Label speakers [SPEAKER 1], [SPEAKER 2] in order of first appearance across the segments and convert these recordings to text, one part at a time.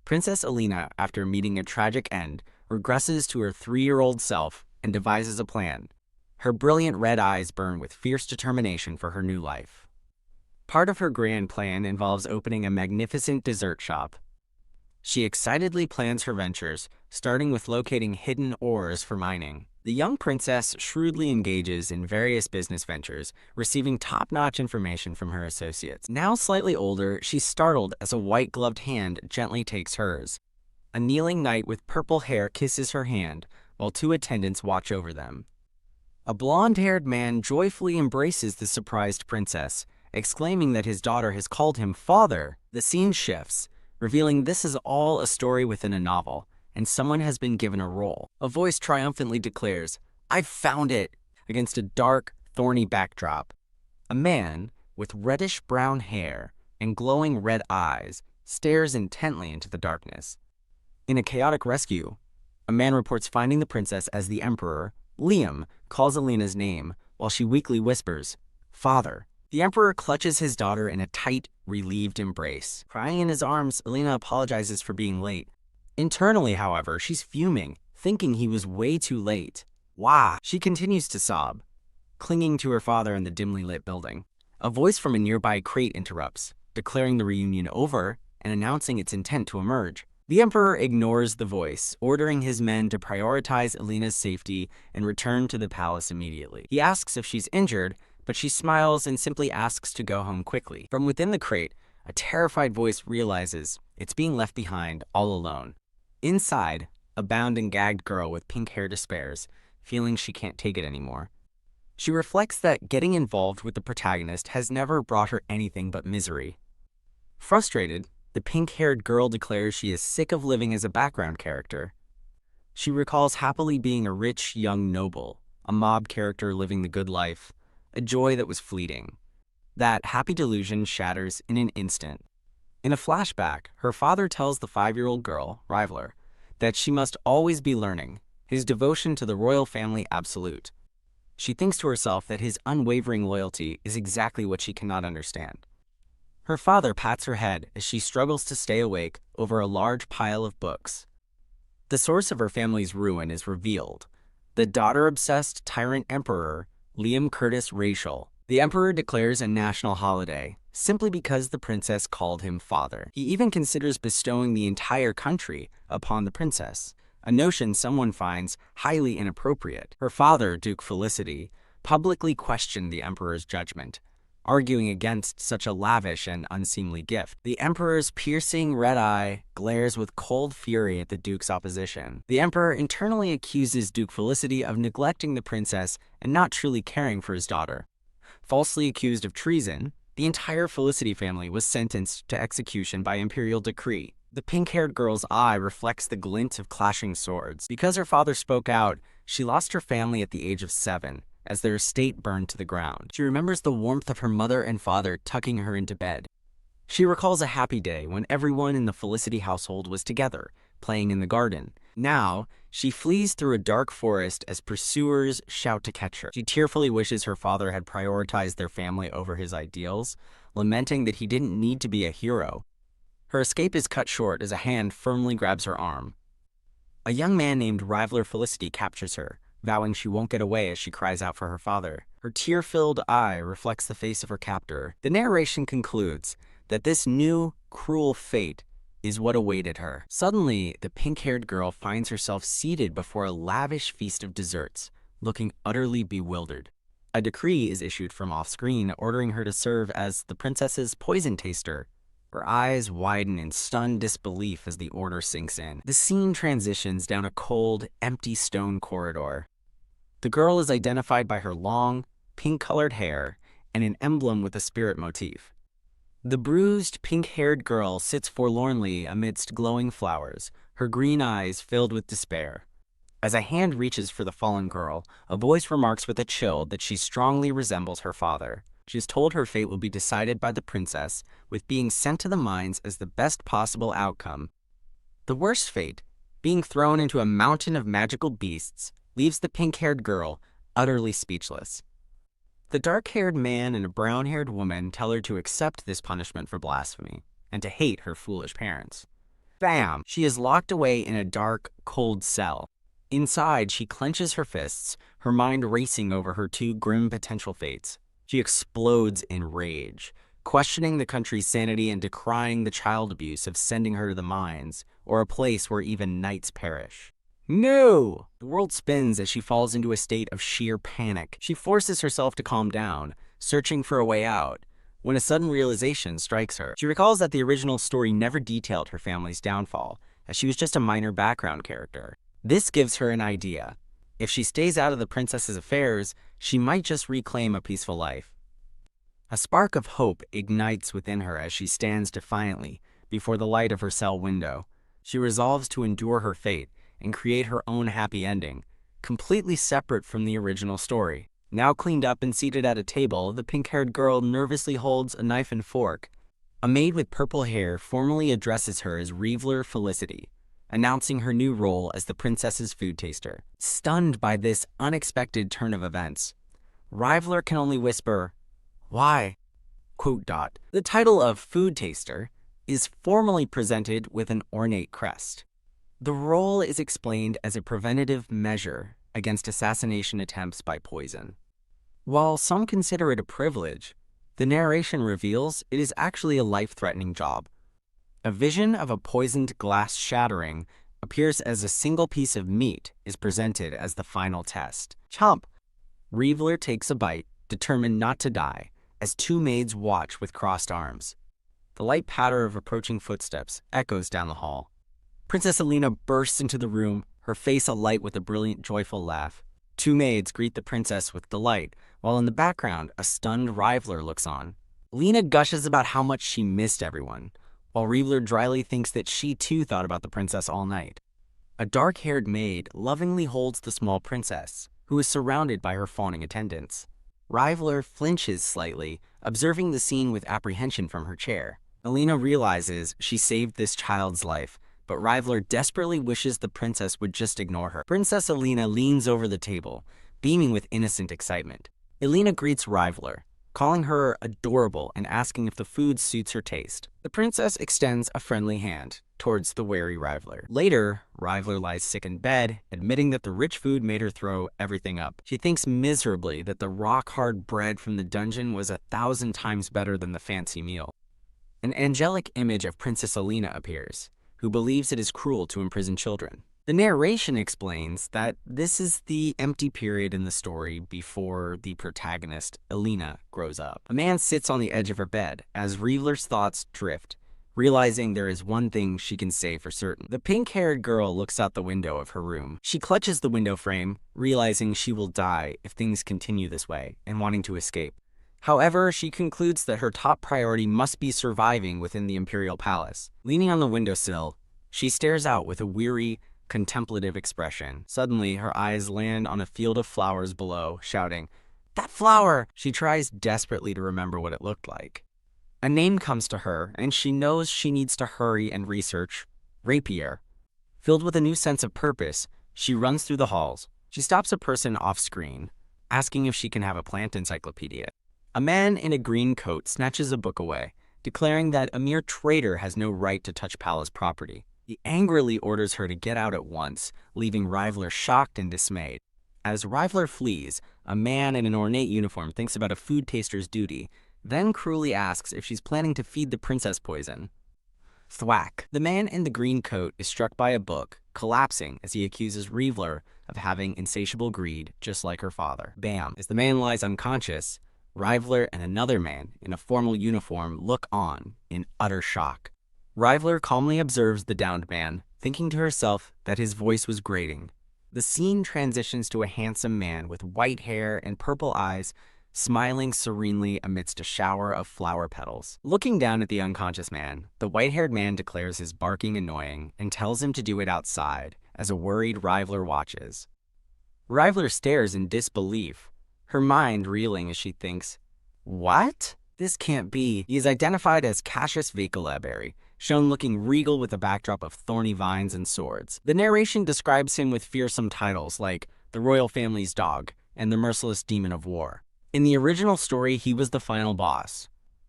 [SPEAKER 1] Princess Alina, after meeting a tragic end, regresses to her 3-year-old self and devises a plan. Her brilliant red eyes burn with fierce determination for her new life. Part of her grand plan involves opening a magnificent dessert shop. She excitedly plans her ventures, starting with locating hidden ores for mining. The young princess shrewdly engages in various business ventures, receiving top-notch information from her associates. Now slightly older, she's startled as a white-gloved hand gently takes hers. A kneeling knight with purple hair kisses her hand, while 2 attendants watch over them. A blonde-haired man joyfully embraces the surprised princess, exclaiming that his daughter has called him father. The scene shifts, revealing this is all a story within a novel, and someone has been given a role. A voice triumphantly declares, "I've found it!" against a dark, thorny backdrop. A man with reddish-brown hair and glowing red eyes stares intently into the darkness. In a chaotic rescue, a man reports finding the princess as the Emperor. Liam calls Alina's name while she weakly whispers, "Father." The Emperor clutches his daughter in a tight, relieved embrace. Crying in his arms, Alina apologizes for being late. Internally, however, she's fuming, thinking he was way too late. Wah! She continues to sob, clinging to her father in the dimly lit building. A voice from a nearby crate interrupts, declaring the reunion over and announcing its intent to emerge. The Emperor ignores the voice, ordering his men to prioritize Alina's safety and return to the palace immediately. He asks if she's injured, but she smiles and simply asks to go home quickly. From within the crate, a terrified voice realizes it's being left behind all alone. Inside, a bound and gagged girl with pink hair despairs, feeling she can't take it anymore. She reflects that getting involved with the protagonist has never brought her anything but misery. Frustrated, the pink-haired girl declares she is sick of living as a background character. She recalls happily being a rich young noble, a mob character living the good life, a joy that was fleeting. That happy delusion shatters in an instant. In a flashback, her father tells the 5-year-old girl, Rivaler, that she must always be learning, his devotion to the royal family absolute. She thinks to herself that his unwavering loyalty is exactly what she cannot understand. Her father pats her head as she struggles to stay awake over a large pile of books. The source of her family's ruin is revealed: the daughter-obsessed tyrant emperor, Liam Curtis Rachel. The emperor declares a national holiday, simply because the princess called him father. He even considers bestowing the entire country upon the princess, a notion someone finds highly inappropriate. Her father, Duke Felicity, publicly questioned the emperor's judgment, arguing against such a lavish and unseemly gift. The emperor's piercing red eye glares with cold fury at the duke's opposition. The emperor internally accuses Duke Felicity of neglecting the princess and not truly caring for his daughter. Falsely accused of treason, the entire Felicity family was sentenced to execution by imperial decree. The pink-haired girl's eye reflects the glint of clashing swords. Because her father spoke out, she lost her family at the age of 7, as their estate burned to the ground. She remembers the warmth of her mother and father tucking her into bed. She recalls a happy day when everyone in the Felicity household was together, playing in the garden. Now, she flees through a dark forest as pursuers shout to catch her. She tearfully wishes her father had prioritized their family over his ideals, lamenting that he didn't need to be a hero. Her escape is cut short as a hand firmly grabs her arm. A young man named Rivaler Felicity captures her, vowing she won't get away as she cries out for her father. Her tear-filled eye reflects the face of her captor. The narration concludes that this new, cruel fate is what awaited her. Suddenly, the pink-haired girl finds herself seated before a lavish feast of desserts, looking utterly bewildered. A decree is issued from off-screen, ordering her to serve as the princess's poison taster. Her eyes widen in stunned disbelief as the order sinks in. The scene transitions down a cold, empty stone corridor. The girl is identified by her long, pink-colored hair and an emblem with a spirit motif. The bruised, pink-haired girl sits forlornly amidst glowing flowers, her green eyes filled with despair. As a hand reaches for the fallen girl, a voice remarks with a chill that she strongly resembles her father. She is told her fate will be decided by the princess, with being sent to the mines as the best possible outcome. The worst fate, being thrown into a mountain of magical beasts, leaves the pink-haired girl utterly speechless. The dark-haired man and a brown-haired woman tell her to accept this punishment for blasphemy, and to hate her foolish parents. Bam! She is locked away in a dark, cold cell. Inside, she clenches her fists, her mind racing over her two grim potential fates. She explodes in rage, questioning the country's sanity and decrying the child abuse of sending her to the mines, or a place where even knights perish. No! The world spins as she falls into a state of sheer panic. She forces herself to calm down, searching for a way out, when a sudden realization strikes her. She recalls that the original story never detailed her family's downfall, as she was just a minor background character. This gives her an idea. If she stays out of the princess's affairs, she might just reclaim a peaceful life. A spark of hope ignites within her as she stands defiantly before the light of her cell window. She resolves to endure her fate and create her own happy ending, completely separate from the original story. Now cleaned up and seated at a table, the pink-haired girl nervously holds a knife and fork. A maid with purple hair formally addresses her as Reveler Felicity, announcing her new role as the princess's food taster. Stunned by this unexpected turn of events, Reveler can only whisper, "Why?" The title of food taster is formally presented with an ornate crest. The role is explained as a preventative measure against assassination attempts by poison. While some consider it a privilege, the narration reveals it is actually a life-threatening job. A vision of a poisoned glass shattering appears as a single piece of meat is presented as the final test. Chomp! Reveler takes a bite, determined not to die, as two maids watch with crossed arms. The light patter of approaching footsteps echoes down the hall. Princess Alina bursts into the room, her face alight with a brilliant, joyful laugh. Two maids greet the princess with delight, while in the background, a stunned Reveler looks on. Alina gushes about how much she missed everyone, while Reveler dryly thinks that she too thought about the princess all night. A dark-haired maid lovingly holds the small princess, who is surrounded by her fawning attendants. Reveler flinches slightly, observing the scene with apprehension from her chair. Alina realizes she saved this child's life, but Reveler desperately wishes the princess would just ignore her. Princess Alina leans over the table, beaming with innocent excitement. Alina greets Reveler, calling her adorable and asking if the food suits her taste. The princess extends a friendly hand towards the wary Reveler. Later, Reveler lies sick in bed, admitting that the rich food made her throw everything up. She thinks miserably that the rock-hard bread from the dungeon was 1,000 times better than the fancy meal. An angelic image of Princess Alina appears, who believes it is cruel to imprison children. The narration explains that this is the empty period in the story before the protagonist, Alina, grows up. A man sits on the edge of her bed as Reveler's thoughts drift, realizing there is one thing she can say for certain. The pink-haired girl looks out the window of her room. She clutches the window frame, realizing she will die if things continue this way, and wanting to escape. However, she concludes that her top priority must be surviving within the Imperial Palace. Leaning on the windowsill, she stares out with a weary, contemplative expression. Suddenly, her eyes land on a field of flowers below, shouting, "That flower!" She tries desperately to remember what it looked like. A name comes to her, and she knows she needs to hurry and research Rapier. Filled with a new sense of purpose, she runs through the halls. She stops a person off-screen, asking if she can have a plant encyclopedia. A man in a green coat snatches a book away, declaring that a mere traitor has no right to touch palace property. He angrily orders her to get out at once, leaving Reveler shocked and dismayed. As Reveler flees, a man in an ornate uniform thinks about a food taster's duty, then cruelly asks if she's planning to feed the princess poison. Thwack! The man in the green coat is struck by a book, collapsing as he accuses Reveler of having insatiable greed, just like her father. Bam! As the man lies unconscious, Reveler and another man in a formal uniform look on in utter shock. Reveler calmly observes the downed man, thinking to herself that his voice was grating. The scene transitions to a handsome man with white hair and purple eyes, smiling serenely amidst a shower of flower petals. Looking down at the unconscious man, the white-haired man declares his barking annoying and tells him to do it outside, as a worried Reveler watches. Reveler stares in disbelief, her mind reeling as she thinks, "What? This can't be." He is identified as Cassius Vacalaberry, shown looking regal with a backdrop of thorny vines and swords. The narration describes him with fearsome titles like the royal family's dog and the merciless demon of war. In the original story, he was the final boss.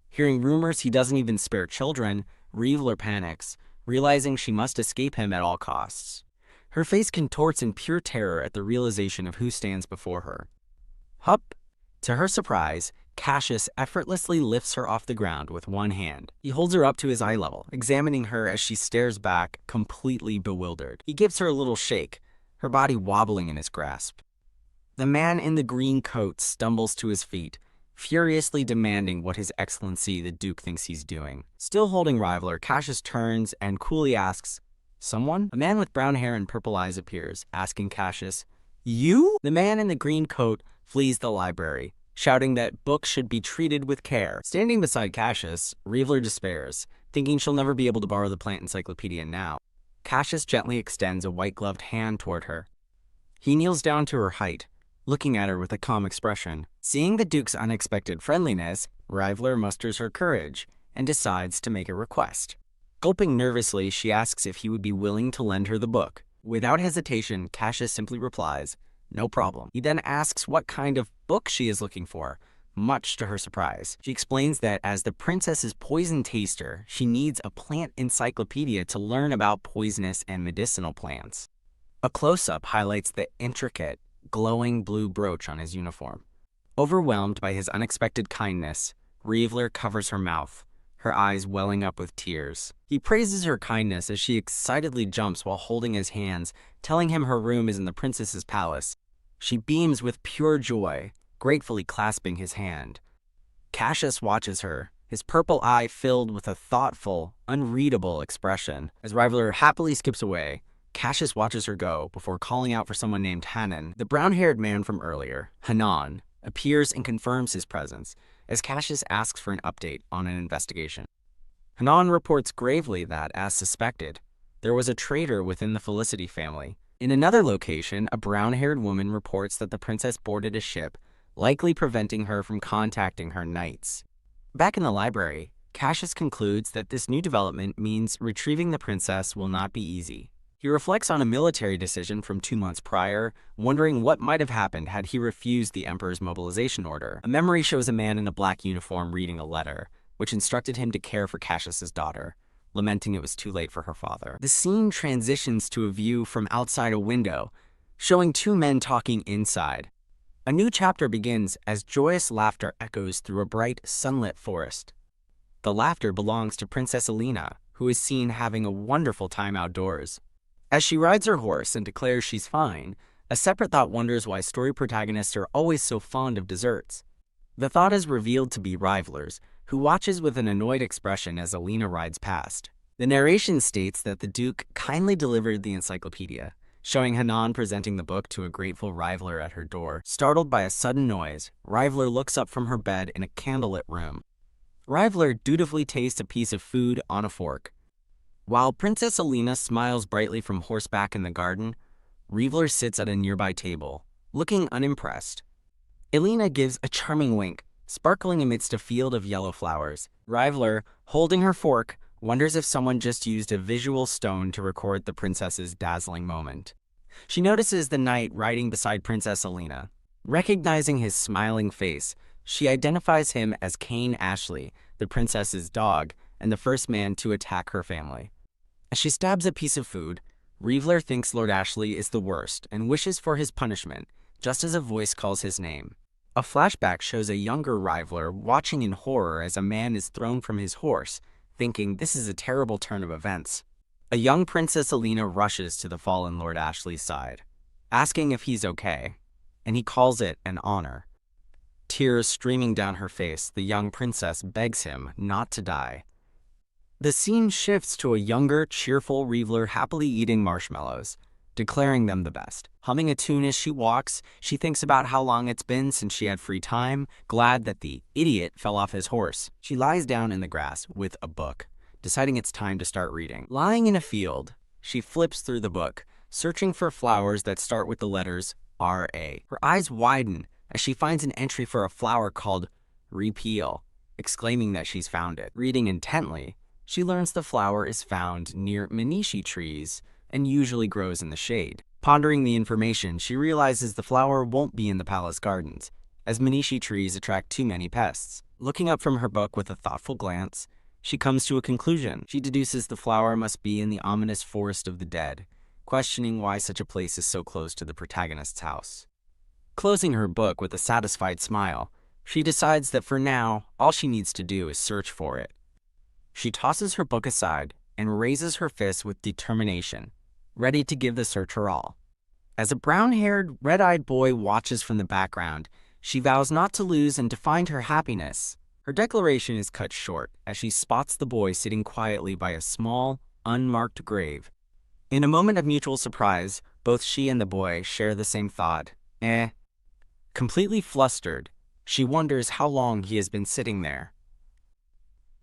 [SPEAKER 1] Hearing rumors he doesn't even spare children, Reveler panics, realizing she must escape him at all costs. Her face contorts in pure terror at the realization of who stands before her. Hup! To her surprise, Cassius effortlessly lifts her off the ground with one hand. He holds her up to his eye level, examining her as she stares back, completely bewildered. He gives her a little shake, her body wobbling in his grasp. The man in the green coat stumbles to his feet, furiously demanding what His Excellency the Duke thinks he's doing. Still holding Rivaler, Cassius turns and coolly asks, "Someone?" A man with brown hair and purple eyes appears, asking Cassius, "You?" The man in the green coat flees the library, shouting that books should be treated with care. Standing beside Cassius, Rivaler despairs, thinking she'll never be able to borrow the plant encyclopedia now. Cassius gently extends a white-gloved hand toward her. He kneels down to her height, looking at her with a calm expression. Seeing the Duke's unexpected friendliness, Rivaler musters her courage and decides to make a request. Gulping nervously, she asks if he would be willing to lend her the book. Without hesitation, Cassius simply replies, "No problem." He then asks what kind of book she is looking for. Much to her surprise, she explains that as the princess's poison taster, she needs a plant encyclopedia to learn about poisonous and medicinal plants. A close-up highlights the intricate, glowing blue brooch on his uniform. Overwhelmed by his unexpected kindness, Rivaler covers her mouth, her eyes welling up with tears. He praises her kindness as she excitedly jumps while holding his hands, telling him her room is in the princess's palace. She beams with pure joy, gratefully clasping his hand. Cassius watches her, his purple eye filled with a thoughtful, unreadable expression. As Rivaler happily skips away, Cassius watches her go before calling out for someone named Hanan. The brown-haired man from earlier, Hanan, appears and confirms his presence as Cassius asks for an update on an investigation. Hanan reports gravely that, as suspected, there was a traitor within the Felicity family. In another location, a brown-haired woman reports that the princess boarded a ship, likely preventing her from contacting her knights. Back in the library, Cassius concludes that this new development means retrieving the princess will not be easy. He reflects on a military decision from 2 months prior, wondering what might have happened had he refused the Emperor's mobilization order. A memory shows a man in a black uniform reading a letter, which instructed him to care for Cassius's daughter, lamenting it was too late for her father. The scene transitions to a view from outside a window, showing 2 men talking inside. A new chapter begins as joyous laughter echoes through a bright, sunlit forest. The laughter belongs to Princess Alina, who is seen having a wonderful time outdoors. As she rides her horse and declares she's fine, a separate thought wonders why story protagonists are always so fond of desserts. The thought is revealed to be Rivaler's, who watches with an annoyed expression as Alina rides past. The narration states that the Duke kindly delivered the encyclopedia, showing Hanan presenting the book to a grateful Rivaler at her door. Startled by a sudden noise, Rivaler looks up from her bed in a candlelit room. Rivaler dutifully tastes a piece of food on a fork. While Princess Alina smiles brightly from horseback in the garden, Rivaler sits at a nearby table, looking unimpressed. Alina gives a charming wink, sparkling amidst a field of yellow flowers. Rivaler, holding her fork, wonders if someone just used a visual stone to record the princess's dazzling moment. She notices the knight riding beside Princess Alina. Recognizing his smiling face, she identifies him as Cain Ashley, the princess's dog, and the first man to attack her family. As she stabs a piece of food, Rivaler thinks Lord Ashley is the worst and wishes for his punishment, just as a voice calls his name. A flashback shows a younger Rivaler watching in horror as a man is thrown from his horse, thinking this is a terrible turn of events. A young Princess Alina rushes to the fallen Lord Ashley's side, asking if he's okay, and he calls it an honor. Tears streaming down her face, the young princess begs him not to die. The scene shifts to a younger, cheerful Rivaler happily eating marshmallows, declaring them the best. Humming a tune as she walks, she thinks about how long it's been since she had free time, glad that the idiot fell off his horse. She lies down in the grass with a book, deciding it's time to start reading. Lying in a field, she flips through the book, searching for flowers that start with the letters R.A. Her eyes widen as she finds an entry for a flower called Repeal, exclaiming that she's found it. Reading intently, she learns the flower is found near Manishi trees and usually grows in the shade. Pondering the information, she realizes the flower won't be in the palace gardens, as Manishi trees attract too many pests. Looking up from her book with a thoughtful glance, she comes to a conclusion. She deduces the flower must be in the ominous forest of the dead, questioning why such a place is so close to the protagonist's house. Closing her book with a satisfied smile, she decides that for now, all she needs to do is search for it. She tosses her book aside and raises her fist with determination, ready to give the search her all. As a brown-haired, red-eyed boy watches from the background, she vows not to lose and to find her happiness. Her declaration is cut short as she spots the boy sitting quietly by a small, unmarked grave. In a moment of mutual surprise, both she and the boy share the same thought. Completely flustered, she wonders how long he has been sitting there.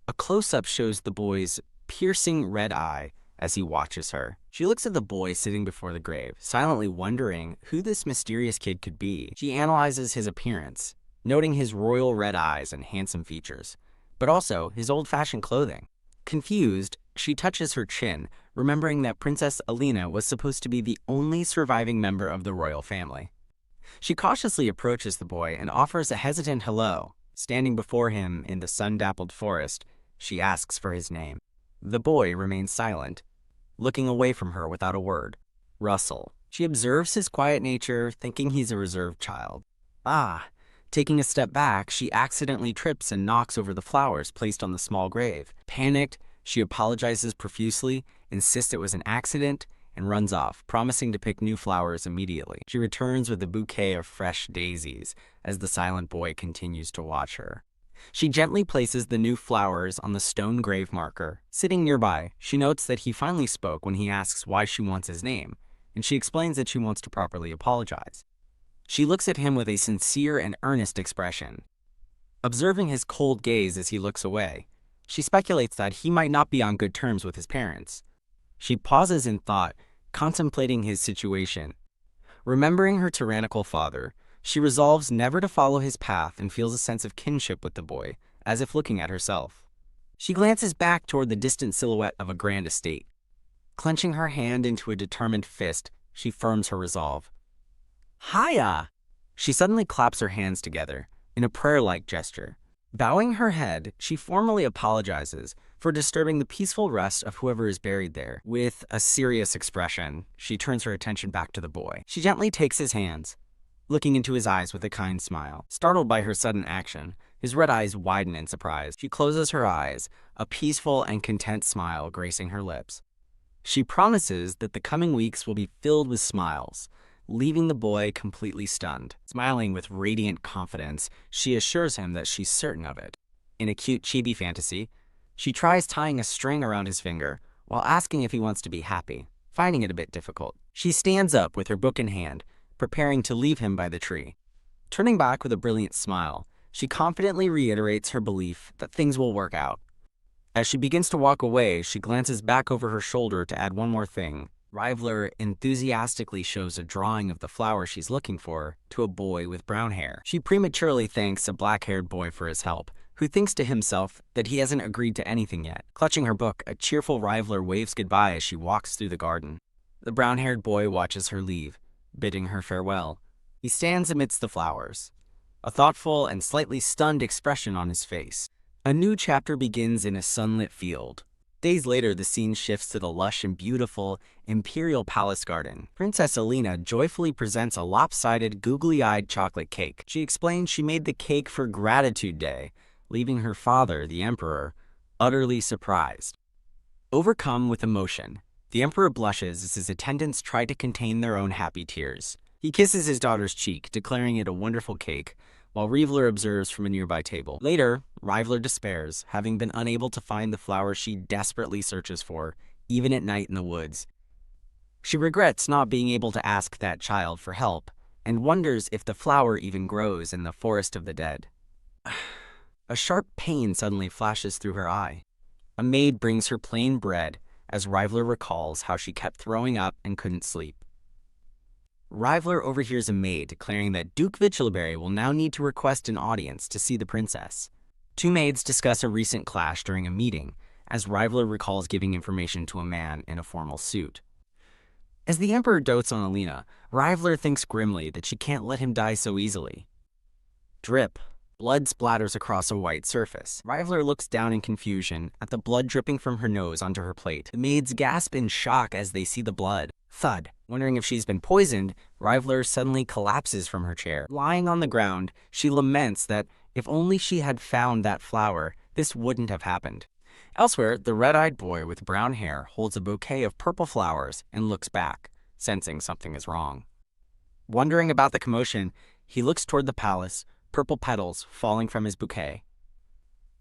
[SPEAKER 1] A close-up shows the boy's piercing red eye as he watches her. She looks at the boy sitting before the grave, silently wondering who this mysterious kid could be. She analyzes his appearance, noting his royal red eyes and handsome features, but also his old-fashioned clothing. Confused, she touches her chin, remembering that Princess Alina was supposed to be the only surviving member of the royal family. She cautiously approaches the boy and offers a hesitant hello. Standing before him in the sun-dappled forest, she asks for his name. The boy remains silent, looking away from her without a word. Russell. She observes his quiet nature, thinking he's a reserved child. Taking a step back, she accidentally trips and knocks over the flowers placed on the small grave. Panicked, she apologizes profusely, insists it was an accident, and runs off, promising to pick new flowers immediately. She returns with a bouquet of fresh daisies as the silent boy continues to watch her. She gently places the new flowers on the stone grave marker. Sitting nearby, she notes that he finally spoke when he asks why she wants his name, and she explains that she wants to properly apologize. She looks at him with a sincere and earnest expression. Observing his cold gaze as he looks away, she speculates that he might not be on good terms with his parents. She pauses in thought, contemplating his situation. Remembering her tyrannical father, she resolves never to follow his path and feels a sense of kinship with the boy, as if looking at herself. She glances back toward the distant silhouette of a grand estate. Clenching her hand into a determined fist, she firms her resolve. Hiya! She suddenly claps her hands together, in a prayer-like gesture. Bowing her head, she formally apologizes for disturbing the peaceful rest of whoever is buried there. With a serious expression, she turns her attention back to the boy. She gently takes his hands, looking into his eyes with a kind smile. Startled by her sudden action, his red eyes widen in surprise. She closes her eyes, a peaceful and content smile gracing her lips. She promises that the coming weeks will be filled with smiles, leaving the boy completely stunned. Smiling with radiant confidence, she assures him that she's certain of it. In a cute chibi fantasy, she tries tying a string around his finger while asking if he wants to be happy, finding it a bit difficult. She stands up with her book in hand, preparing to leave him by the tree. Turning back with a brilliant smile, she confidently reiterates her belief that things will work out. As she begins to walk away, she glances back over her shoulder to add one more thing. Riveler enthusiastically shows a drawing of the flower she's looking for to a boy with brown hair. She prematurely thanks a black-haired boy for his help, who thinks to himself that he hasn't agreed to anything yet. Clutching her book, a cheerful Riveler waves goodbye as she walks through the garden. The brown-haired boy watches her leave, bidding her farewell. He stands amidst the flowers, a thoughtful and slightly stunned expression on his face. A new chapter begins in a sunlit field. Days later, the scene shifts to the lush and beautiful Imperial Palace garden. Princess Alina joyfully presents a lopsided, googly-eyed chocolate cake. She explains she made the cake for Gratitude Day, leaving her father, the Emperor, utterly surprised. Overcome with emotion, the Emperor blushes as his attendants try to contain their own happy tears. He kisses his daughter's cheek, declaring it a wonderful cake, while Riveler observes from a nearby table. Later, Riveler despairs, having been unable to find the flower she desperately searches for, even at night in the woods. She regrets not being able to ask that child for help, and wonders if the flower even grows in the forest of the dead. A sharp pain suddenly flashes through her eye. A maid brings her plain bread, as Riveler recalls how she kept throwing up and couldn't sleep. Riveler overhears a maid declaring that Duke Vichilberry will now need to request an audience to see the princess. Two maids discuss a recent clash during a meeting, as Riveler recalls giving information to a man in a formal suit. As the Emperor dotes on Alina, Riveler thinks grimly that she can't let him die so easily. Drip, Blood splatters across a white surface. Riveler looks down in confusion at the blood dripping from her nose onto her plate. The maids gasp in shock as they see the blood. Thud. Wondering if she's been poisoned, Riveler suddenly collapses from her chair. Lying on the ground, she laments that if only she had found that flower, this wouldn't have happened. Elsewhere, the red-eyed boy with brown hair holds a bouquet of purple flowers and looks back, sensing something is wrong. Wondering about the commotion, he looks toward the palace, purple petals falling from his bouquet.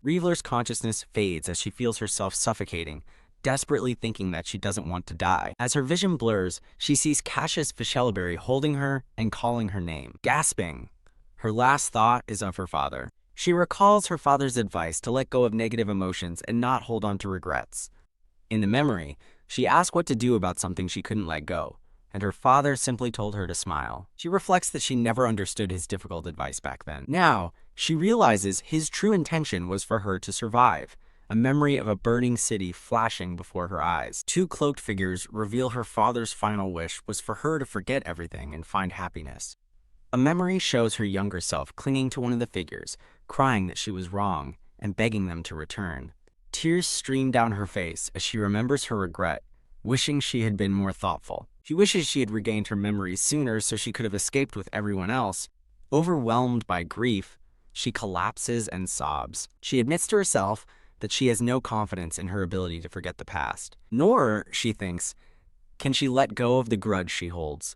[SPEAKER 1] Riveler's consciousness fades as she feels herself suffocating, desperately thinking that she doesn't want to die. As her vision blurs, she sees Cassius Fischelberry holding her and calling her name. Gasping, her last thought is of her father. She recalls her father's advice to let go of negative emotions and not hold on to regrets. In the memory, she asks what to do about something she couldn't let go, and her father simply told her to smile. She reflects that she never understood his difficult advice back then. Now, she realizes his true intention was for her to survive, a memory of a burning city flashing before her eyes. Two cloaked figures reveal her father's final wish was for her to forget everything and find happiness. A memory shows her younger self clinging to one of the figures, crying that she was wrong and begging them to return. Tears stream down her face as she remembers her regret, wishing she had been more thoughtful. She wishes she had regained her memories sooner so she could have escaped with everyone else. Overwhelmed by grief, she collapses and sobs. She admits to herself that she has no confidence in her ability to forget the past. Nor, she thinks, can she let go of the grudge she holds.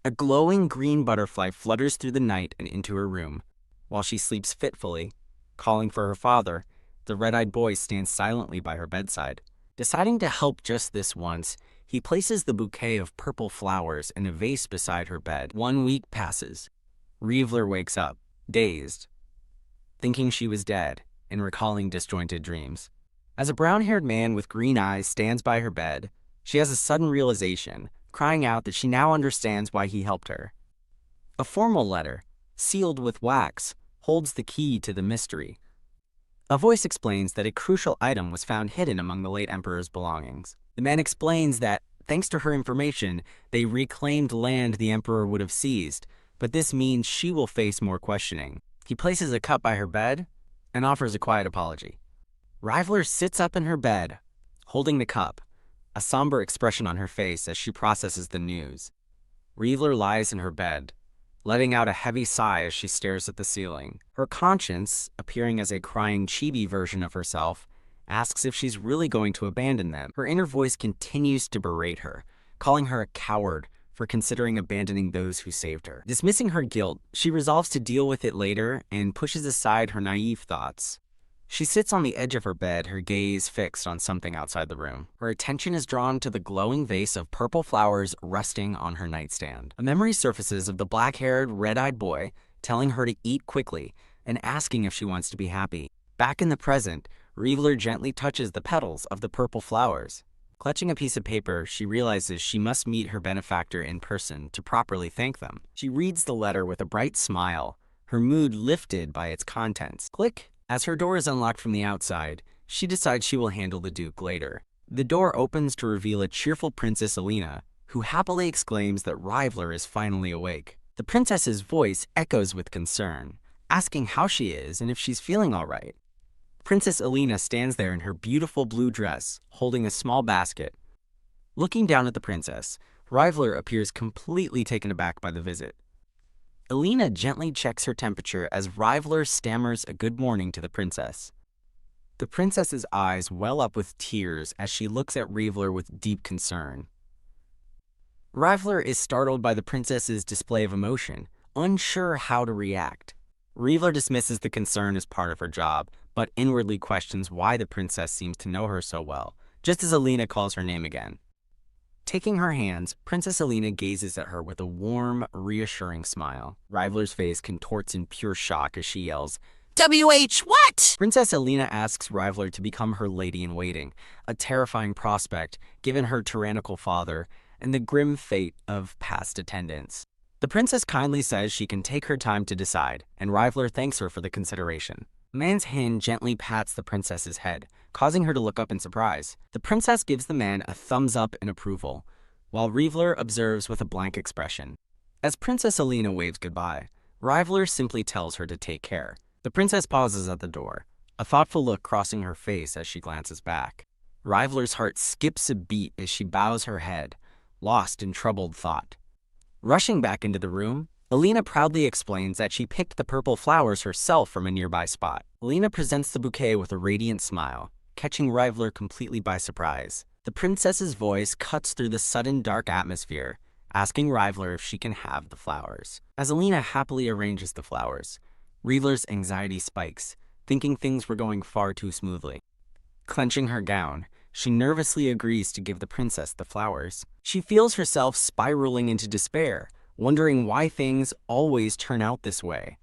[SPEAKER 1] A glowing green butterfly flutters through the night and into her room. While she sleeps fitfully, calling for her father, the red-eyed boy stands silently by her bedside. Deciding to help just this once, he places the bouquet of purple flowers in a vase beside her bed. 1 week passes. Riveler wakes up, dazed, thinking she was dead and recalling disjointed dreams. As a brown-haired man with green eyes stands by her bed, she has a sudden realization, crying out that she now understands why he helped her. A formal letter, sealed with wax, holds the key to the mystery. A voice explains that a crucial item was found hidden among the late emperor's belongings. The man explains that, thanks to her information, they reclaimed land the emperor would have seized, but this means she will face more questioning. He places a cup by her bed and offers a quiet apology. Riveler sits up in her bed, holding the cup, a somber expression on her face as she processes the news. Riveler lies in her bed, letting out a heavy sigh as she stares at the ceiling. Her conscience, appearing as a crying chibi version of herself, asks if she's really going to abandon them. Her inner voice continues to berate her, calling her a coward for considering abandoning those who saved her. Dismissing her guilt, she resolves to deal with it later and pushes aside her naive thoughts. She sits on the edge of her bed, her gaze fixed on something outside the room. Her attention is drawn to the glowing vase of purple flowers resting on her nightstand. A memory surfaces of the black-haired, red-eyed boy telling her to eat quickly and asking if she wants to be happy. Back in the present, Riveler gently touches the petals of the purple flowers. Clutching a piece of paper, she realizes she must meet her benefactor in person to properly thank them. She reads the letter with a bright smile, her mood lifted by its contents. Click! As her door is unlocked from the outside, she decides she will handle the Duke later. The door opens to reveal a cheerful Princess Alina, who happily exclaims that Riveler is finally awake. The princess's voice echoes with concern, asking how she is and if she's feeling all right. Princess Alina stands there in her beautiful blue dress, holding a small basket. Looking down at the princess, Riveler appears completely taken aback by the visit. Alina gently checks her temperature as Riveler stammers a good morning to the princess. The princess's eyes well up with tears as she looks at Riveler with deep concern. Riveler is startled by the princess's display of emotion, unsure how to react. Riveler dismisses the concern as part of her job, but inwardly questions why the princess seems to know her so well, just as Alina calls her name again. Taking her hands, Princess Alina gazes at her with a warm, reassuring smile. Riveler's face contorts in pure shock as she yells, "WH what?" Princess Alina asks Riveler to become her lady-in-waiting, a terrifying prospect given her tyrannical father and the grim fate of past attendants. The princess kindly says she can take her time to decide, and Riveler thanks her for the consideration. A man's hand gently pats the princess's head, causing her to look up in surprise. The princess gives the man a thumbs up in approval, while Riveler observes with a blank expression. As Princess Alina waves goodbye, Riveler simply tells her to take care, The princess pauses at the door, a thoughtful look crossing her face as she glances back. Rivaler's heart skips a beat as she bows her head, lost in troubled thought. Rushing back into the room, Alina proudly explains that she picked the purple flowers herself from a nearby spot. Alina presents the bouquet with a radiant smile, catching Rivaler completely by surprise. The princess's voice cuts through the sudden dark atmosphere, asking Rivaler if she can have the flowers. As Alina happily arranges the flowers, Rivaler's anxiety spikes, thinking things were going far too smoothly. Clenching her gown, she nervously agrees to give the princess the flowers. She feels herself spiraling into despair, wondering why things always turn out this way.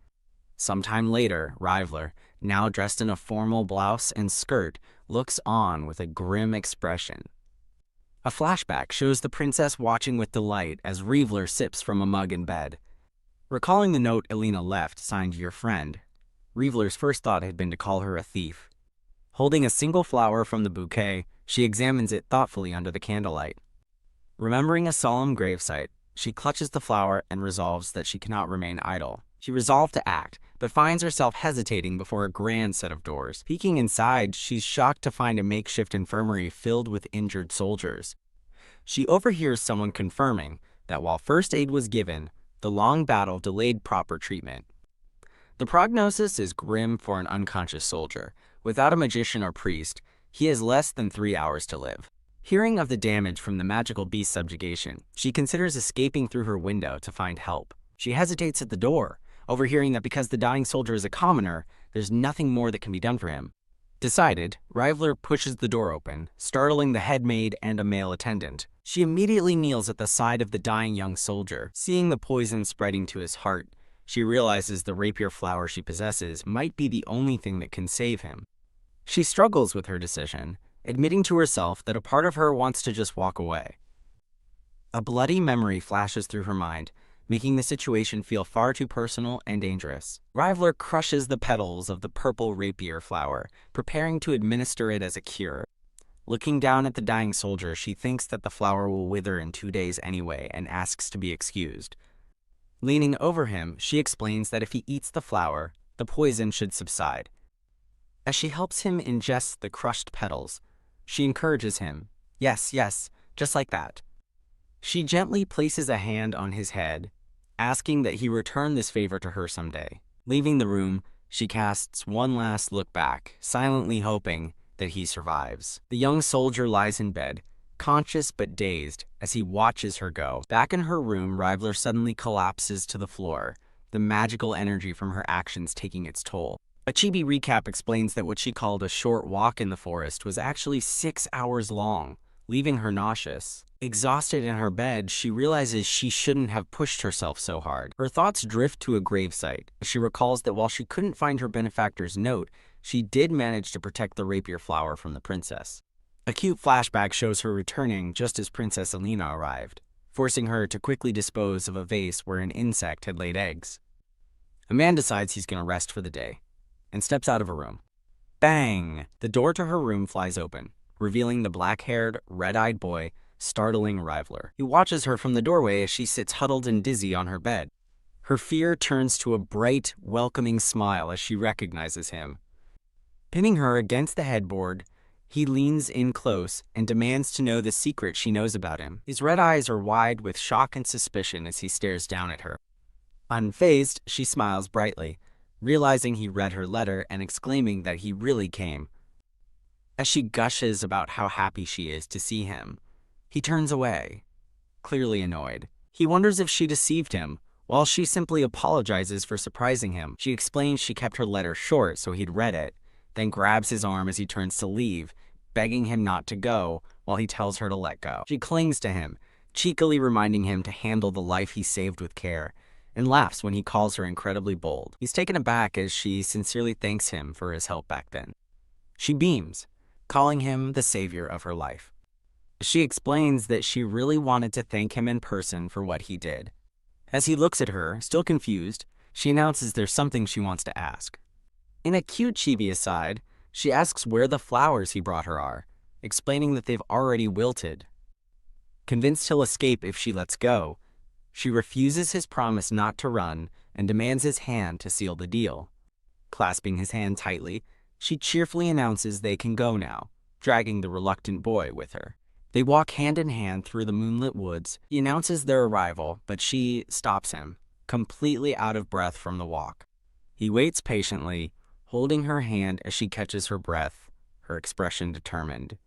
[SPEAKER 1] Sometime later, Rivaler, now dressed in a formal blouse and skirt, looks on with a grim expression. A flashback shows the princess watching with delight as Rivaler sips from a mug in bed. Recalling the note Alina left, signed "Your Friend," Rivaler's first thought had been to call her a thief. Holding a single flower from the bouquet, she examines it thoughtfully under the candlelight. Remembering a solemn gravesite, she clutches the flower and resolves that she cannot remain idle. She resolved to act, but finds herself hesitating before a grand set of doors. Peeking inside, she's shocked to find a makeshift infirmary filled with injured soldiers. She overhears someone confirming that while first aid was given, the long battle delayed proper treatment. The prognosis is grim for an unconscious soldier. Without a magician or priest, he has less than 3 hours to live. Hearing of the damage from the magical beast subjugation, she considers escaping through her window to find help. She hesitates at the door, overhearing that because the dying soldier is a commoner, there's nothing more that can be done for him. Decided, Rivaler pushes the door open, startling the head maid and a male attendant. She immediately kneels at the side of the dying young soldier. Seeing the poison spreading to his heart, she realizes the rapier flower she possesses might be the only thing that can save him. She struggles with her decision, admitting to herself that a part of her wants to just walk away. A bloody memory flashes through her mind, making the situation feel far too personal and dangerous. Rivaler crushes the petals of the purple rapier flower, preparing to administer it as a cure. Looking down at the dying soldier, she thinks that the flower will wither in 2 days anyway and asks to be excused. Leaning over him, she explains that if he eats the flower, the poison should subside. As she helps him ingest the crushed petals, she encourages him. Yes, yes, just like that. She gently places a hand on his head, asking that he return this favor to her someday. Leaving the room, she casts one last look back, silently hoping that he survives. The young soldier lies in bed, conscious but dazed, as he watches her go. Back in her room, Rivaler suddenly collapses to the floor, the magical energy from her actions taking its toll. A chibi recap explains that what she called a short walk in the forest was actually 6 hours long, leaving her nauseous. Exhausted in her bed, she realizes she shouldn't have pushed herself so hard. Her thoughts drift to a gravesite. She recalls that while she couldn't find her benefactor's note, she did manage to protect the rapier flower from the princess. A cute flashback shows her returning just as Princess Alina arrived, forcing her to quickly dispose of a vase where an insect had laid eggs. A man decides he's going to rest for the day and steps out of a room. Bang! The door to her room flies open, revealing the black-haired, red-eyed boy, startling Rivaler. He watches her from the doorway as she sits huddled and dizzy on her bed. Her fear turns to a bright, welcoming smile as she recognizes him. Pinning her against the headboard, he leans in close and demands to know the secret she knows about him. His red eyes are wide with shock and suspicion as he stares down at her. Unfazed, she smiles brightly, realizing he read her letter and exclaiming that he really came. As she gushes about how happy she is to see him, he turns away, clearly annoyed. He wonders if she deceived him, while she simply apologizes for surprising him. She explains she kept her letter short so he'd read it, then grabs his arm as he turns to leave, begging him not to go while he tells her to let go. She clings to him, cheekily reminding him to handle the life he saved with care, and laughs when he calls her incredibly bold. He's taken aback as she sincerely thanks him for his help back then. She beams, calling him the savior of her life. She explains that she really wanted to thank him in person for what he did. As he looks at her, still confused, she announces there's something she wants to ask. In a cute chibi aside, she asks where the flowers he brought her are, explaining that they've already wilted. Convinced he'll escape if she lets go, she refuses his promise not to run and demands his hand to seal the deal. clasping his hand tightly. She cheerfully announces they can go now, dragging the reluctant boy with her. They walk hand in hand through the moonlit woods. He announces their arrival, but she stops him, completely out of breath from the walk. He waits patiently, holding her hand as she catches her breath, her expression determined.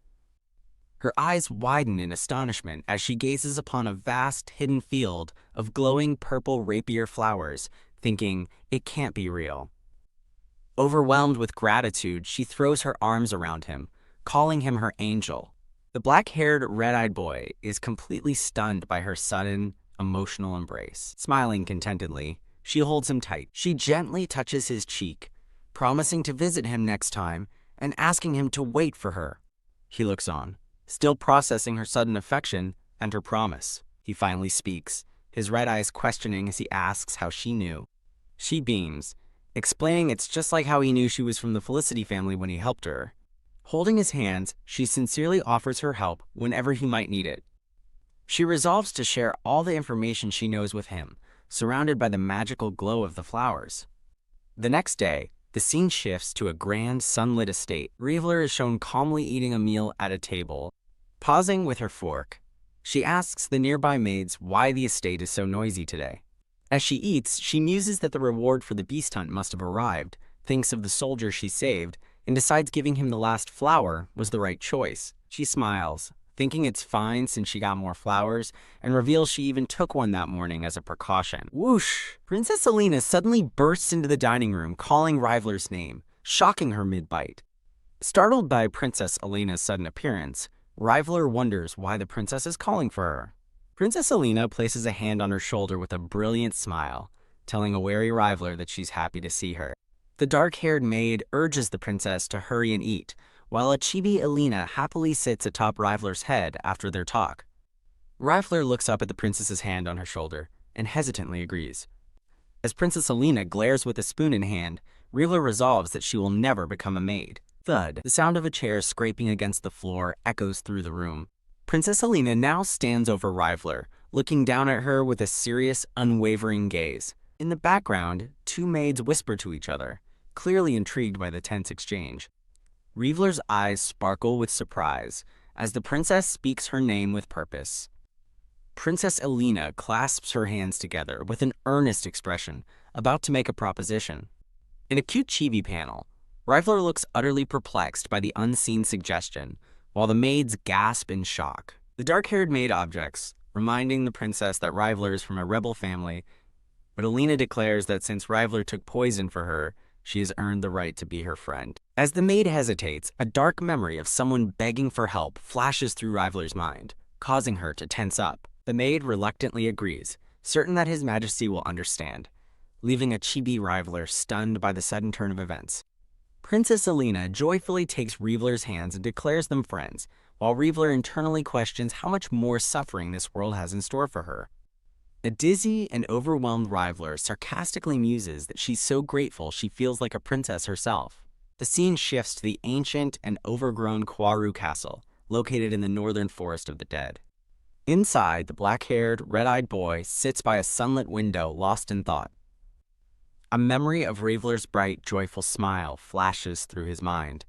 [SPEAKER 1] Her eyes widen in astonishment as she gazes upon a vast hidden field of glowing purple rapier flowers, thinking it can't be real. Overwhelmed with gratitude, she throws her arms around him, calling him her angel. The black-haired, red-eyed boy is completely stunned by her sudden, emotional embrace. Smiling contentedly, she holds him tight. She gently touches his cheek, promising to visit him next time and asking him to wait for her. He looks on, still processing her sudden affection and her promise. He finally speaks, his red eyes questioning as he asks how she knew. She beams, explaining it's just like how he knew she was from the Felicity family when he helped her. Holding his hands, she sincerely offers her help whenever he might need it. She resolves to share all the information she knows with him, surrounded by the magical glow of the flowers. The next day, the scene shifts to a grand sunlit estate. Rievler is shown calmly eating a meal at a table. Pausing with her fork, she asks the nearby maids why the estate is so noisy today. As she eats, she muses that the reward for the beast hunt must have arrived, thinks of the soldier she saved, and decides giving him the last flower was the right choice. She smiles, thinking it's fine since she got more flowers, and reveals she even took one that morning as a precaution. Whoosh! Princess Alina suddenly bursts into the dining room, calling Rievler's name, shocking her mid-bite. Startled by Princess Alina's sudden appearance, Rievler wonders why the princess is calling for her. Princess Alina places a hand on her shoulder with a brilliant smile, telling a wary Rievler that she's happy to see her. The dark-haired maid urges the princess to hurry and eat, while a chibi Alina happily sits atop Rievler's head after their talk. Rievler looks up at the princess's hand on her shoulder and hesitantly agrees. As Princess Alina glares with a spoon in hand, Rievler resolves that she will never become a maid. Thud! The sound of a chair scraping against the floor echoes through the room. Princess Alina now stands over Rievler, looking down at her with a serious, unwavering gaze. In the background, two maids whisper to each other, clearly intrigued by the tense exchange. Rievler's eyes sparkle with surprise as the princess speaks her name with purpose. Princess Alina clasps her hands together with an earnest expression, about to make a proposition. In a cute chibi panel, Rievler looks utterly perplexed by the unseen suggestion, while the maids gasp in shock. The dark-haired maid objects, reminding the princess that Rievler is from a rebel family, but Alina declares that since Rievler took poison for her, she has earned the right to be her friend. As the maid hesitates, a dark memory of someone begging for help flashes through Rievler's mind, causing her to tense up. The maid reluctantly agrees, certain that His Majesty will understand, leaving a chibi Rievler stunned by the sudden turn of events. Princess Alina joyfully takes Rievler's hands and declares them friends, while Rievler internally questions how much more suffering this world has in store for her. A dizzy and overwhelmed Rievler sarcastically muses that she's so grateful she feels like a princess herself. The scene shifts to the ancient and overgrown Quaru Castle, located in the northern forest of the dead. Inside, the black-haired, red-eyed boy sits by a sunlit window, lost in thought. A memory of Rievler's bright, joyful smile flashes through his mind.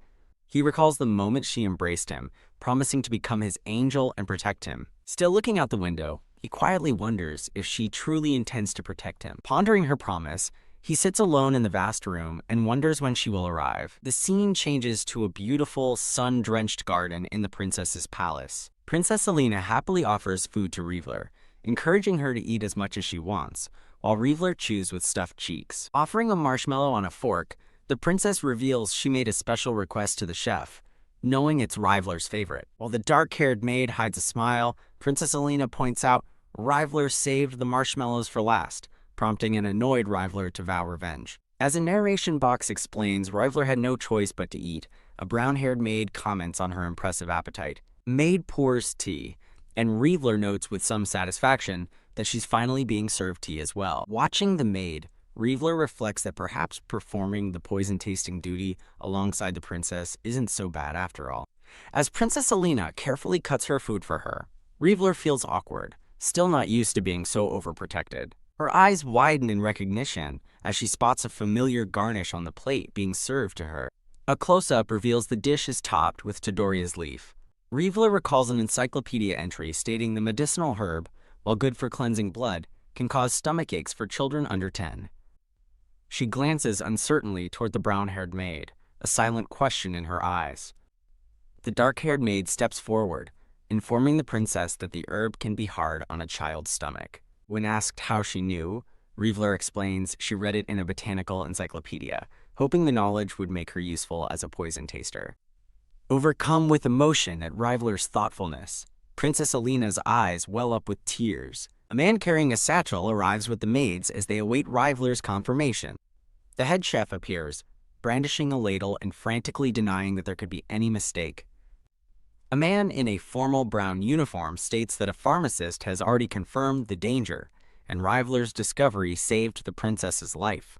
[SPEAKER 1] He recalls the moment she embraced him, promising to become his angel and protect him. Still looking out the window, he quietly wonders if she truly intends to protect him. Pondering her promise, he sits alone in the vast room and wonders when she will arrive. The scene changes to a beautiful, sun-drenched garden in the princess's palace. Princess Alina happily offers food to Rievler, encouraging her to eat as much as she wants, while Rievler chews with stuffed cheeks. Offering a marshmallow on a fork, the princess reveals she made a special request to the chef, knowing it's Rievler's favorite. While the dark-haired maid hides a smile, Princess Alina points out Rievler saved the marshmallows for last, prompting an annoyed Rievler to vow revenge. As a narration box explains, Rievler had no choice but to eat. A brown-haired maid comments on her impressive appetite. Maid pours tea, and Rievler notes with some satisfaction that she's finally being served tea as well. Watching the maid, Rievler reflects that perhaps performing the poison-tasting duty alongside the princess isn't so bad after all. As Princess Alina carefully cuts her food for her, Rievler feels awkward, still not used to being so overprotected. Her eyes widen in recognition as she spots a familiar garnish on the plate being served to her. A close-up reveals the dish is topped with Tadoria's leaf. Rievler recalls an encyclopedia entry stating the medicinal herb, while good for cleansing blood, can cause stomach aches for children under 10. She glances uncertainly toward the brown-haired maid, a silent question in her eyes. The dark-haired maid steps forward, informing the princess that the herb can be hard on a child's stomach. When asked how she knew, Rievler explains she read it in a botanical encyclopedia, hoping the knowledge would make her useful as a poison taster. Overcome with emotion at Rievler's thoughtfulness, Princess Alina's eyes well up with tears. A man carrying a satchel arrives with the maids as they await Rievler's confirmation. The head chef appears, brandishing a ladle and frantically denying that there could be any mistake. A man in a formal brown uniform states that a pharmacist has already confirmed the danger, and Rievler's discovery saved the princess's life.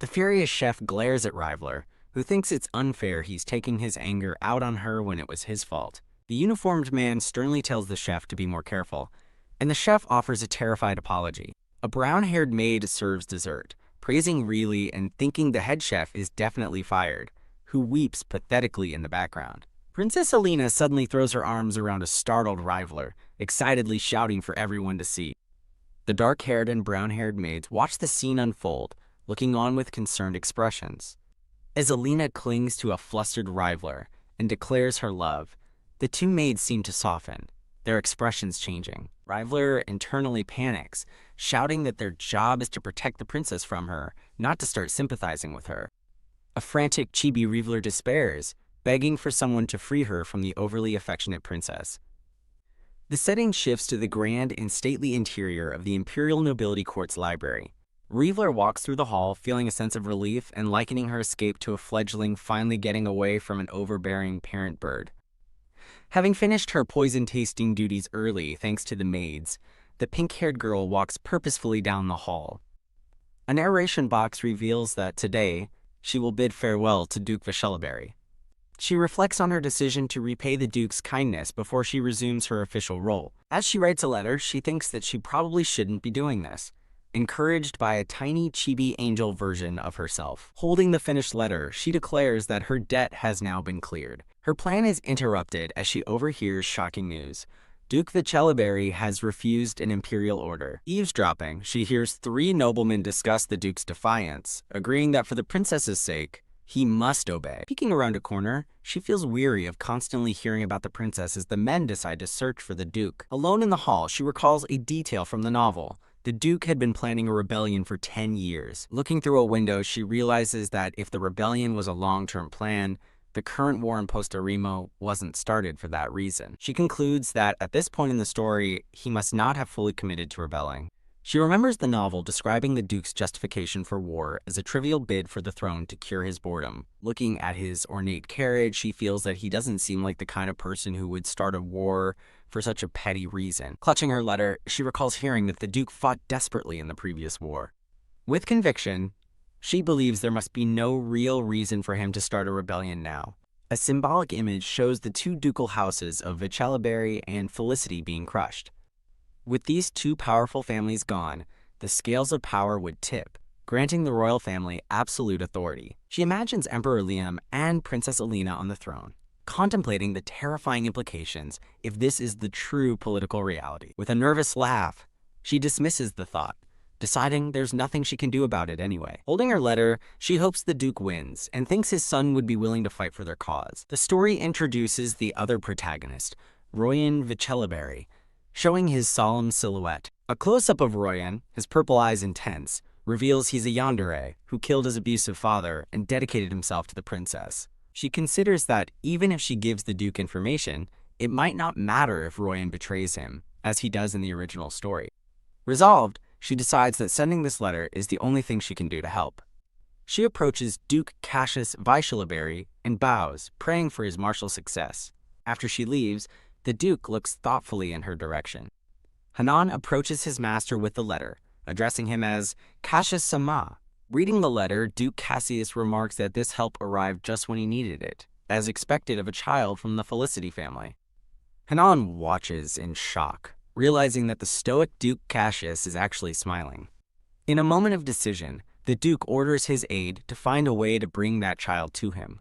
[SPEAKER 1] The furious chef glares at Rievler, who thinks it's unfair he's taking his anger out on her when it was his fault. The uniformed man sternly tells the chef to be more careful, and the chef offers a terrified apology. A brown-haired maid serves dessert, praising Really and thinking the head chef is definitely fired, who weeps pathetically in the background. Princess Alina suddenly throws her arms around a startled Rievler, excitedly shouting for everyone to see. The dark-haired and brown-haired maids watch the scene unfold, looking on with concerned expressions. As Alina clings to a flustered Rievler and declares her love, the two maids seem to soften, their expressions changing. Rievler internally panics, shouting that their job is to protect the princess from her, not to start sympathizing with her. A frantic chibi Rievler despairs, begging for someone to free her from the overly affectionate princess. The setting shifts to the grand and stately interior of the Imperial Nobility Court's library. Rievler walks through the hall, feeling a sense of relief and likening her escape to a fledgling finally getting away from an overbearing parent bird. Having finished her poison-tasting duties early thanks to the maids, the pink-haired girl walks purposefully down the hall. A narration box reveals that today, she will bid farewell to Duke Vichelleberry. She reflects on her decision to repay the Duke's kindness before she resumes her official role. As she writes a letter, she thinks that she probably shouldn't be doing this, encouraged by a tiny chibi angel version of herself. Holding the finished letter, she declares that her debt has now been cleared. Her plan is interrupted as she overhears shocking news. Duke Vichelleberry has refused an imperial order. Eavesdropping, she hears 3 noblemen discuss the Duke's defiance, agreeing that for the princess's sake, he must obey. Peeking around a corner, she feels weary of constantly hearing about the princess as the men decide to search for the Duke. Alone in the hall, she recalls a detail from the novel. The Duke had been planning a rebellion for 10 years. Looking through a window, she realizes that if the rebellion was a long-term plan, the current war in Posta Rimo wasn't started for that reason. She concludes that at this point in the story, he must not have fully committed to rebelling. She remembers the novel describing the Duke's justification for war as a trivial bid for the throne to cure his boredom. Looking at his ornate carriage, she feels that he doesn't seem like the kind of person who would start a war for such a petty reason. Clutching her letter, she recalls hearing that the Duke fought desperately in the previous war. With conviction, she believes there must be no real reason for him to start a rebellion now. A symbolic image shows the 2 ducal houses of Vichelleberry and Felicity being crushed. With these 2 powerful families gone, the scales of power would tip, granting the royal family absolute authority. She imagines Emperor Liam and Princess Alina on the throne, contemplating the terrifying implications if this is the true political reality. With a nervous laugh, she dismisses the thought, deciding there's nothing she can do about it anyway. Holding her letter, she hopes the Duke wins and thinks his son would be willing to fight for their cause. The story introduces the other protagonist, Royan Vichelleberry, showing his solemn silhouette. A close-up of Royan, his purple eyes intense, reveals he's a yandere who killed his abusive father and dedicated himself to the princess. She considers that even if she gives the Duke information, it might not matter if Royan betrays him, as he does in the original story. Resolved, she decides that sending this letter is the only thing she can do to help. She approaches Duke Cassius Vichelleberry and bows, praying for his martial success. After she leaves, the Duke looks thoughtfully in her direction. Hanan approaches his master with the letter, addressing him as Cassius Sama. Reading the letter, Duke Cassius remarks that this help arrived just when he needed it, as expected of a child from the Felicity family. Hanan watches in shock, realizing that the stoic Duke Cassius is actually smiling. In a moment of decision, the Duke orders his aide to find a way to bring that child to him.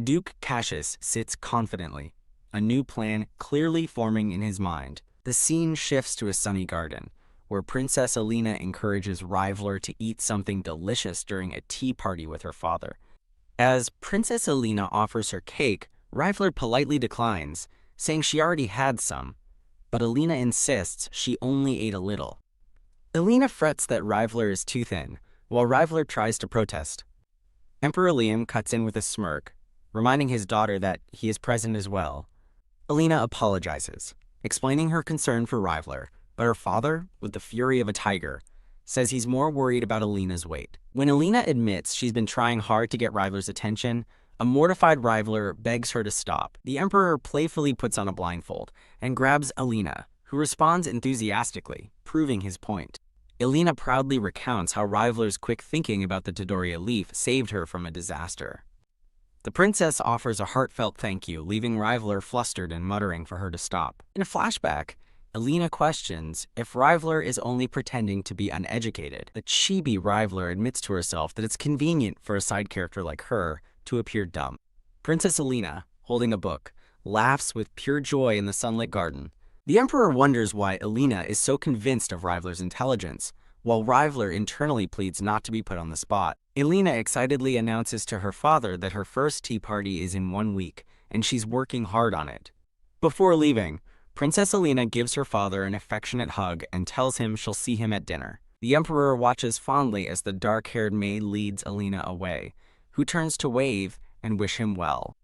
[SPEAKER 1] Duke Cassius sits confidently, a new plan clearly forming in his mind. The scene shifts to a sunny garden, where Princess Alina encourages Rivaler to eat something delicious during a tea party with her father. As Princess Alina offers her cake, Rivaler politely declines, saying she already had some, but Alina insists she only ate a little. Alina frets that Rivaler is too thin, while Rivaler tries to protest. Emperor Liam cuts in with a smirk, reminding his daughter that he is present as well. Alina apologizes, explaining her concern for Rivaler, but her father, with the fury of a tiger, says he's more worried about Alina's weight. When Alina admits she's been trying hard to get Rivaler's attention, a mortified Rivaler begs her to stop. The Emperor playfully puts on a blindfold and grabs Alina, who responds enthusiastically, proving his point. Alina proudly recounts how Rivaler's quick thinking about the Dodoria leaf saved her from a disaster. The princess offers a heartfelt thank you, leaving Rivaler flustered and muttering for her to stop. In a flashback, Alina questions if Rivaler is only pretending to be uneducated. The chibi Rivaler admits to herself that it's convenient for a side character like her to appear dumb. Princess Alina, holding a book, laughs with pure joy in the sunlit garden. The Emperor wonders why Alina is so convinced of Rivaler's intelligence, while Rivaler internally pleads not to be put on the spot. Alina excitedly announces to her father that her first tea party is in 1 week, and she's working hard on it. Before leaving, Princess Alina gives her father an affectionate hug and tells him she'll see him at dinner. The Emperor watches fondly as the dark-haired maid leads Alina away, who turns to wave and wish him well.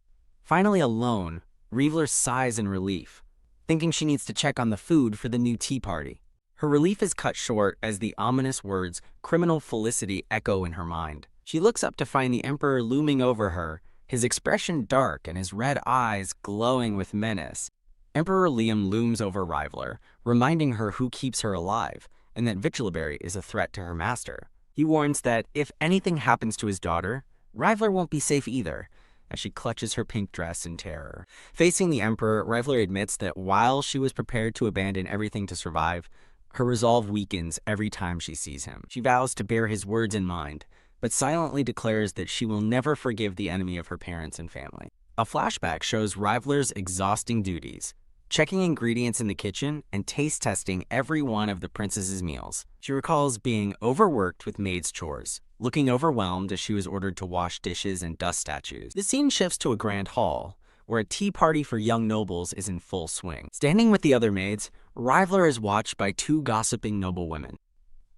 [SPEAKER 1] Finally alone, Rivaler sighs in relief, thinking she needs to check on the food for the new tea party. Her relief is cut short as the ominous words "criminal felicity" echo in her mind. She looks up to find the Emperor looming over her, his expression dark and his red eyes glowing with menace. Emperor Liam looms over Rivaler, reminding her who keeps her alive, and that Victualberry is a threat to her master. He warns that if anything happens to his daughter, Rivaler won't be safe either, as she clutches her pink dress in terror. Facing the Emperor, Rivaler admits that while she was prepared to abandon everything to survive, her resolve weakens every time she sees him. She vows to bear his words in mind, but silently declares that she will never forgive the enemy of her parents and family. A flashback shows Rivaler's exhausting duties, checking ingredients in the kitchen and taste testing every one of the princess's meals. She recalls being overworked with maid's chores, looking overwhelmed as she was ordered to wash dishes and dust statues. The scene shifts to a grand hall, where a tea party for young nobles is in full swing. Standing with the other maids, Rivaler is watched by 2 gossiping noblewomen.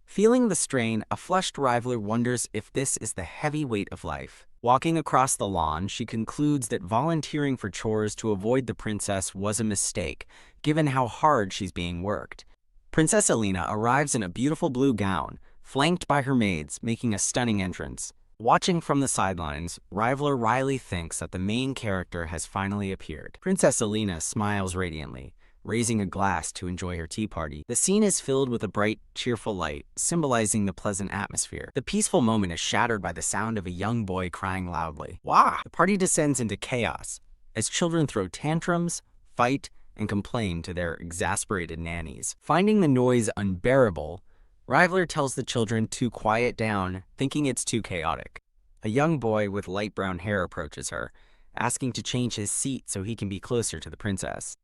[SPEAKER 1] Feeling the strain, a flushed Rivaler wonders if this is the heavy weight of life. Walking across the lawn, she concludes that volunteering for chores to avoid the princess was a mistake, given how hard she's being worked. Princess Alina arrives in a beautiful blue gown, flanked by her maids, making a stunning entrance. Watching from the sidelines, Rivaler wryly thinks that the main character has finally appeared. Princess Alina smiles radiantly, raising a glass to enjoy her tea party. The scene is filled with a bright, cheerful light, symbolizing the pleasant atmosphere. The peaceful moment is shattered by the sound of a young boy crying loudly. Wah! The party descends into chaos, as children throw tantrums, fight, and complain to their exasperated nannies. Finding the noise unbearable, Rivaler tells the children to quiet down, thinking it's too chaotic. A young boy with light brown hair approaches her, asking to change his seat so he can be closer to the princess.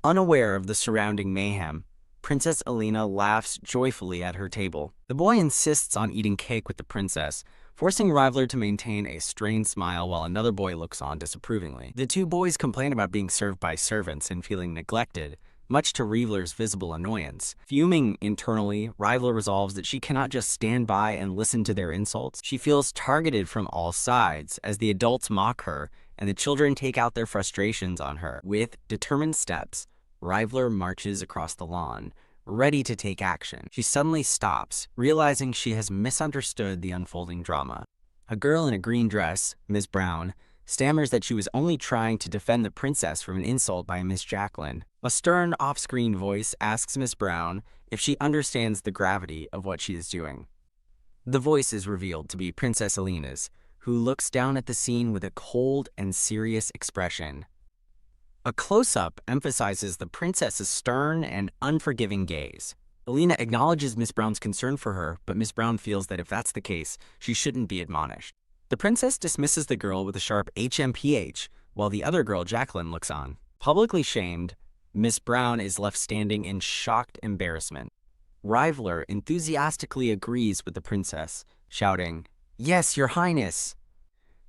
[SPEAKER 1] Unaware of the surrounding mayhem, Princess Alina laughs joyfully at her table. The boy insists on eating cake with the princess, forcing Rivaler to maintain a strained smile while another boy looks on disapprovingly. The 2 boys complain about being served by servants and feeling neglected, much to Rivaler's visible annoyance. Fuming internally, Rivaler resolves that she cannot just stand by and listen to their insults. She feels targeted from all sides as the adults mock her and the children take out their frustrations on her. With determined steps, Rivaler marches across the lawn, ready to take action. She suddenly stops, realizing she has misunderstood the unfolding drama. A girl in a green dress, Miss Brown, stammers that she was only trying to defend the princess from an insult by Miss Jacqueline. A stern off-screen voice asks Miss Brown if she understands the gravity of what she is doing. The voice is revealed to be Princess Alina's, who looks down at the scene with a cold and serious expression. A close-up emphasizes the princess's stern and unforgiving gaze. Alina acknowledges Miss Brown's concern for her, but Miss Brown feels that if that's the case, she shouldn't be admonished. The princess dismisses the girl with a sharp HMPH, while the other girl, Jacqueline, looks on. Publicly shamed, Miss Brown is left standing in shocked embarrassment. Rivaler enthusiastically agrees with the princess, shouting, "Yes, Your Highness,"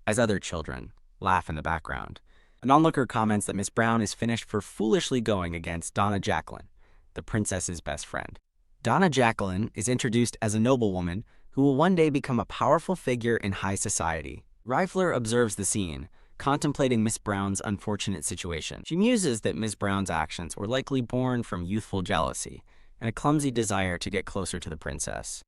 [SPEAKER 1] as other children laugh in the background. An onlooker comments that Miss Brown is finished for foolishly going against Donna Jacqueline, the princess's best friend. Donna Jacqueline is introduced as a noblewoman who will one day become a powerful figure in high society. Rivaler observes the scene, contemplating Miss Brown's unfortunate situation. She muses that Miss Brown's actions were likely born from youthful jealousy and a clumsy desire to get closer to the princess.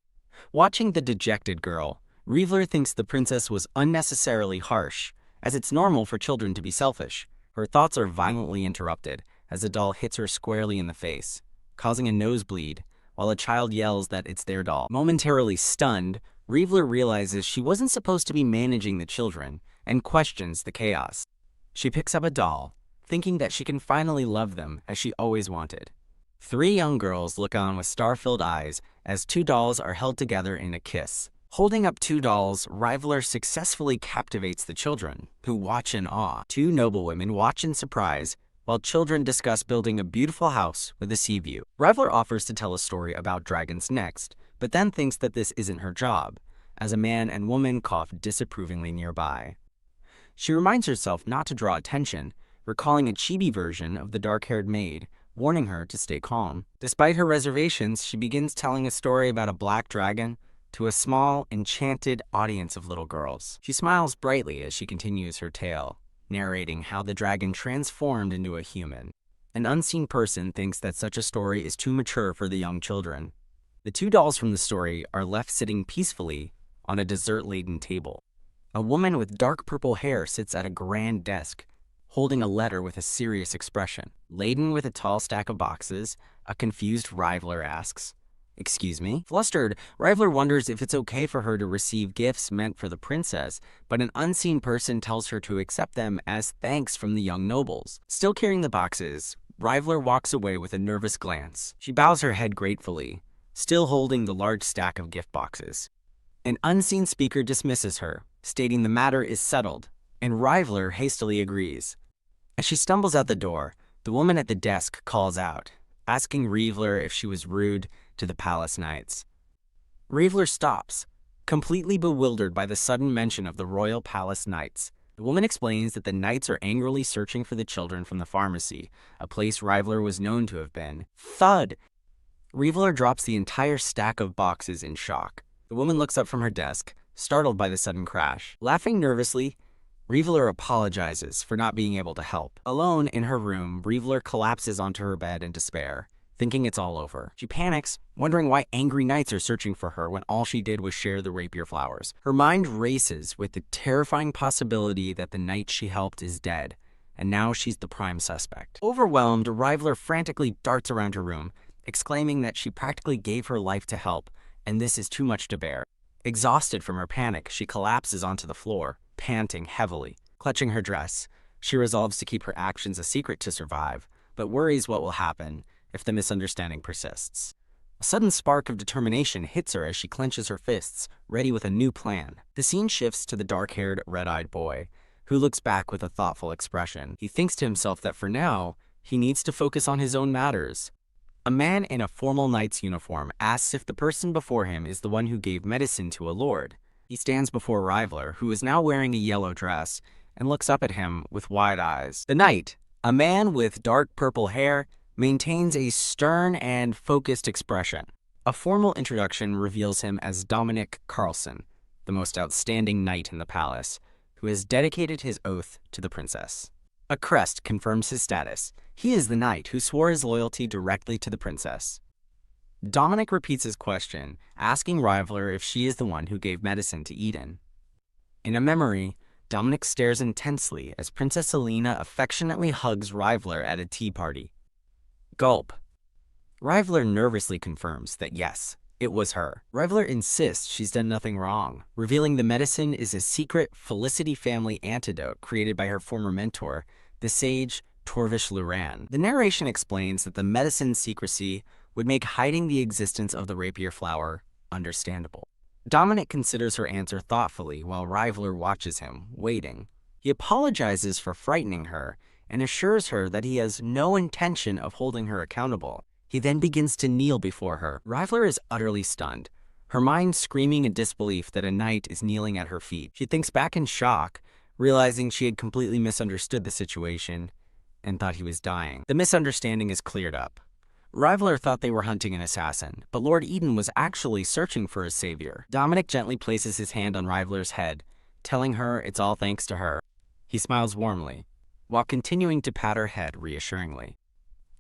[SPEAKER 1] Watching the dejected girl, Rivaler thinks the princess was unnecessarily harsh, as it's normal for children to be selfish. Her thoughts are violently interrupted as a doll hits her squarely in the face, causing a nosebleed, while a child yells that it's their doll. Momentarily stunned, Rivaler realizes she wasn't supposed to be managing the children and questions the chaos. She picks up a doll, thinking that she can finally love them as she always wanted. Three young girls look on with star-filled eyes as two dolls are held together in a kiss. Holding up two dolls, Rivaler successfully captivates the children, who watch in awe. Two noblewomen watch in surprise, while children discuss building a beautiful house with a sea view. Rivaler offers to tell a story about dragons next, but then thinks that this isn't her job, as a man and woman cough disapprovingly nearby. She reminds herself not to draw attention, recalling a chibi version of the dark-haired maid, warning her to stay calm. Despite her reservations, she begins telling a story about a black dragon to a small, enchanted audience of little girls. She smiles brightly as she continues her tale, narrating how the dragon transformed into a human. An unseen person thinks that such a story is too mature for the young children. The two dolls from the story are left sitting peacefully on a dessert-laden table. A woman with dark purple hair sits at a grand desk, holding a letter with a serious expression. Laden with a tall stack of boxes, a confused Rivaler asks, "Excuse me?" Flustered, Rivaler wonders if it's okay for her to receive gifts meant for the princess, but an unseen person tells her to accept them as thanks from the young nobles. Still carrying the boxes, Rivaler walks away with a nervous glance. She bows her head gratefully, still holding the large stack of gift boxes. An unseen speaker dismisses her, stating the matter is settled, and Rivaler hastily agrees. As she stumbles out the door, the woman at the desk calls out, asking Rivaler if she was rude to the palace knights. Rivaler stops, completely bewildered by the sudden mention of the royal palace knights. The woman explains that the knights are angrily searching for the children from the pharmacy, a place Rivaler was known to have been. Thud! Rivaler drops the entire stack of boxes in shock. The woman looks up from her desk, startled by the sudden crash. Laughing nervously, Rivaler apologizes for not being able to help. Alone in her room, Rivaler collapses onto her bed in despair, thinking it's all over. She panics, wondering why angry knights are searching for her when all she did was share the rapier flowers. Her mind races with the terrifying possibility that the knight she helped is dead, and now she's the prime suspect. Overwhelmed, Rivaler frantically darts around her room, exclaiming that she practically gave her life to help, and this is too much to bear. Exhausted from her panic, she collapses onto the floor, panting heavily. Clutching her dress, she resolves to keep her actions a secret to survive, but worries what will happen if the misunderstanding persists. A sudden spark of determination hits her as she clenches her fists, ready with a new plan. The scene shifts to the dark-haired, red-eyed boy, who looks back with a thoughtful expression. He thinks to himself that for now, he needs to focus on his own matters. A man in a formal knight's uniform asks if the person before him is the one who gave medicine to a lord. He stands before Rivaler, who is now wearing a yellow dress, and looks up at him with wide eyes. The knight, a man with dark purple hair, maintains a stern and focused expression. A formal introduction reveals him as Dominic Carlson, the most outstanding knight in the palace, who has dedicated his oath to the princess. A crest confirms his status. He is the knight who swore his loyalty directly to the princess. Dominic repeats his question, asking Rivaler if she is the one who gave medicine to Eden. In a memory, Dominic stares intensely as Princess Alina affectionately hugs Rivaler at a tea party. Gulp. Rivaler nervously confirms that yes, it was her. Rivaler insists she's done nothing wrong, revealing the medicine is a secret Felicity family antidote created by her former mentor, the sage Torvish Luran. The narration explains that the medicine's secrecy would make hiding the existence of the rapier flower understandable. Dominic considers her answer thoughtfully while Rivaler watches him, waiting. He apologizes for frightening her and assures her that he has no intention of holding her accountable. He then begins to kneel before her. Rivaler is utterly stunned, her mind screaming in disbelief that a knight is kneeling at her feet. She thinks back in shock, realizing she had completely misunderstood the situation and thought he was dying. The misunderstanding is cleared up. Rivaler thought they were hunting an assassin, but Lord Eden was actually searching for his savior. Dominic gently places his hand on Rivaler's head, telling her it's all thanks to her. He smiles warmly, while continuing to pat her head reassuringly.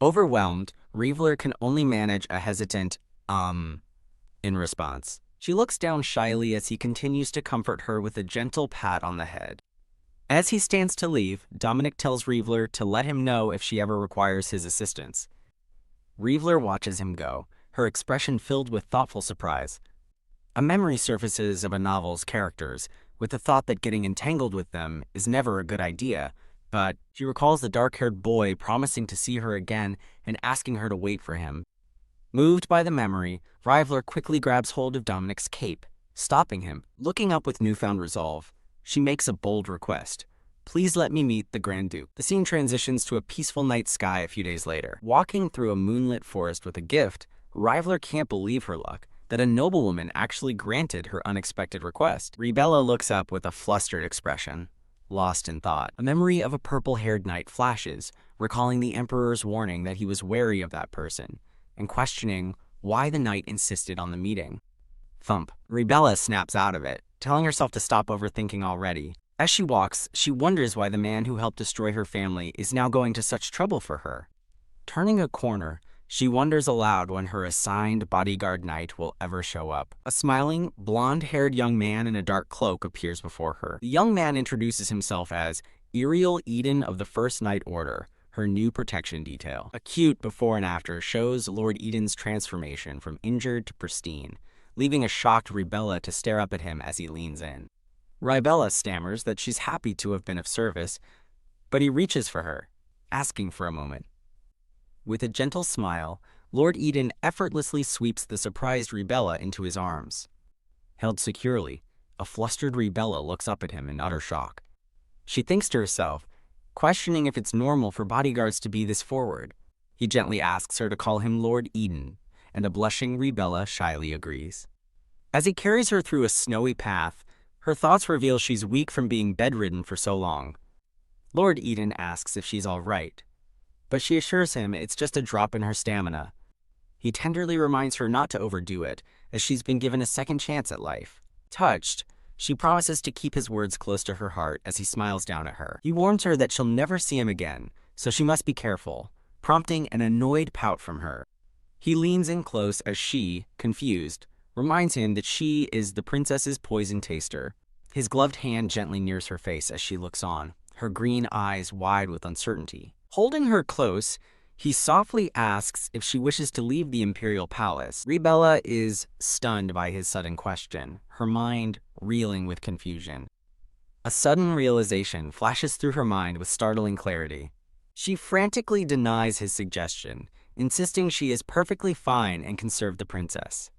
[SPEAKER 1] Overwhelmed, Rivaler can only manage a hesitant, in response. She looks down shyly as he continues to comfort her with a gentle pat on the head. As he stands to leave, Dominic tells Rivaler to let him know if she ever requires his assistance. Rivaler watches him go, her expression filled with thoughtful surprise. A memory surfaces of a novel's characters, with the thought that getting entangled with them is never a good idea, but she recalls the dark-haired boy promising to see her again and asking her to wait for him. Moved by the memory, Rivaler quickly grabs hold of Dominic's cape, stopping him. Looking up with newfound resolve, she makes a bold request. Please let me meet the Grand Duke. The scene transitions to a peaceful night sky a few days later. Walking through a moonlit forest with a gift, Rivaler can't believe her luck, that a noblewoman actually granted her unexpected request. Rebella looks up with a flustered expression, lost in thought. A memory of a purple-haired knight flashes, recalling the Emperor's warning that he was wary of that person, and questioning why the knight insisted on the meeting. Thump. Rebella snaps out of it, telling herself to stop overthinking already. As she walks, she wonders why the man who helped destroy her family is now going to such trouble for her. Turning a corner, she wonders aloud when her assigned bodyguard knight will ever show up. A smiling, blonde-haired young man in a dark cloak appears before her. The young man introduces himself as Iriel Eden of the First Knight Order, her new protection detail. A cute before and after shows Lord Eden's transformation from injured to pristine, leaving a shocked Rebella to stare up at him as he leans in. Ribella stammers that she's happy to have been of service, but he reaches for her, asking for a moment. With a gentle smile, Lord Eden effortlessly sweeps the surprised Rebella into his arms. Held securely, a flustered Rebella looks up at him in utter shock. She thinks to herself, questioning if it's normal for bodyguards to be this forward. He gently asks her to call him Lord Eden, and a blushing Rebella shyly agrees. As he carries her through a snowy path, her thoughts reveal she's weak from being bedridden for so long. Lord Eden asks if she's all right, but she assures him it's just a drop in her stamina. He tenderly reminds her not to overdo it, as she's been given a second chance at life. Touched, she promises to keep his words close to her heart as he smiles down at her. He warns her that she'll never see him again, so she must be careful, prompting an annoyed pout from her. He leans in close as she, confused, reminds him that she is the princess's poison taster. His gloved hand gently nears her face as she looks on, her green eyes wide with uncertainty. Holding her close, he softly asks if she wishes to leave the imperial palace. Rebella is stunned by his sudden question, her mind reeling with confusion. A sudden realization flashes through her mind with startling clarity. She frantically denies his suggestion, insisting she is perfectly fine and can serve the princess.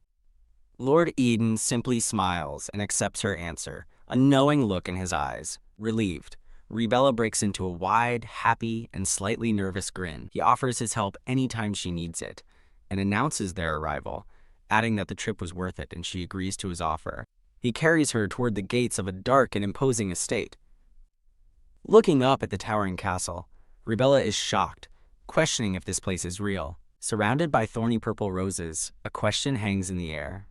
[SPEAKER 1] Lord Eden simply smiles and accepts her answer, a knowing look in his eyes. Relieved, Rebella breaks into a wide, happy, and slightly nervous grin. He offers his help anytime she needs it, and announces their arrival, adding that the trip was worth it and she agrees to his offer. He carries her toward the gates of a dark and imposing estate. Looking up at the towering castle, Rebella is shocked, questioning if this place is real. Surrounded by thorny purple roses, a question hangs in the air.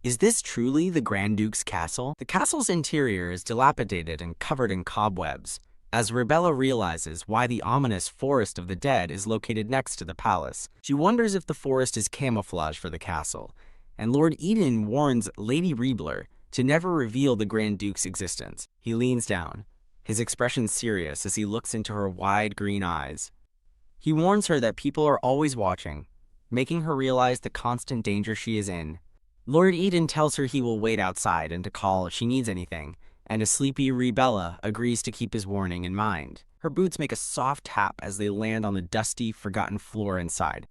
[SPEAKER 1] Is this truly the Grand Duke's castle? The castle's interior is dilapidated and covered in cobwebs, as Rebella realizes why the ominous Forest of the Dead is located next to the palace. She wonders if the forest is camouflage for the castle, and Lord Eden warns Lady Rebler to never reveal the Grand Duke's existence. He leans down, his expression serious as he looks into her wide green eyes. He warns her that people are always watching, making her realize the constant danger she is in. Lord Eden tells her he will wait outside and to call if she needs anything, and a sleepy Rebella agrees to keep his warning in mind. Her boots make a soft tap as they land on the dusty, forgotten floor inside.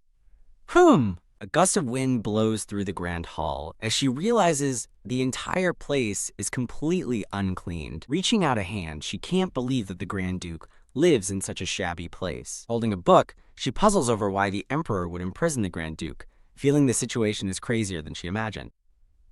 [SPEAKER 1] Whoom! A gust of wind blows through the grand hall as she realizes the entire place is completely uncleaned. Reaching out a hand, she can't believe that the Grand Duke lives in such a shabby place. Holding a book, she puzzles over why the Emperor would imprison the Grand Duke, feeling the situation is crazier than she imagined.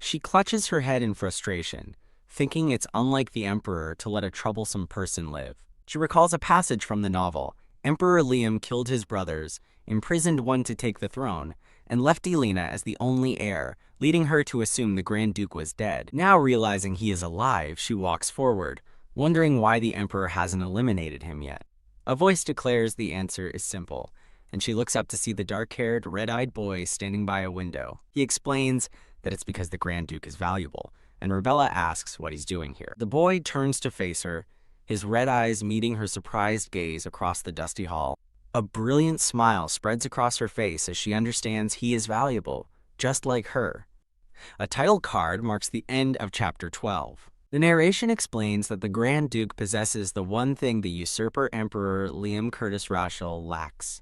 [SPEAKER 1] She clutches her head in frustration, thinking it's unlike the Emperor to let a troublesome person live. She recalls a passage from the novel. Emperor Liam killed his brothers, imprisoned one to take the throne, and left Elena as the only heir, leading her to assume the Grand Duke was dead. Now realizing he is alive, she walks forward, wondering why the Emperor hasn't eliminated him yet. A voice declares the answer is simple, and she looks up to see the dark-haired, red-eyed boy standing by a window. He explains that it's because the Grand Duke is valuable, and Rebella asks what he's doing here. The boy turns to face her, his red eyes meeting her surprised gaze across the dusty hall. A brilliant smile spreads across her face as she understands he is valuable, just like her. A title card marks the end of Chapter 12. The narration explains that the Grand Duke possesses the one thing the usurper Emperor Liam Curtis Rachel lacks: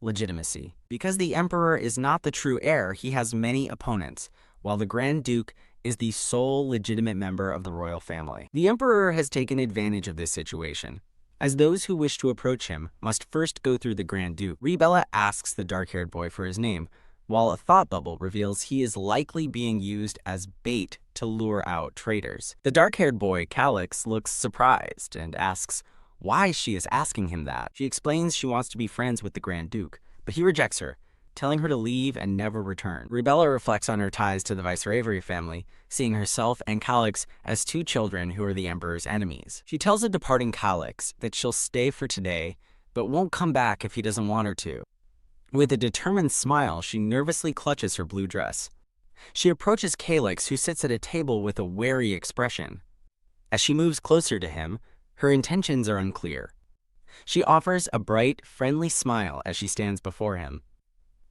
[SPEAKER 1] legitimacy. Because the Emperor is not the true heir, he has many opponents, while the Grand Duke is the sole legitimate member of the royal family. The Emperor has taken advantage of this situation, as those who wish to approach him must first go through the Grand Duke. Rebella asks the dark-haired boy for his name, while a thought bubble reveals he is likely being used as bait to lure out traitors. The dark-haired boy, Calix, looks surprised and asks why she is asking him that. She explains she wants to be friends with the Grand Duke, but he rejects her, telling her to leave and never return. Rebella reflects on her ties to the Viceroy Avery family, seeing herself and Calix as two children who are the Emperor's enemies. She tells the departing Calix that she'll stay for today, but won't come back if he doesn't want her to. With a determined smile, she nervously clutches her blue dress. She approaches Calix, who sits at a table with a wary expression. As she moves closer to him, her intentions are unclear. She offers a bright, friendly smile as she stands before him.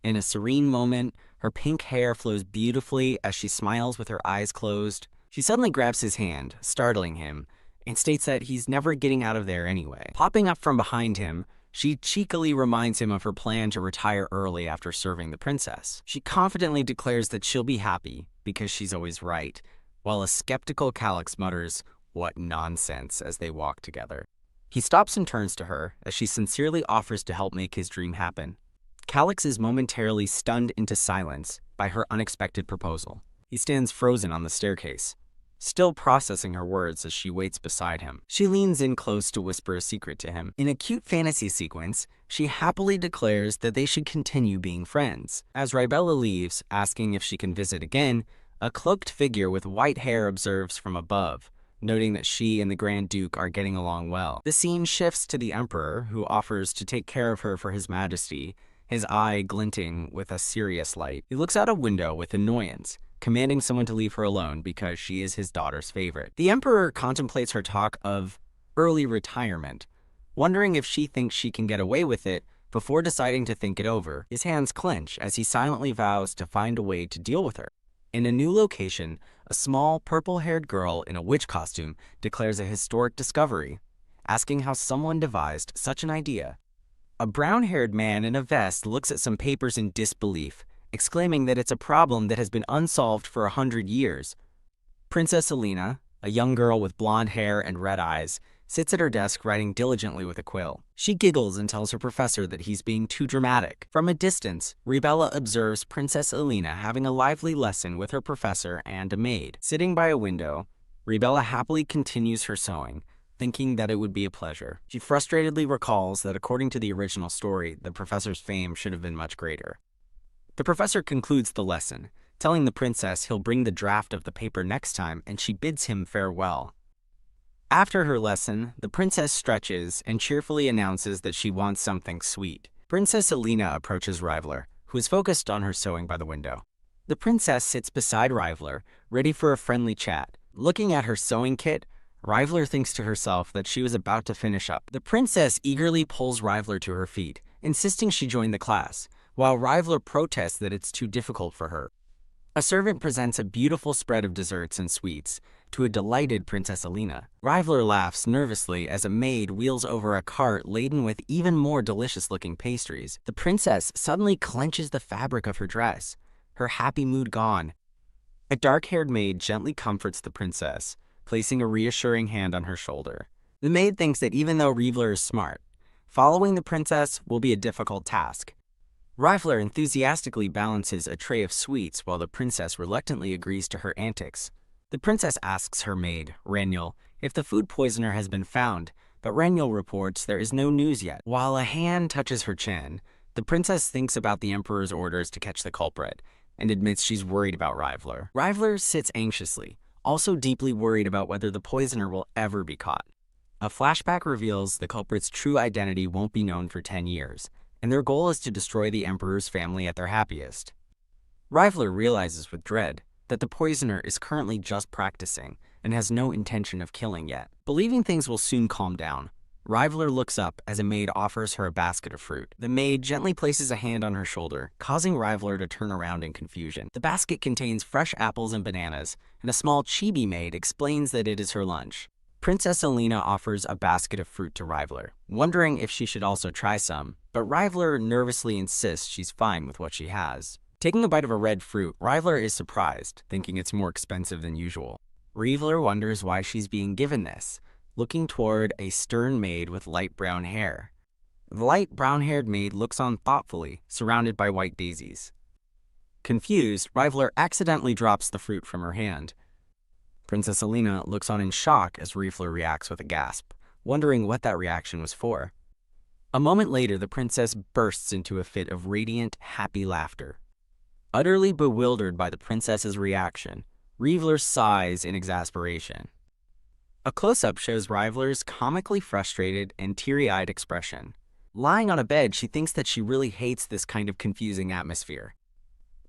[SPEAKER 1] In a serene moment, her pink hair flows beautifully as she smiles with her eyes closed. She suddenly grabs his hand, startling him, and states that he's never getting out of there anyway. Popping up from behind him, she cheekily reminds him of her plan to retire early after serving the princess. She confidently declares that she'll be happy because she's always right, while a skeptical Calix mutters, "What nonsense," as they walk together. He stops and turns to her as she sincerely offers to help make his dream happen. Calix is momentarily stunned into silence by her unexpected proposal. He stands frozen on the staircase, still processing her words as she waits beside him. She leans in close to whisper a secret to him. In a cute fantasy sequence, she happily declares that they should continue being friends. As Rebella leaves, asking if she can visit again, a cloaked figure with white hair observes from above, noting that she and the Grand Duke are getting along well. The scene shifts to the Emperor, who offers to take care of her for His Majesty, his eye glinting with a serious light. He looks out a window with annoyance, commanding someone to leave her alone because she is his daughter's favorite. The Emperor contemplates her talk of early retirement, wondering if she thinks she can get away with it before deciding to think it over. His hands clench as he silently vows to find a way to deal with her. In a new location, a small, purple-haired girl in a witch costume declares a historic discovery, asking how someone devised such an idea. A brown-haired man in a vest looks at some papers in disbelief, exclaiming that it's a problem that has been unsolved for 100 years. Princess Elena, a young girl with blonde hair and red eyes, sits at her desk writing diligently with a quill. She giggles and tells her professor that he's being too dramatic. From a distance, Rebella observes Princess Elena having a lively lesson with her professor and a maid. Sitting by a window, Rebella happily continues her sewing, thinking that it would be a pleasure. She frustratedly recalls that according to the original story, the professor's fame should have been much greater. The professor concludes the lesson, telling the princess he'll bring the draft of the paper next time, and she bids him farewell. After her lesson, the princess stretches and cheerfully announces that she wants something sweet. Princess Elena approaches Rivaler, who is focused on her sewing by the window. The princess sits beside Rivaler, ready for a friendly chat. Looking at her sewing kit, Rivaler thinks to herself that she was about to finish up. The princess eagerly pulls Rivaler to her feet, insisting she join the class, while Rivaler protests that it's too difficult for her. A servant presents a beautiful spread of desserts and sweets to a delighted Princess Alina. Rivaler laughs nervously as a maid wheels over a cart laden with even more delicious-looking pastries. The princess suddenly clenches the fabric of her dress, her happy mood gone. A dark-haired maid gently comforts the princess, placing a reassuring hand on her shoulder. The maid thinks that even though Rivaler is smart, following the princess will be a difficult task. Rivaler enthusiastically balances a tray of sweets while the princess reluctantly agrees to her antics. The princess asks her maid, Raniel, if the food poisoner has been found, but Raniel reports there is no news yet. While a hand touches her chin, the princess thinks about the emperor's orders to catch the culprit and admits she's worried about Rivaler. Rivaler sits anxiously, also deeply worried about whether the poisoner will ever be caught. A flashback reveals the culprit's true identity won't be known for 10 years, and their goal is to destroy the emperor's family at their happiest. Rivaler realizes with dread that the poisoner is currently just practicing and has no intention of killing yet. Believing things will soon calm down, Rivaler looks up as a maid offers her a basket of fruit. The maid gently places a hand on her shoulder, causing Rivaler to turn around in confusion. The basket contains fresh apples and bananas, and a small chibi maid explains that it is her lunch. Princess Alina offers a basket of fruit to Rivaler, wondering if she should also try some, but Rivaler nervously insists she's fine with what she has. Taking a bite of a red fruit, Rivaler is surprised, thinking it's more expensive than usual. Rivaler wonders why she's being given this, looking toward a stern maid with light brown hair. The light brown-haired maid looks on thoughtfully, surrounded by white daisies. Confused, Rivaler accidentally drops the fruit from her hand. Princess Alina looks on in shock as Rivaler reacts with a gasp, wondering what that reaction was for. A moment later, the princess bursts into a fit of radiant, happy laughter. Utterly bewildered by the princess's reaction, Rivaler sighs in exasperation. A close-up shows Rivaler's comically frustrated and teary-eyed expression. Lying on a bed, she thinks that she really hates this kind of confusing atmosphere.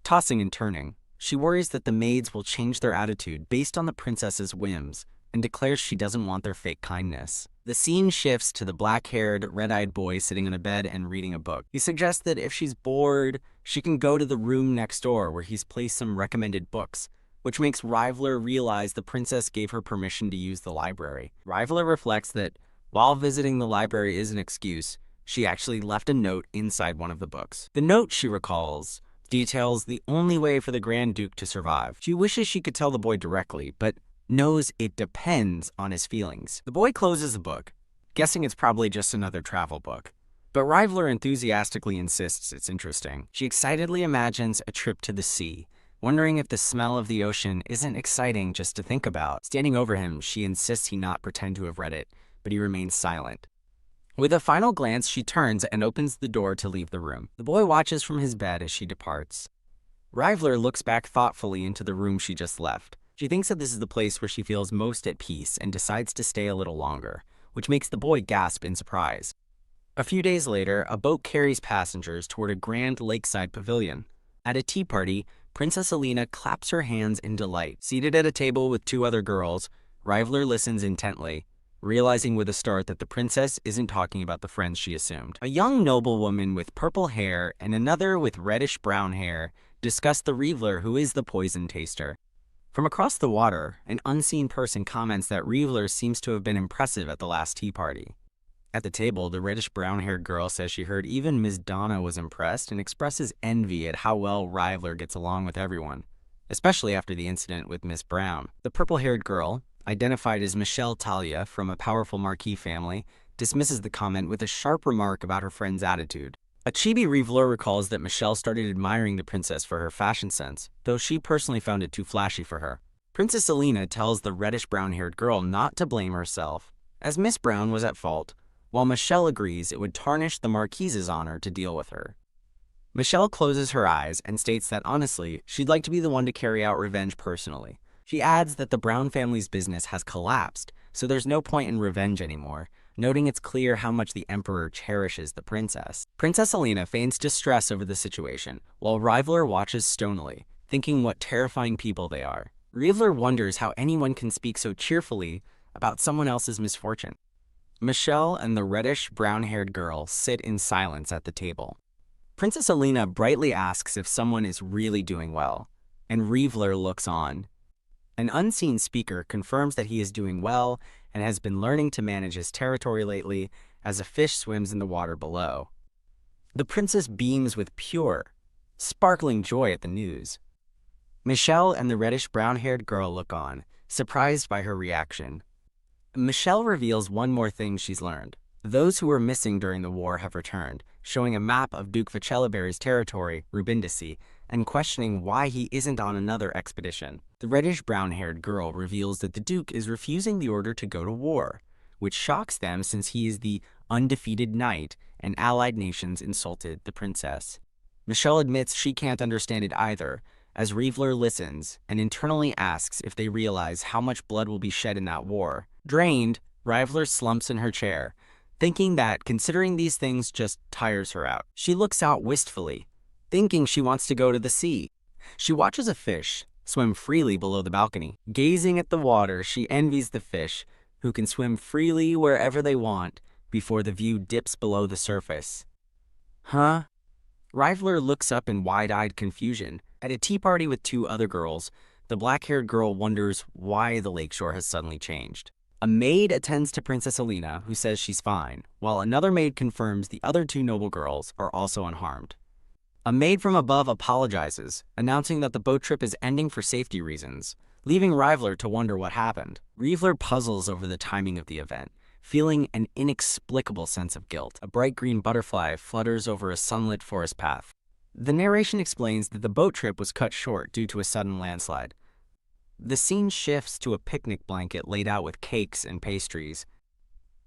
[SPEAKER 1] Tossing and turning, she worries that the maids will change their attitude based on the princess's whims and declares she doesn't want their fake kindness. The scene shifts to the black-haired, red-eyed boy sitting on a bed and reading a book. He suggests that if she's bored, she can go to the room next door where he's placed some recommended books, which makes Rivaler realize the princess gave her permission to use the library. Rivaler reflects that while visiting the library is an excuse, she actually left a note inside one of the books. The note, she recalls, details the only way for the Grand Duke to survive. She wishes she could tell the boy directly, but knows it depends on his feelings. The boy closes the book, guessing it's probably just another travel book. But Rivaler enthusiastically insists it's interesting. She excitedly imagines a trip to the sea, wondering if the smell of the ocean isn't exciting just to think about. Standing over him, she insists he not pretend to have read it, but he remains silent. With a final glance, she turns and opens the door to leave the room. The boy watches from his bed as she departs. Rivaler looks back thoughtfully into the room she just left. She thinks that this is the place where she feels most at peace and decides to stay a little longer, which makes the boy gasp in surprise. A few days later, a boat carries passengers toward a grand lakeside pavilion. At a tea party, Princess Alina claps her hands in delight. Seated at a table with two other girls, Rivaler listens intently, realizing with a start that the princess isn't talking about the friends she assumed. A young noblewoman with purple hair and another with reddish-brown hair discuss the Rivaler who is the poison taster. From across the water, an unseen person comments that Rivaler seems to have been impressive at the last tea party. At the table, the reddish-brown-haired girl says she heard even Ms. Donna was impressed and expresses envy at how well Rivaler gets along with everyone, especially after the incident with Miss Brown. The purple-haired girl, identified as Michelle Talia from a powerful Marquis family, dismisses the comment with a sharp remark about her friend's attitude. A chibi Rivaler recalls that Michelle started admiring the princess for her fashion sense, though she personally found it too flashy for her. Princess Alina tells the reddish-brown-haired girl not to blame herself, as Miss Brown was at fault, while Michelle agrees it would tarnish the Marquise's honor to deal with her. Michelle closes her eyes and states that honestly, she'd like to be the one to carry out revenge personally. She adds that the Brown family's business has collapsed, so there's no point in revenge anymore, noting it's clear how much the Emperor cherishes the princess. Princess Alina feigns distress over the situation, while Rivaler watches stonily, thinking what terrifying people they are. Rivaler wonders how anyone can speak so cheerfully about someone else's misfortune. Michelle and the reddish, brown-haired girl sit in silence at the table. Princess Alina brightly asks if someone is really doing well. and Reveler looks on. An unseen speaker confirms that he is doing well and has been learning to manage his territory lately as a fish swims in the water below. The princess beams with pure, sparkling joy at the news. Michelle and the reddish-brown-haired girl look on, surprised by her reaction. Michelle reveals one more thing she's learned. Those who were missing during the war have returned, showing a map of Duke Vicelliberry's territory, Rubindici, and questioning why he isn't on another expedition. The reddish-brown-haired girl reveals that the Duke is refusing the order to go to war, which shocks them since he is the undefeated knight and allied nations insulted the princess. Michelle admits she can't understand it either, as Reveler listens and internally asks if they realize how much blood will be shed in that war. Drained, Reveler slumps in her chair, thinking that considering these things just tires her out. She looks out wistfully, thinking she wants to go to the sea. She watches a fish swim freely below the balcony. Gazing at the water, she envies the fish, who can swim freely wherever they want before the view dips below the surface. Huh? Reveler looks up in wide-eyed confusion. At a tea party with two other girls, the black-haired girl wonders why the lakeshore has suddenly changed. A maid attends to Princess Alina, who says she's fine, while another maid confirms the other two noble girls are also unharmed. A maid from above apologizes, announcing that the boat trip is ending for safety reasons, leaving Reveler to wonder what happened. Reveler puzzles over the timing of the event, feeling an inexplicable sense of guilt. A bright green butterfly flutters over a sunlit forest path. The narration explains that the boat trip was cut short due to a sudden landslide. The scene shifts to a picnic blanket laid out with cakes and pastries.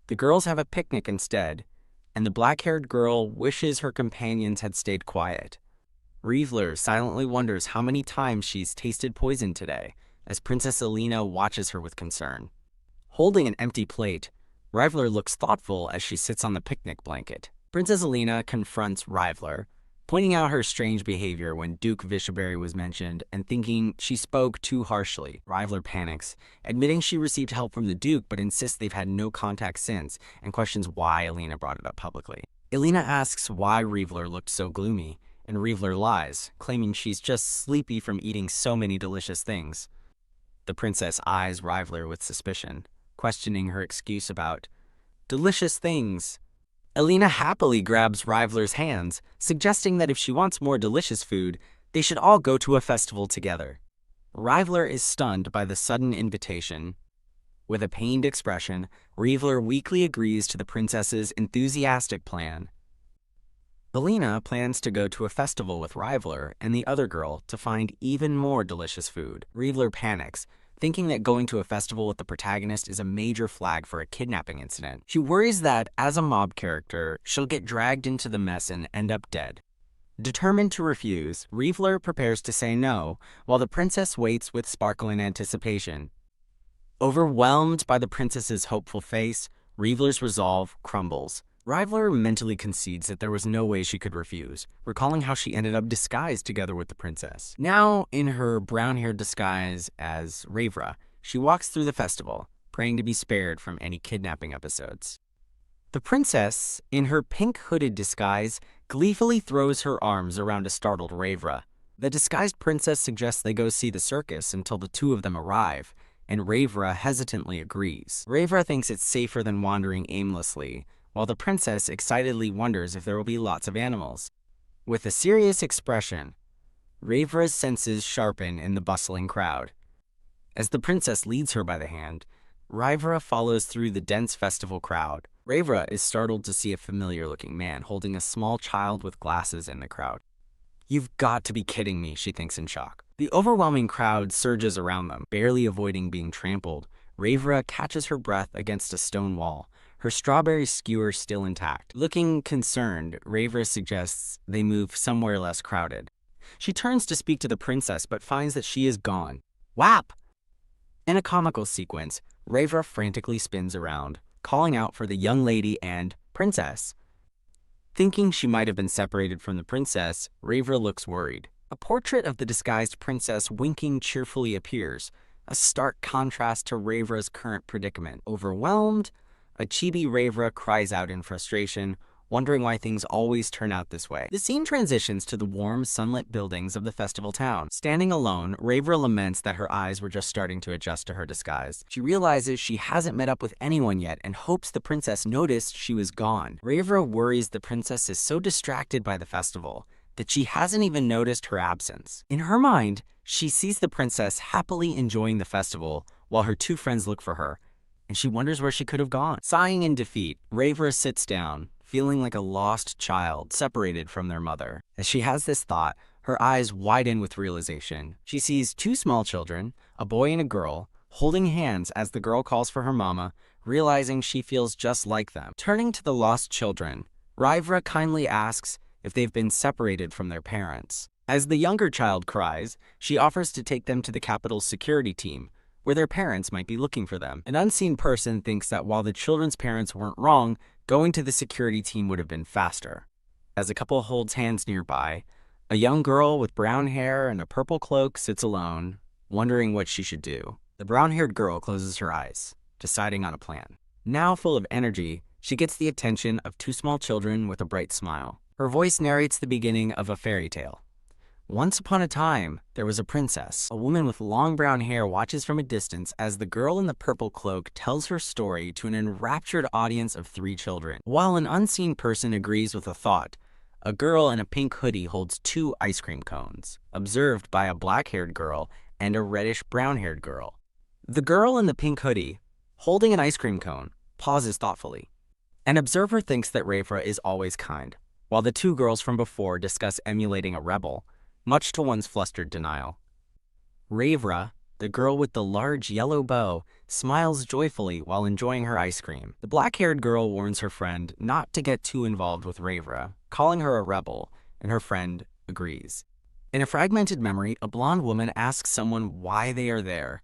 [SPEAKER 1] The girls have a picnic instead, and the black-haired girl wishes her companions had stayed quiet. Reveler silently wonders how many times she's tasted poison today, as Princess Alina watches her with concern. Holding an empty plate, Reveler looks thoughtful as she sits on the picnic blanket. Princess Alina confronts Reveler, pointing out her strange behavior when Duke Vicelliberry was mentioned and thinking she spoke too harshly. Reveler panics, admitting she received help from the Duke but insists they've had no contact since and questions why Alina brought it up publicly. Alina asks why Reveler looked so gloomy, and Reveler lies, claiming she's just sleepy from eating so many delicious things. The princess eyes Reveler with suspicion, questioning her excuse about delicious things. Alina happily grabs Reveler's hands, suggesting that if she wants more delicious food, they should all go to a festival together. Reveler is stunned by the sudden invitation. With a pained expression, Reveler weakly agrees to the princess's enthusiastic plan. Alina plans to go to a festival with Reveler and the other girl to find even more delicious food. Reveler panics, thinking that going to a festival with the protagonist is a major flag for a kidnapping incident. She worries that, as a mob character, she'll get dragged into the mess and end up dead. Determined to refuse, Reveler prepares to say no, while the princess waits with sparkling anticipation. Overwhelmed by the princess's hopeful face, Reveler's resolve crumbles. Reveler mentally concedes that there was no way she could refuse, recalling how she ended up disguised together with the princess. Now, in her brown-haired disguise as Ravra, she walks through the festival, praying to be spared from any kidnapping episodes. The princess, in her pink hooded disguise, gleefully throws her arms around a startled Ravra. The disguised princess suggests they go see the circus until the two of them arrive, and Ravra hesitantly agrees. Ravra thinks it's safer than wandering aimlessly, while the princess excitedly wonders if there will be lots of animals. With a serious expression, Ravra's senses sharpen in the bustling crowd. As the princess leads her by the hand, Ravra follows through the dense festival crowd. Ravra is startled to see a familiar-looking man holding a small child with glasses in the crowd. "You've got to be kidding me," she thinks in shock. The overwhelming crowd surges around them, barely avoiding being trampled. Ravra catches her breath against a stone wall, her strawberry skewer still intact. Looking concerned, Ravra suggests they move somewhere less crowded. She turns to speak to the princess, but finds that she is gone. Whap! In a comical sequence, Ravra frantically spins around, calling out for the young lady and princess. Thinking she might have been separated from the princess, Ravra looks worried. A portrait of the disguised princess winking cheerfully appears, a stark contrast to Ravra's current predicament. Overwhelmed, a chibi Ravra cries out in frustration, wondering why things always turn out this way. The scene transitions to the warm, sunlit buildings of the festival town. Standing alone, Ravra laments that her eyes were just starting to adjust to her disguise. She realizes she hasn't met up with anyone yet and hopes the princess noticed she was gone. Ravra worries the princess is so distracted by the festival that she hasn't even noticed her absence. In her mind, she sees the princess happily enjoying the festival while her two friends look for her, and she wonders where she could have gone. Sighing in defeat, Ravra sits down, feeling like a lost child separated from their mother. As she has this thought, her eyes widen with realization. She sees two small children, a boy and a girl, holding hands as the girl calls for her mama, realizing she feels just like them. Turning to the lost children, Ravra kindly asks if they've been separated from their parents. As the younger child cries, she offers to take them to the capital's security team, where their parents might be looking for them. An unseen person thinks that while the children's parents weren't wrong, going to the security team would have been faster. As a couple holds hands nearby, a young girl with brown hair and a purple cloak sits alone, wondering what she should do. The brown-haired girl closes her eyes, deciding on a plan. Now full of energy, she gets the attention of two small children with a bright smile. Her voice narrates the beginning of a fairy tale. Once upon a time, there was a princess. A woman with long brown hair watches from a distance as the girl in the purple cloak tells her story to an enraptured audience of three children. While an unseen person agrees with the thought, a girl in a pink hoodie holds two ice cream cones, observed by a black-haired girl and a reddish-brown-haired girl. The girl in the pink hoodie, holding an ice cream cone, pauses thoughtfully. An observer thinks that Ravra is always kind, while the two girls from before discuss emulating a rebel, much to one's flustered denial. Ravra, the girl with the large yellow bow, smiles joyfully while enjoying her ice cream. The black-haired girl warns her friend not to get too involved with Ravra, calling her a rebel, and her friend agrees. In a fragmented memory, a blonde woman asks someone why they are there,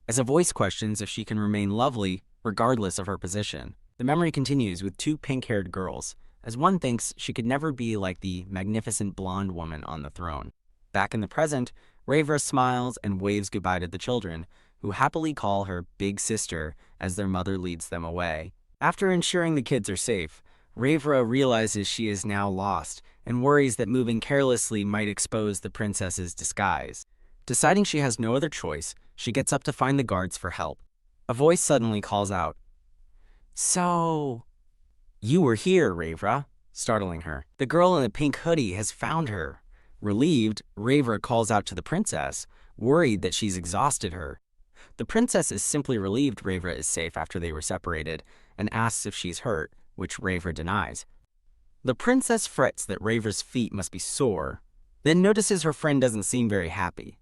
[SPEAKER 1] as a voice questions if she can remain lovely regardless of her position. The memory continues with two pink-haired girls, as one thinks she could never be like the magnificent blonde woman on the throne. Back in the present, Ravra smiles and waves goodbye to the children, who happily call her big sister as their mother leads them away. After ensuring the kids are safe, Ravra realizes she is now lost and worries that moving carelessly might expose the princess's disguise. Deciding she has no other choice, she gets up to find the guards for help. A voice suddenly calls out, "So, you were here, Ravra," startling her. The girl in the pink hoodie has found her. Relieved, Ravra calls out to the princess, worried that she's exhausted her. The princess is simply relieved Ravra is safe after they were separated, and asks if she's hurt, which Ravra denies. The princess frets that Ravra's feet must be sore, then notices her friend doesn't seem very happy.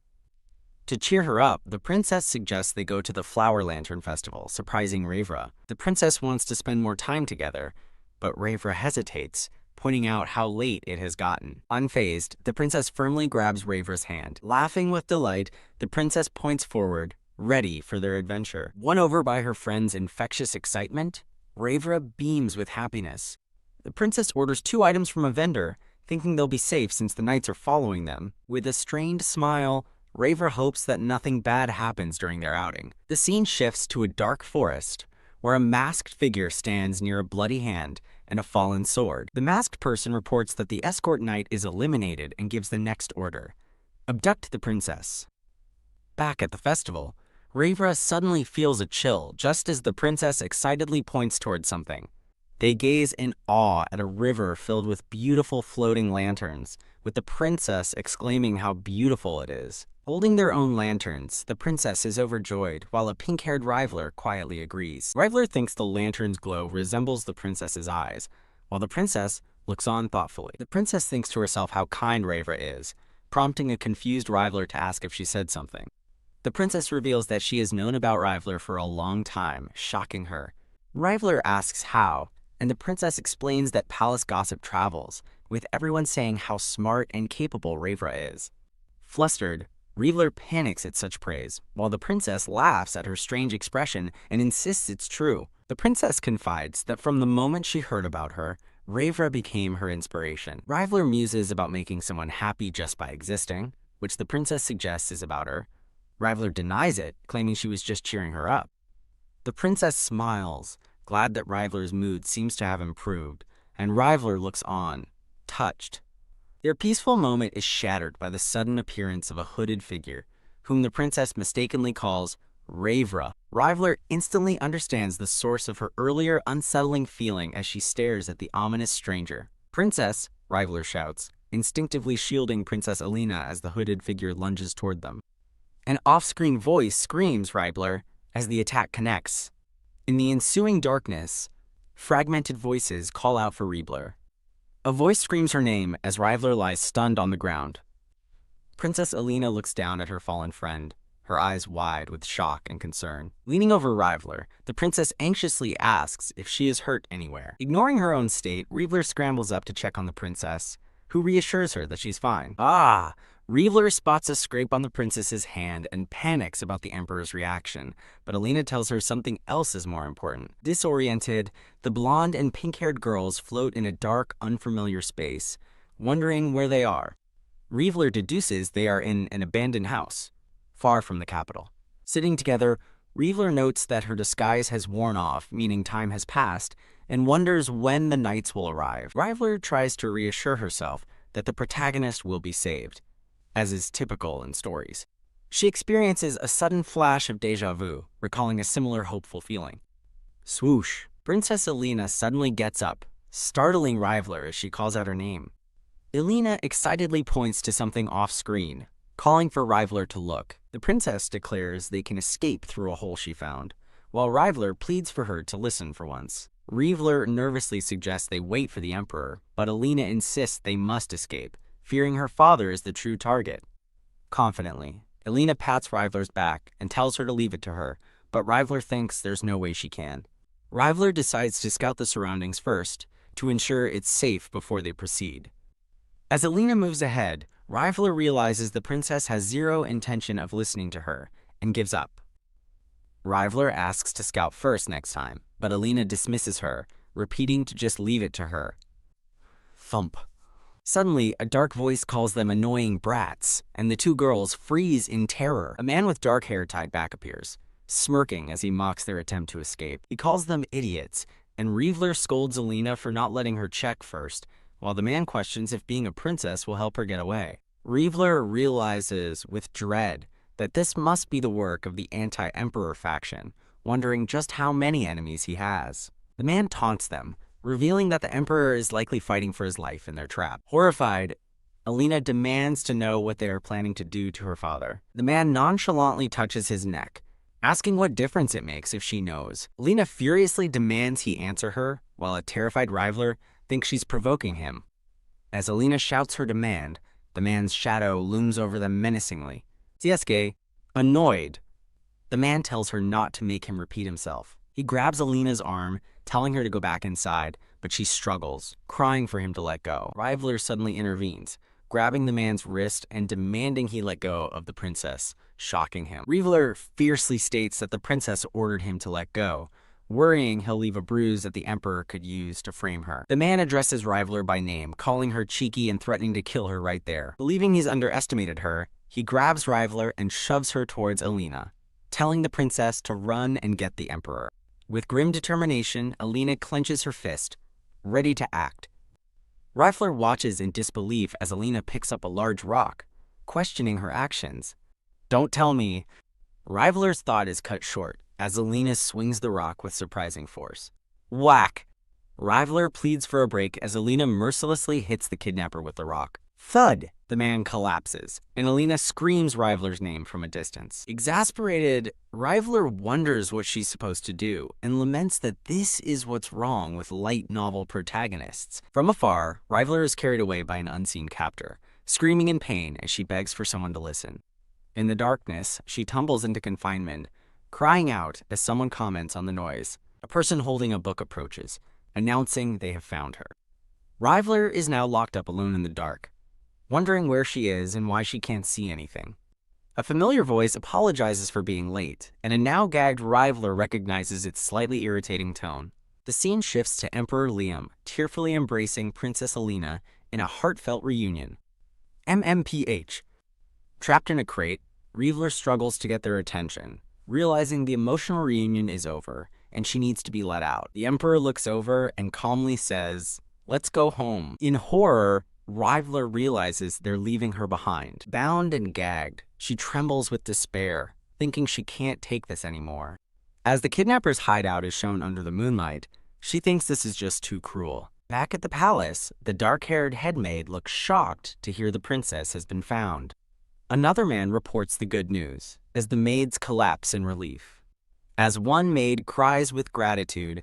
[SPEAKER 1] To cheer her up, the princess suggests they go to the Flower Lantern Festival, surprising Ravra. The princess wants to spend more time together, but Ravra hesitates, pointing out how late it has gotten. Unfazed, the princess firmly grabs Ravra's hand. Laughing with delight, the princess points forward, ready for their adventure. Won over by her friend's infectious excitement, Ravra beams with happiness. The princess orders 2 items from a vendor, thinking they'll be safe since the knights are following them. With a strained smile, Ravra hopes that nothing bad happens during their outing. The scene shifts to a dark forest, where a masked figure stands near a bloody hand and a fallen sword. The masked person reports that the escort knight is eliminated and gives the next order: abduct the princess. Back at the festival, Ravra suddenly feels a chill just as the princess excitedly points towards something. They gaze in awe at a river filled with beautiful floating lanterns, with the princess exclaiming how beautiful it is. Holding their own lanterns, the princess is overjoyed, while a pink-haired Rivaler quietly agrees. Rivaler thinks the lantern's glow resembles the princess's eyes, while the princess looks on thoughtfully. The princess thinks to herself how kind Ravra is, prompting a confused Rivaler to ask if she said something. The princess reveals that she has known about Rivaler for a long time, shocking her. Rivaler asks how, and the princess explains that palace gossip travels, with everyone saying how smart and capable Ravra is. Flustered, Rivaler panics at such praise, while the princess laughs at her strange expression and insists it's true. The princess confides that from the moment she heard about her, Ravra became her inspiration. Rivaler muses about making someone happy just by existing, which the princess suggests is about her. Rivaler denies it, claiming she was just cheering her up. The princess smiles, glad that Rivaler's mood seems to have improved, and Riveler looks on, touched. Their peaceful moment is shattered by the sudden appearance of a hooded figure, whom the princess mistakenly calls Ravra. Riveler instantly understands the source of her earlier unsettling feeling as she stares at the ominous stranger. "Princess," Riveler shouts, instinctively shielding Princess Alina as the hooded figure lunges toward them. An off-screen voice screams Riveler as the attack connects. In the ensuing darkness, fragmented voices call out for Riveler. A voice screams her name as Riveler lies stunned on the ground. Princess Alina looks down at her fallen friend, her eyes wide with shock and concern. Leaning over Riveler, the princess anxiously asks if she is hurt anywhere. Ignoring her own state, Riveler scrambles up to check on the princess, who reassures her that she's fine. Riveler spots a scrape on the princess's hand and panics about the Emperor's reaction, but Alina tells her something else is more important. Disoriented, the blonde and pink-haired girls float in a dark, unfamiliar space, wondering where they are. Riveler deduces they are in an abandoned house, far from the capital. Sitting together, Riveler notes that her disguise has worn off, meaning time has passed, and wonders when the knights will arrive. Riveler tries to reassure herself that the protagonist will be saved, as is typical in stories. She experiences a sudden flash of déjà vu, recalling a similar hopeful feeling. Swoosh! Princess Alina suddenly gets up, startling Riveler as she calls out her name. Alina excitedly points to something off-screen, calling for Riveler to look. The princess declares they can escape through a hole she found, while Riveler pleads for her to listen for once. Riveler nervously suggests they wait for the Emperor, but Alina insists they must escape, fearing her father is the true target. Confidently, Alina pats Riveler's back and tells her to leave it to her, but Riveler thinks there's no way she can. Riveler decides to scout the surroundings first, to ensure it's safe before they proceed. As Alina moves ahead, Riveler realizes the princess has zero intention of listening to her, and gives up. Riveler asks to scout first next time, but Alina dismisses her, repeating to just leave it to her. Thump. Suddenly, a dark voice calls them annoying brats, and the two girls freeze in terror. A man with dark hair tied back appears, smirking as he mocks their attempt to escape. He calls them idiots, and Riveler scolds Alina for not letting her check first, while the man questions if being a princess will help her get away. Riveler realizes with dread that this must be the work of the anti-Emperor faction, wondering just how many enemies he has. The man taunts them, revealing that the Emperor is likely fighting for his life in their trap. Horrified, Alina demands to know what they are planning to do to her father. The man nonchalantly touches his neck, asking what difference it makes if she knows. Alina furiously demands he answer her, while a terrified Riveler thinks she's provoking him. As Alina shouts her demand, the man's shadow looms over them menacingly. Sieske, annoyed, the man tells her not to make him repeat himself. He grabs Alina's arm, telling her to go back inside, but she struggles, crying for him to let go. Riveler suddenly intervenes, grabbing the man's wrist and demanding he let go of the princess, shocking him. Riveler fiercely states that the princess ordered him to let go, worrying he'll leave a bruise that the Emperor could use to frame her. The man addresses Riveler by name, calling her cheeky and threatening to kill her right there. Believing he's underestimated her, he grabs Riveler and shoves her towards Alina, telling the princess to run and get the Emperor. With grim determination, Alina clenches her fist, ready to act. Riveler watches in disbelief as Alina picks up a large rock, questioning her actions. Don't tell me. Riveler's thought is cut short as Alina swings the rock with surprising force. Whack! Riveler pleads for a break as Alina mercilessly hits the kidnapper with the rock. Thud! The man collapses, and Alina screams Riveler's name from a distance. Exasperated, Riveler wonders what she's supposed to do, and laments that this is what's wrong with light novel protagonists. From afar, Riveler is carried away by an unseen captor, screaming in pain as she begs for someone to listen. In the darkness, she tumbles into confinement, crying out as someone comments on the noise. A person holding a book approaches, announcing they have found her. Riveler is now locked up alone in the dark, wondering where she is and why she can't see anything. A familiar voice apologizes for being late, and a now gagged Riveler recognizes its slightly irritating tone. The scene shifts to Emperor Liam, tearfully embracing Princess Alina in a heartfelt reunion. MMPH. Trapped in a crate, Riveler struggles to get their attention, realizing the emotional reunion is over, and she needs to be let out. The Emperor looks over and calmly says, Let's go home. In horror, Rivaler realizes they're leaving her behind. Bound and gagged, she trembles with despair, thinking she can't take this anymore. As the kidnapper's hideout is shown under the moonlight, she thinks this is just too cruel. Back at the palace, the dark-haired headmaid looks shocked to hear the princess has been found. Another man reports the good news, as the maids collapse in relief. As one maid cries with gratitude,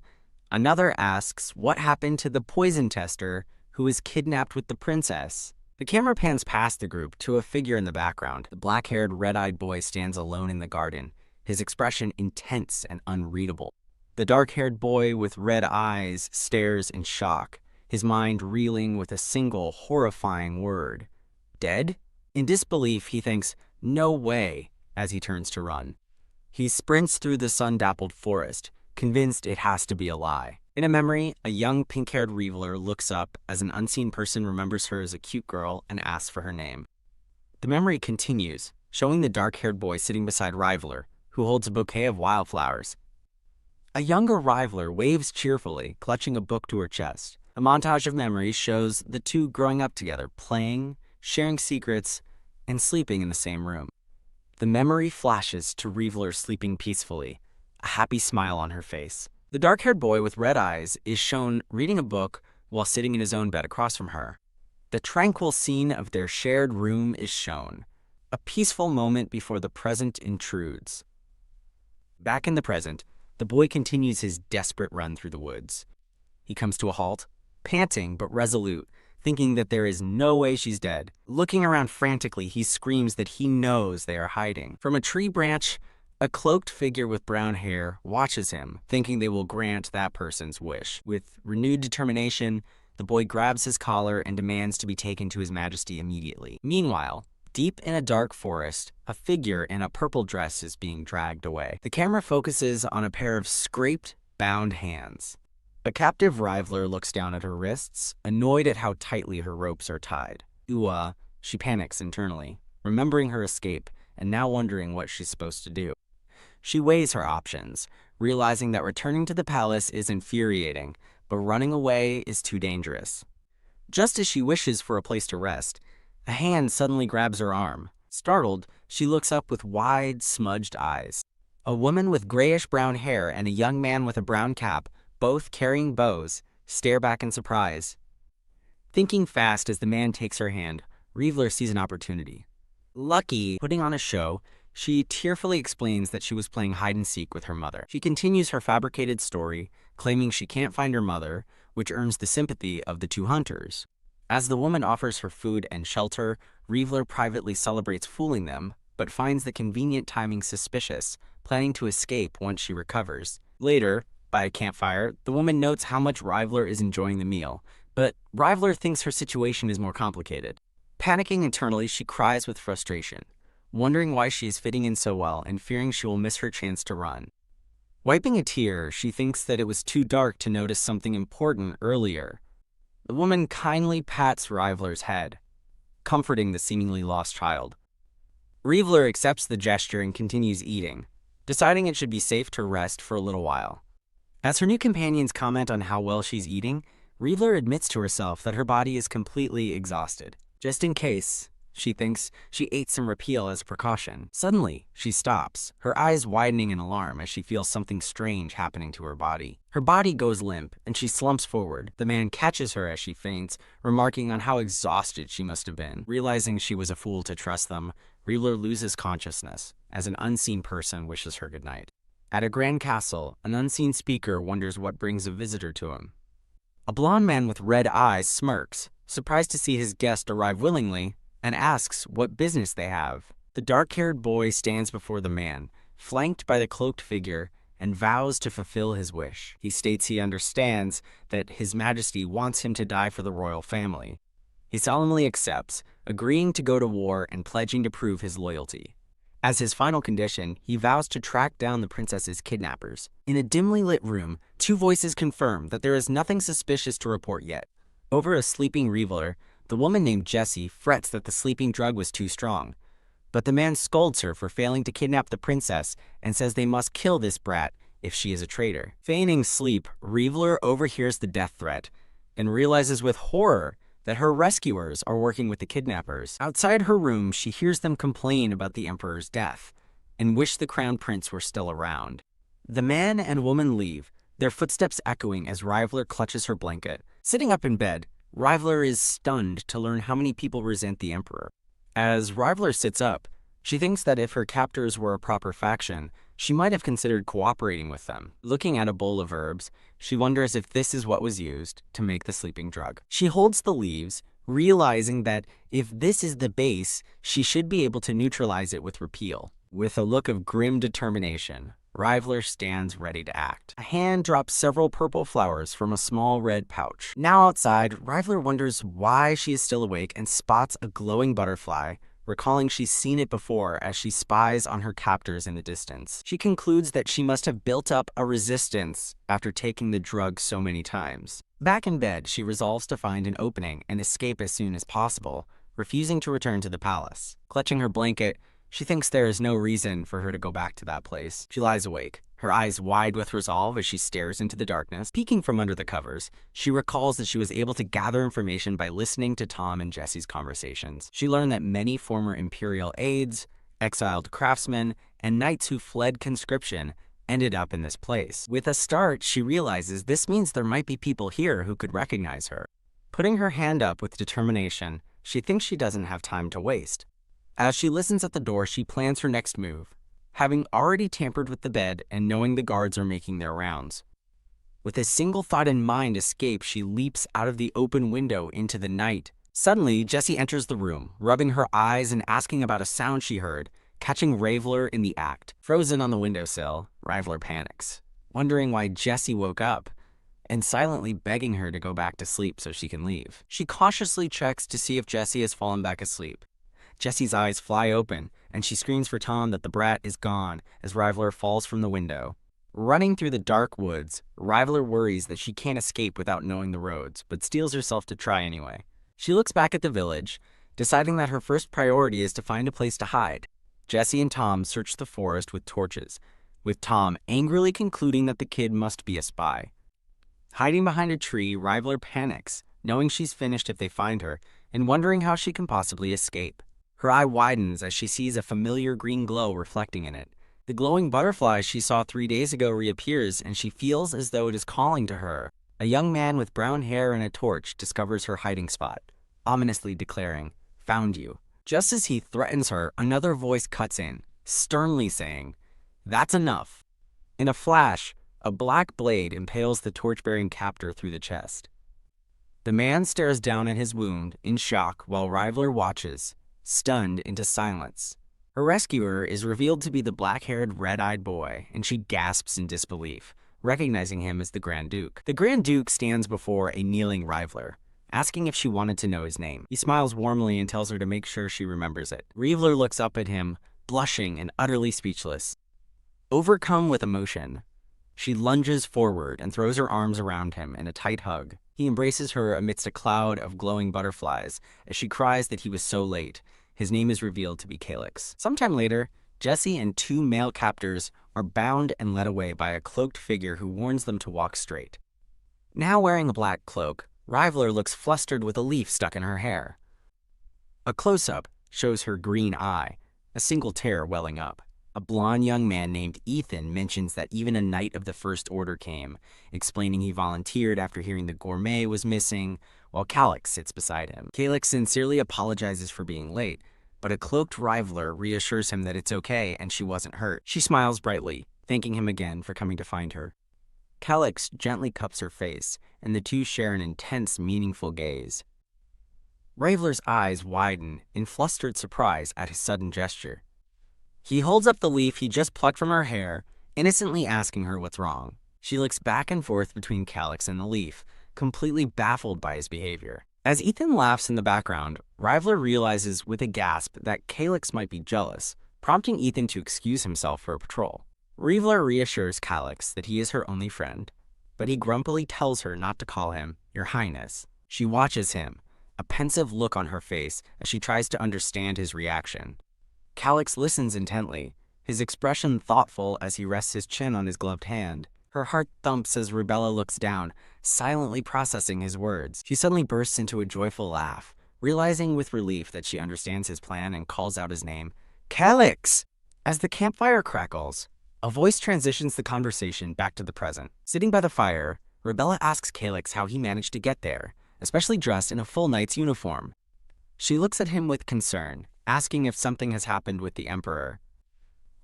[SPEAKER 1] another asks what happened to the poison tester who was kidnapped with the princess. The camera pans past the group to a figure in the background. The black-haired, red-eyed boy stands alone in the garden, his expression intense and unreadable. The dark-haired boy with red eyes stares in shock, his mind reeling with a single horrifying word. Dead? In disbelief, he thinks, "No way," as he turns to run. He sprints through the sun-dappled forest, convinced it has to be a lie. In a memory, a young pink-haired Reveler looks up as an unseen person remembers her as a cute girl and asks for her name. The memory continues, showing the dark-haired boy sitting beside Rivaler, who holds a bouquet of wildflowers. A younger Rivaler waves cheerfully, clutching a book to her chest. A montage of memories shows the two growing up together, playing, sharing secrets, and sleeping in the same room. The memory flashes to Reveler sleeping peacefully, a happy smile on her face. The dark-haired boy with red eyes is shown reading a book while sitting in his own bed across from her. The tranquil scene of their shared room is shown, a peaceful moment before the present intrudes. Back in the present, the boy continues his desperate run through the woods. He comes to a halt, panting but resolute, thinking that there is no way she's dead. Looking around frantically, he screams that he knows they are hiding. From a tree branch, a cloaked figure with brown hair watches him, thinking they will grant that person's wish. With renewed determination, the boy grabs his collar and demands to be taken to His Majesty immediately. Meanwhile, deep in a dark forest, a figure in a purple dress is being dragged away. The camera focuses on a pair of scraped, bound hands. A captive Rivaler looks down at her wrists, annoyed at how tightly her ropes are tied. She panics internally, remembering her escape and now wondering what she's supposed to do. She weighs her options, realizing that returning to the palace is infuriating, but running away is too dangerous. Just as she wishes for a place to rest, a hand suddenly grabs her arm. Startled, she looks up with wide, smudged eyes. A woman with grayish-brown hair and a young man with a brown cap, both carrying bows, stare back in surprise. Thinking fast as the man takes her hand, Reveler sees an opportunity. Lucky, putting on a show, she tearfully explains that she was playing hide-and-seek with her mother. She continues her fabricated story, claiming she can't find her mother, which earns the sympathy of the two hunters. As the woman offers her food and shelter, Reveler privately celebrates fooling them, but finds the convenient timing suspicious, planning to escape once she recovers. Later, by a campfire, the woman notes how much Rivaler is enjoying the meal, but Rivaler thinks her situation is more complicated. Panicking internally, she cries with frustration, wondering why she is fitting in so well and fearing she will miss her chance to run. Wiping a tear, she thinks that it was too dark to notice something important earlier. The woman kindly pats Rivaler's head, comforting the seemingly lost child. Reveler accepts the gesture and continues eating, deciding it should be safe to rest for a little while. As her new companions comment on how well she's eating, Reveler admits to herself that her body is completely exhausted. Just in case, she thinks, she ate some Repeal as a precaution. Suddenly, she stops, her eyes widening in alarm as she feels something strange happening to her body. Her body goes limp, and she slumps forward. The man catches her as she faints, remarking on how exhausted she must have been. Realizing she was a fool to trust them, Reveler loses consciousness, as an unseen person wishes her goodnight. At a grand castle, an unseen speaker wonders what brings a visitor to him. A blond man with red eyes smirks, surprised to see his guest arrive willingly, and asks what business they have. The dark-haired boy stands before the man, flanked by the cloaked figure, and vows to fulfill his wish. He states he understands that His Majesty wants him to die for the royal family. He solemnly accepts, agreeing to go to war and pledging to prove his loyalty. As his final condition, he vows to track down the princess's kidnappers. In a dimly lit room, two voices confirm that there is nothing suspicious to report yet. Over a sleeping Reveler, the woman named Jessie frets that the sleeping drug was too strong, but the man scolds her for failing to kidnap the princess and says they must kill this brat if she is a traitor. Feigning sleep, Reveler overhears the death threat and realizes with horror that her rescuers are working with the kidnappers. Outside her room, she hears them complain about the Emperor's death and wish the Crown Prince were still around. The man and woman leave, their footsteps echoing as Rivaler clutches her blanket. Sitting up in bed, Rivaler is stunned to learn how many people resent the Emperor. As Rivaler sits up, she thinks that if her captors were a proper faction, she might have considered cooperating with them. Looking at a bowl of herbs, she wonders if this is what was used to make the sleeping drug. She holds the leaves, realizing that if this is the base, she should be able to neutralize it with repeal. With a look of grim determination, Rivaler stands ready to act. A hand drops several purple flowers from a small red pouch. Now outside, Rivaler wonders why she is still awake and spots a glowing butterfly, recalling she's seen it before as she spies on her captors in the distance. She concludes that she must have built up a resistance after taking the drug so many times. Back in bed, she resolves to find an opening and escape as soon as possible, refusing to return to the palace. Clutching her blanket, she thinks there is no reason for her to go back to that place. She lies awake, her eyes wide with resolve as she stares into the darkness. Peeking from under the covers, she recalls that she was able to gather information by listening to Tom and Jesse's conversations. She learned that many former Imperial aides, exiled craftsmen, and knights who fled conscription ended up in this place. With a start, she realizes this means there might be people here who could recognize her. Putting her hand up with determination, she thinks she doesn't have time to waste. As she listens at the door, she plans her next move, having already tampered with the bed and knowing the guards are making their rounds. With a single thought in mind, escape, she leaps out of the open window into the night. Suddenly, Jessie enters the room, rubbing her eyes and asking about a sound she heard, catching Rivaler in the act. Frozen on the windowsill, Rivaler panics, wondering why Jessie woke up, and silently begging her to go back to sleep so she can leave. She cautiously checks to see if Jessie has fallen back asleep. Jessie's eyes fly open, and she screams for Tom that the brat is gone as Rivaler falls from the window. Running through the dark woods, Rivaler worries that she can't escape without knowing the roads, but steels herself to try anyway. She looks back at the village, deciding that her first priority is to find a place to hide. Jessie and Tom search the forest with torches, with Tom angrily concluding that the kid must be a spy. Hiding behind a tree, Rivaler panics, knowing she's finished if they find her, and wondering how she can possibly escape. Her eye widens as she sees a familiar green glow reflecting in it. The glowing butterfly she saw 3 days ago reappears, and she feels as though it is calling to her. A young man with brown hair and a torch discovers her hiding spot, ominously declaring, "Found you." Just as he threatens her, another voice cuts in, sternly saying, "That's enough." In a flash, a black blade impales the torch-bearing captor through the chest. The man stares down at his wound, in shock, while Rivaler watches, stunned into silence. Her rescuer is revealed to be the black-haired, red-eyed boy, and she gasps in disbelief, recognizing him as the Grand Duke. The Grand Duke stands before a kneeling Rivaler, asking if she wanted to know his name. He smiles warmly and tells her to make sure she remembers it. Rivaler looks up at him, blushing and utterly speechless. Overcome with emotion, she lunges forward and throws her arms around him in a tight hug. He embraces her amidst a cloud of glowing butterflies as she cries that he was so late. His name is revealed to be Calyx. Sometime later, Jessie and 2 male captors are bound and led away by a cloaked figure who warns them to walk straight. Now wearing a black cloak, Rivaler looks flustered with a leaf stuck in her hair. A close-up shows her green eye, a single tear welling up. A blonde young man named Ethan mentions that even a knight of the First Order came, explaining he volunteered after hearing the gourmet was missing, while Calyx sits beside him. Calyx sincerely apologizes for being late, but a cloaked Rivaler reassures him that it's okay and she wasn't hurt. She smiles brightly, thanking him again for coming to find her. Calyx gently cups her face, and the two share an intense, meaningful gaze. Rivaler's eyes widen in flustered surprise at his sudden gesture. He holds up the leaf he just plucked from her hair, innocently asking her what's wrong. She looks back and forth between Calyx and the leaf, completely baffled by his behavior. As Ethan laughs in the background, Rivaler realizes with a gasp that Calyx might be jealous, prompting Ethan to excuse himself for a patrol. Rivaler reassures Calyx that he is her only friend, but he grumpily tells her not to call him Your Highness. She watches him, a pensive look on her face as she tries to understand his reaction. Calyx listens intently, his expression thoughtful as he rests his chin on his gloved hand. Her heart thumps as Rubella looks down, silently processing his words. She suddenly bursts into a joyful laugh, realizing with relief that she understands his plan and calls out his name, Calix! As the campfire crackles, a voice transitions the conversation back to the present. Sitting by the fire, Rebella asks Calix how he managed to get there, especially dressed in a full knight's uniform. She looks at him with concern, asking if something has happened with the Emperor.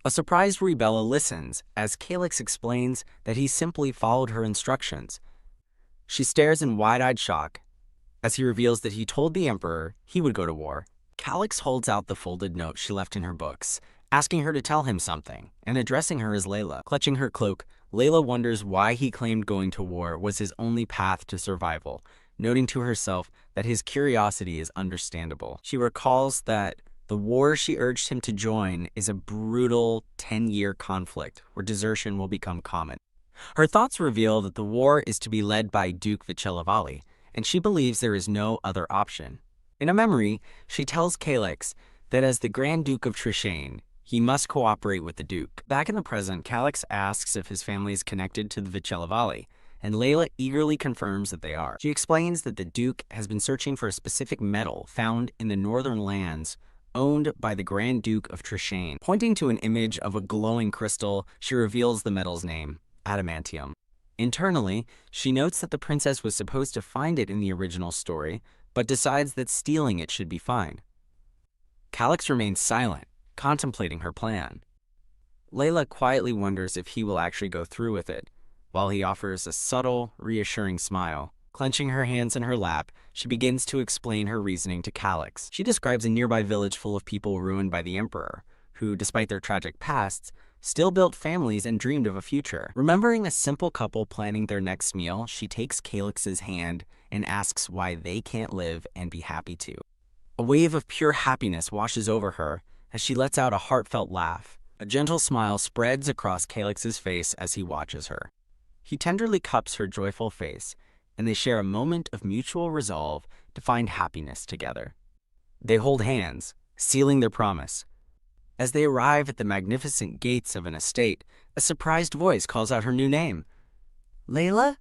[SPEAKER 1] A surprised Rebella listens as Calix explains that he simply followed her instructions. She stares in wide-eyed shock as he reveals that he told the Emperor he would go to war. Calix holds out the folded note she left in her books, asking her to tell him something, and addressing her as Layla. Clutching her cloak, Layla wonders why he claimed going to war was his only path to survival, noting to herself that his curiosity is understandable. She recalls that the war she urged him to join is a brutal 10-year conflict where desertion will become common. Her thoughts reveal that the war is to be led by Duke Vicelavali, and she believes there is no other option. In a memory, she tells Calix that as the Grand Duke of Trishane, he must cooperate with the Duke. Back in the present, Calix asks if his family is connected to the Vicelavali, and Layla eagerly confirms that they are. She explains that the Duke has been searching for a specific metal found in the northern lands owned by the Grand Duke of Trishane. Pointing to an image of a glowing crystal, she reveals the metal's name, adamantium. Internally, she notes that the princess was supposed to find it in the original story, but decides that stealing it should be fine. Calix remains silent, contemplating her plan. Layla quietly wonders if he will actually go through with it, while he offers a subtle, reassuring smile. Clenching her hands in her lap, she begins to explain her reasoning to Calix. She describes a nearby village full of people ruined by the Emperor, who, despite their tragic pasts, still built families and dreamed of a future. Remembering a simple couple planning their next meal, she takes Calix's hand and asks why they can't live and be happy too. A wave of pure happiness washes over her as she lets out a heartfelt laugh. A gentle smile spreads across Calix's face as he watches her. He tenderly cups her joyful face, and they share a moment of mutual resolve to find happiness together. They hold hands, sealing their promise. As they arrive at the magnificent gates of an estate, a surprised voice calls out her new name. Layla?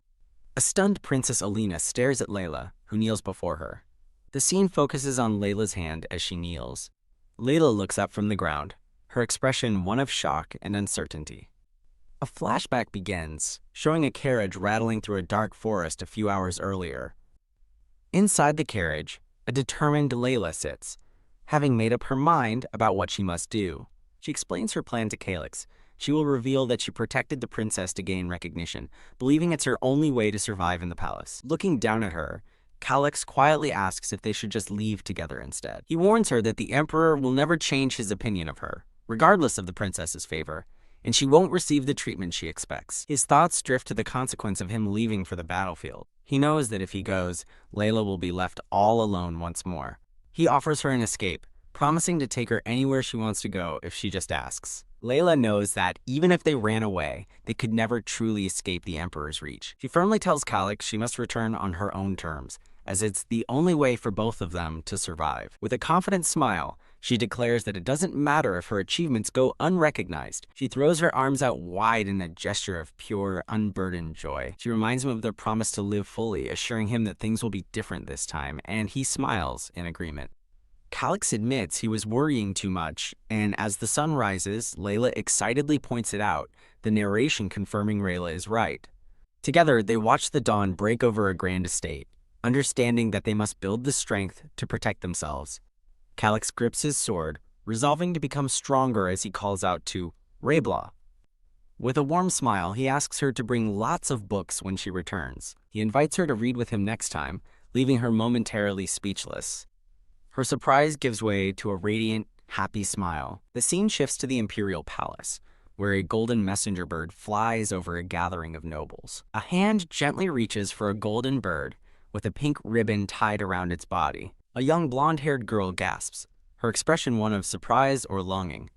[SPEAKER 1] A stunned Princess Alina stares at Layla, who kneels before her. The scene focuses on Layla's hand as she kneels. Layla looks up from the ground, her expression one of shock and uncertainty. A flashback begins, showing a carriage rattling through a dark forest a few hours earlier. Inside the carriage, a determined Layla sits, having made up her mind about what she must do. She explains her plan to Calix. She will reveal that she protected the princess to gain recognition, believing it's her only way to survive in the palace. Looking down at her, Calix quietly asks if they should just leave together instead. He warns her that the Emperor will never change his opinion of her, regardless of the princess's favor, and she won't receive the treatment she expects. His thoughts drift to the consequence of him leaving for the battlefield. He knows that if he goes, Layla will be left all alone once more. He offers her an escape, promising to take her anywhere she wants to go if she just asks. Layla knows that even if they ran away, they could never truly escape the Emperor's reach. She firmly tells Calix she must return on her own terms, as it's the only way for both of them to survive. With a confident smile, she declares that it doesn't matter if her achievements go unrecognized. She throws her arms out wide in a gesture of pure, unburdened joy. She reminds him of their promise to live fully, assuring him that things will be different this time, and he smiles in agreement. Calix admits he was worrying too much, and as the sun rises, Layla excitedly points it out, the narration confirming Layla is right. Together, they watch the dawn break over a grand estate, understanding that they must build the strength to protect themselves. Calix grips his sword, resolving to become stronger as he calls out to Raybla. With a warm smile, he asks her to bring lots of books when she returns. He invites her to read with him next time, leaving her momentarily speechless. Her surprise gives way to a radiant, happy smile. The scene shifts to the Imperial Palace, where a golden messenger bird flies over a gathering of nobles. A hand gently reaches for a golden bird with a pink ribbon tied around its body. A young blonde-haired girl gasps, her expression one of surprise or longing.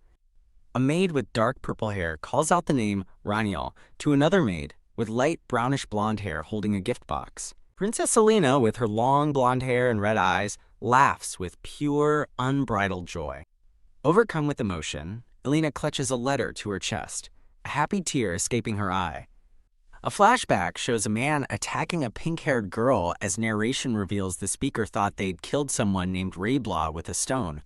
[SPEAKER 1] A maid with dark purple hair calls out the name Raniel to another maid with light brownish blonde hair holding a gift box. Princess Selena, with her long blonde hair and red eyes, laughs with pure, unbridled joy. Overcome with emotion, Elena clutches a letter to her chest, a happy tear escaping her eye. A flashback shows a man attacking a pink-haired girl as narration reveals the speaker thought they'd killed someone named Rayblaw with a stone.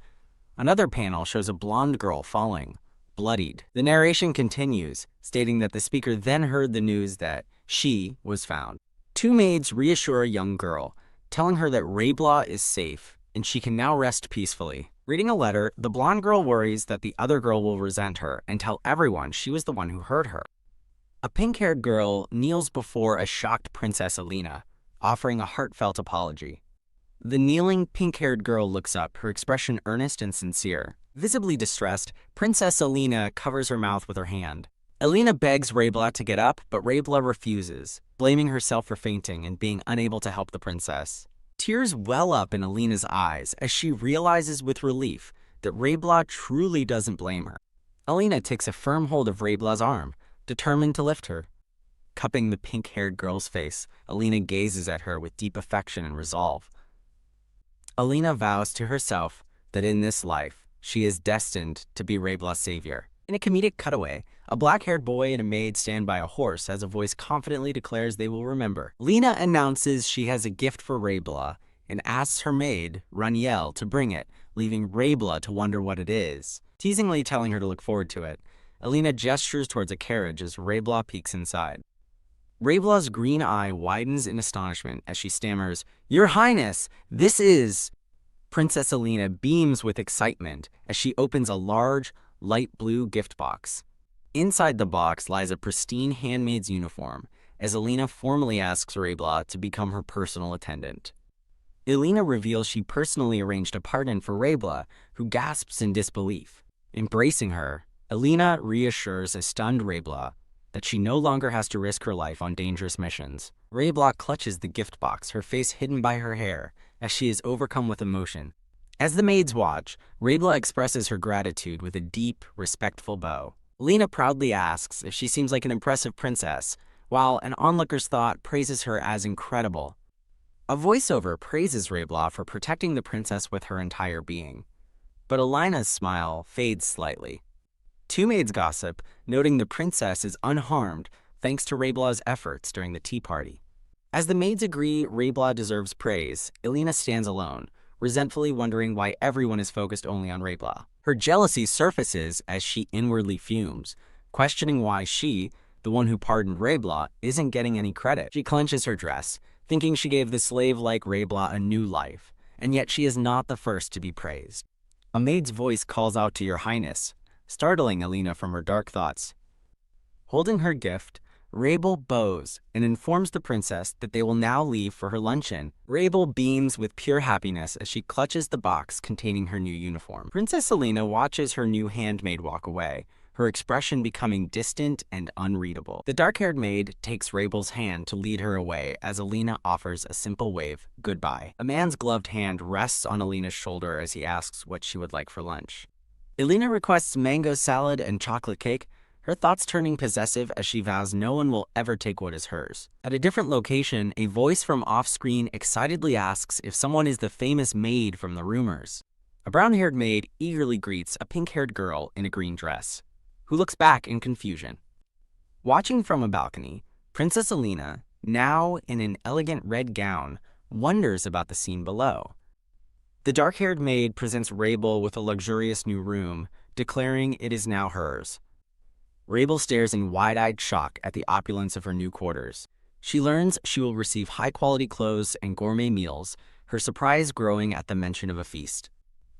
[SPEAKER 1] Another panel shows a blonde girl falling, bloodied. The narration continues, stating that the speaker then heard the news that she was found. Two maids reassure a young girl, telling her that Rayblaw is safe and she can now rest peacefully. Reading a letter, the blonde girl worries that the other girl will resent her and tell everyone she was the one who hurt her. A pink-haired girl kneels before a shocked Princess Alina, offering a heartfelt apology. The kneeling pink-haired girl looks up, her expression earnest and sincere. Visibly distressed, Princess Alina covers her mouth with her hand. Alina begs Rayblaw to get up, but Rayblaw refuses, blaming herself for fainting and being unable to help the princess. Tears well up in Alina's eyes as she realizes with relief that Rayblaw truly doesn't blame her. Alina takes a firm hold of Rayblaw's arm, determined to lift her. Cupping the pink-haired girl's face, Alina gazes at her with deep affection and resolve. Alina vows to herself that in this life, she is destined to be Rayblaw's savior. In a comedic cutaway, a black-haired boy and a maid stand by a horse as a voice confidently declares they will remember. Lena announces she has a gift for Rayblaw and asks her maid, Raniel, to bring it, leaving Rayblaw to wonder what it is. Teasingly telling her to look forward to it, Alina gestures towards a carriage as Rayblaw peeks inside. Rayblaw's green eye widens in astonishment as she stammers, "Your Highness, this is..." Princess Alina beams with excitement as she opens a large, light blue gift box. Inside the box lies a pristine handmaid's uniform, as Alina formally asks Rayblaw to become her personal attendant. Alina reveals she personally arranged a pardon for Rayblaw, who gasps in disbelief. Embracing her, Alina reassures a stunned Rayblaw that she no longer has to risk her life on dangerous missions. Rayblaw clutches the gift box, her face hidden by her hair, as she is overcome with emotion. As the maids watch, Rayblaw expresses her gratitude with a deep, respectful bow. Alina proudly asks if she seems like an impressive princess, while an onlooker's thought praises her as incredible. A voiceover praises Rayblaw for protecting the princess with her entire being, but Alina's smile fades slightly. Two maids gossip, noting the princess is unharmed thanks to Rayblaw's efforts during the tea party. As the maids agree Rayblaw deserves praise, Alina stands alone, resentfully wondering why everyone is focused only on Rayblaw. Her jealousy surfaces as she inwardly fumes, questioning why she, the one who pardoned Rayblaw, isn't getting any credit. She clenches her dress, thinking she gave the slave-like Rayblaw a new life, and yet she is not the first to be praised. A maid's voice calls out to Your Highness, startling Alina from her dark thoughts. Holding her gift, Rayblaw bows and informs the princess that they will now leave for her luncheon. Rayblaw beams with pure happiness as she clutches the box containing her new uniform. Princess Alina watches her new handmaid walk away, her expression becoming distant and unreadable. The dark-haired maid takes Rayblaw's hand to lead her away as Alina offers a simple wave, goodbye. A man's gloved hand rests on Alina's shoulder as he asks what she would like for lunch. Alina requests mango salad and chocolate cake, her thoughts turning possessive as she vows no one will ever take what is hers. At a different location, a voice from off-screen excitedly asks if someone is the famous maid from the rumors. A brown-haired maid eagerly greets a pink-haired girl in a green dress, who looks back in confusion. Watching from a balcony, Princess Alina, now in an elegant red gown, wonders about the scene below. The dark-haired maid presents Rayblaw with a luxurious new room, declaring it is now hers. Rayblaw stares in wide-eyed shock at the opulence of her new quarters. She learns she will receive high-quality clothes and gourmet meals, her surprise growing at the mention of a feast.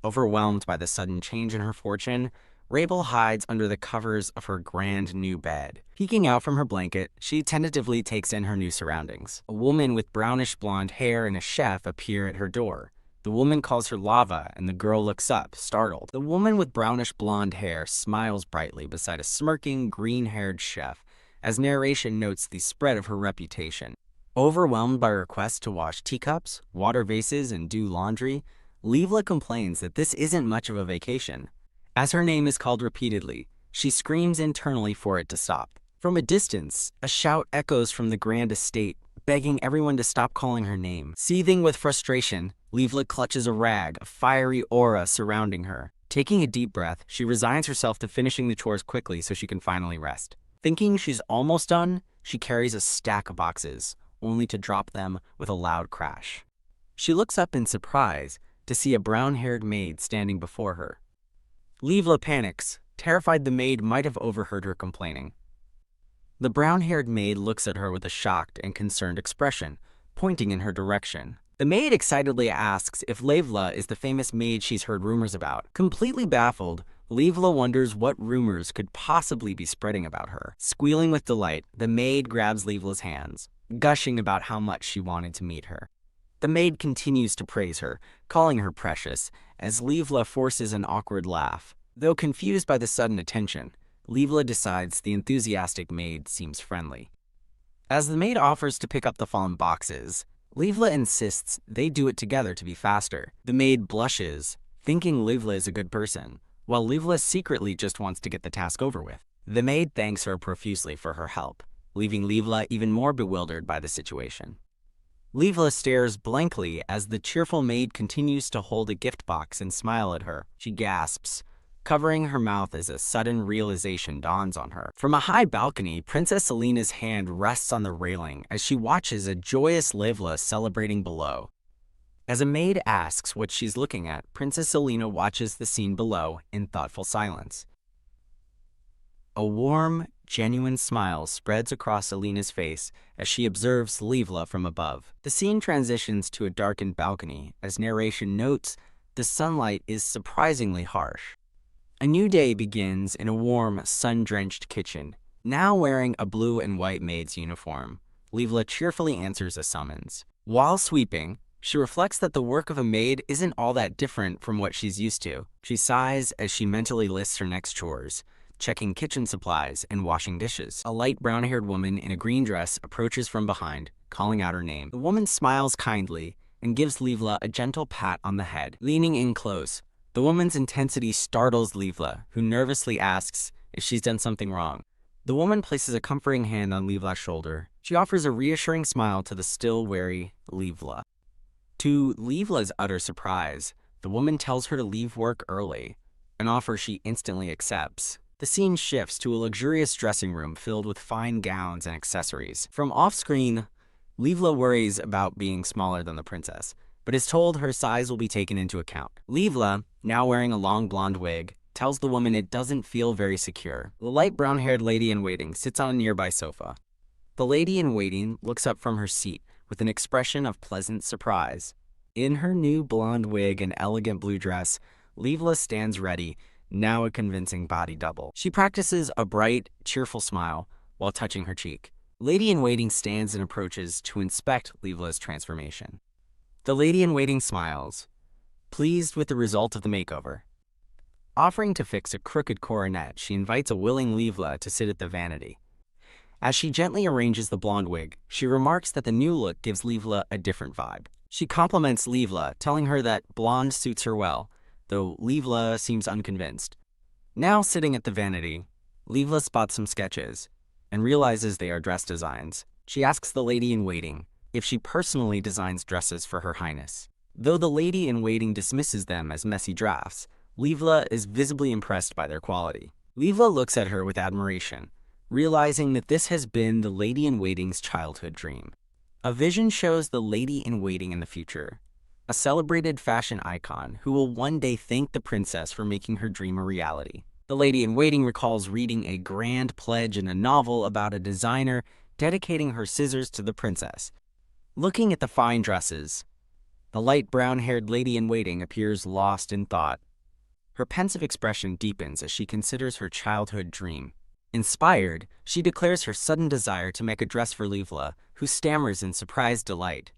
[SPEAKER 1] Overwhelmed by the sudden change in her fortune, Rayblaw hides under the covers of her grand new bed. Peeking out from her blanket, she tentatively takes in her new surroundings. A woman with brownish blonde hair and a chef appear at her door. The woman calls her Lava, and the girl looks up, startled. The woman with brownish blonde hair smiles brightly beside a smirking, green-haired chef, as narration notes the spread of her reputation. Overwhelmed by requests to wash teacups, water vases, and do laundry, Livla complains that this isn't much of a vacation. As her name is called repeatedly, she screams internally for it to stop. From a distance, a shout echoes from the grand estate, begging everyone to stop calling her name. Seething with frustration, Livla clutches a rag, a fiery aura surrounding her. Taking a deep breath, she resigns herself to finishing the chores quickly so she can finally rest. Thinking she's almost done, she carries a stack of boxes, only to drop them with a loud crash. She looks up in surprise to see a brown-haired maid standing before her. Livla panics, terrified the maid might have overheard her complaining. The brown-haired maid looks at her with a shocked and concerned expression, pointing in her direction. The maid excitedly asks if Livla is the famous maid she's heard rumors about. Completely baffled, Livla wonders what rumors could possibly be spreading about her. Squealing with delight, the maid grabs Livla's hands, gushing about how much she wanted to meet her. The maid continues to praise her, calling her precious, as Livla forces an awkward laugh. Though confused by the sudden attention, Livla decides the enthusiastic maid seems friendly. As the maid offers to pick up the fallen boxes, Livla insists they do it together to be faster. The maid blushes, thinking Livla is a good person, while Livla secretly just wants to get the task over with. The maid thanks her profusely for her help, leaving Livla even more bewildered by the situation. Livla stares blankly as the cheerful maid continues to hold a gift box and smile at her. She gasps, covering her mouth as a sudden realization dawns on her. From a high balcony, Princess Alina's hand rests on the railing as she watches a joyous Livla celebrating below. As a maid asks what she's looking at, Princess Alina watches the scene below in thoughtful silence. A warm, genuine smile spreads across Alina's face as she observes Livla from above. The scene transitions to a darkened balcony as narration notes the sunlight is surprisingly harsh. A new day begins in a warm, sun-drenched kitchen. Now wearing a blue and white maid's uniform, Livla cheerfully answers a summons. While sweeping, she reflects that the work of a maid isn't all that different from what she's used to. She sighs as she mentally lists her next chores, checking kitchen supplies and washing dishes. A light brown-haired woman in a green dress approaches from behind, calling out her name. The woman smiles kindly and gives Livla a gentle pat on the head. Leaning in close, the woman's intensity startles Livla, who nervously asks if she's done something wrong. The woman places a comforting hand on Livla's shoulder. She offers a reassuring smile to the still wary Livla. To Livla's utter surprise, the woman tells her to leave work early, an offer she instantly accepts. The scene shifts to a luxurious dressing room filled with fine gowns and accessories. From off-screen, Livla worries about being smaller than the princess, but is told her size will be taken into account. Livla, now wearing a long blonde wig, tells the woman it doesn't feel very secure. The light brown-haired lady-in-waiting sits on a nearby sofa. The lady-in-waiting looks up from her seat with an expression of pleasant surprise. In her new blonde wig and elegant blue dress, Livla stands ready, now a convincing body double. She practices a bright, cheerful smile while touching her cheek. Lady-in-waiting stands and approaches to inspect Livla's transformation. The lady-in-waiting smiles, pleased with the result of the makeover. Offering to fix a crooked coronet, she invites a willing Livla to sit at the vanity. As she gently arranges the blonde wig, she remarks that the new look gives Livla a different vibe. She compliments Livla, telling her that blonde suits her well, though Livla seems unconvinced. Now sitting at the vanity, Livla spots some sketches and realizes they are dress designs. She asks the lady-in-waiting if she personally designs dresses for Her Highness. Though the lady-in-waiting dismisses them as messy drafts, Livla is visibly impressed by their quality. Livla looks at her with admiration, realizing that this has been the lady-in-waiting's childhood dream. A vision shows the lady-in-waiting in the future, a celebrated fashion icon who will one day thank the princess for making her dream a reality. The lady-in-waiting recalls reading a grand pledge in a novel about a designer dedicating her scissors to the princess. Looking at the fine dresses, the light brown-haired lady-in-waiting appears lost in thought. Her pensive expression deepens as she considers her childhood dream. Inspired, she declares her sudden desire to make a dress for Livla, who stammers in surprised delight.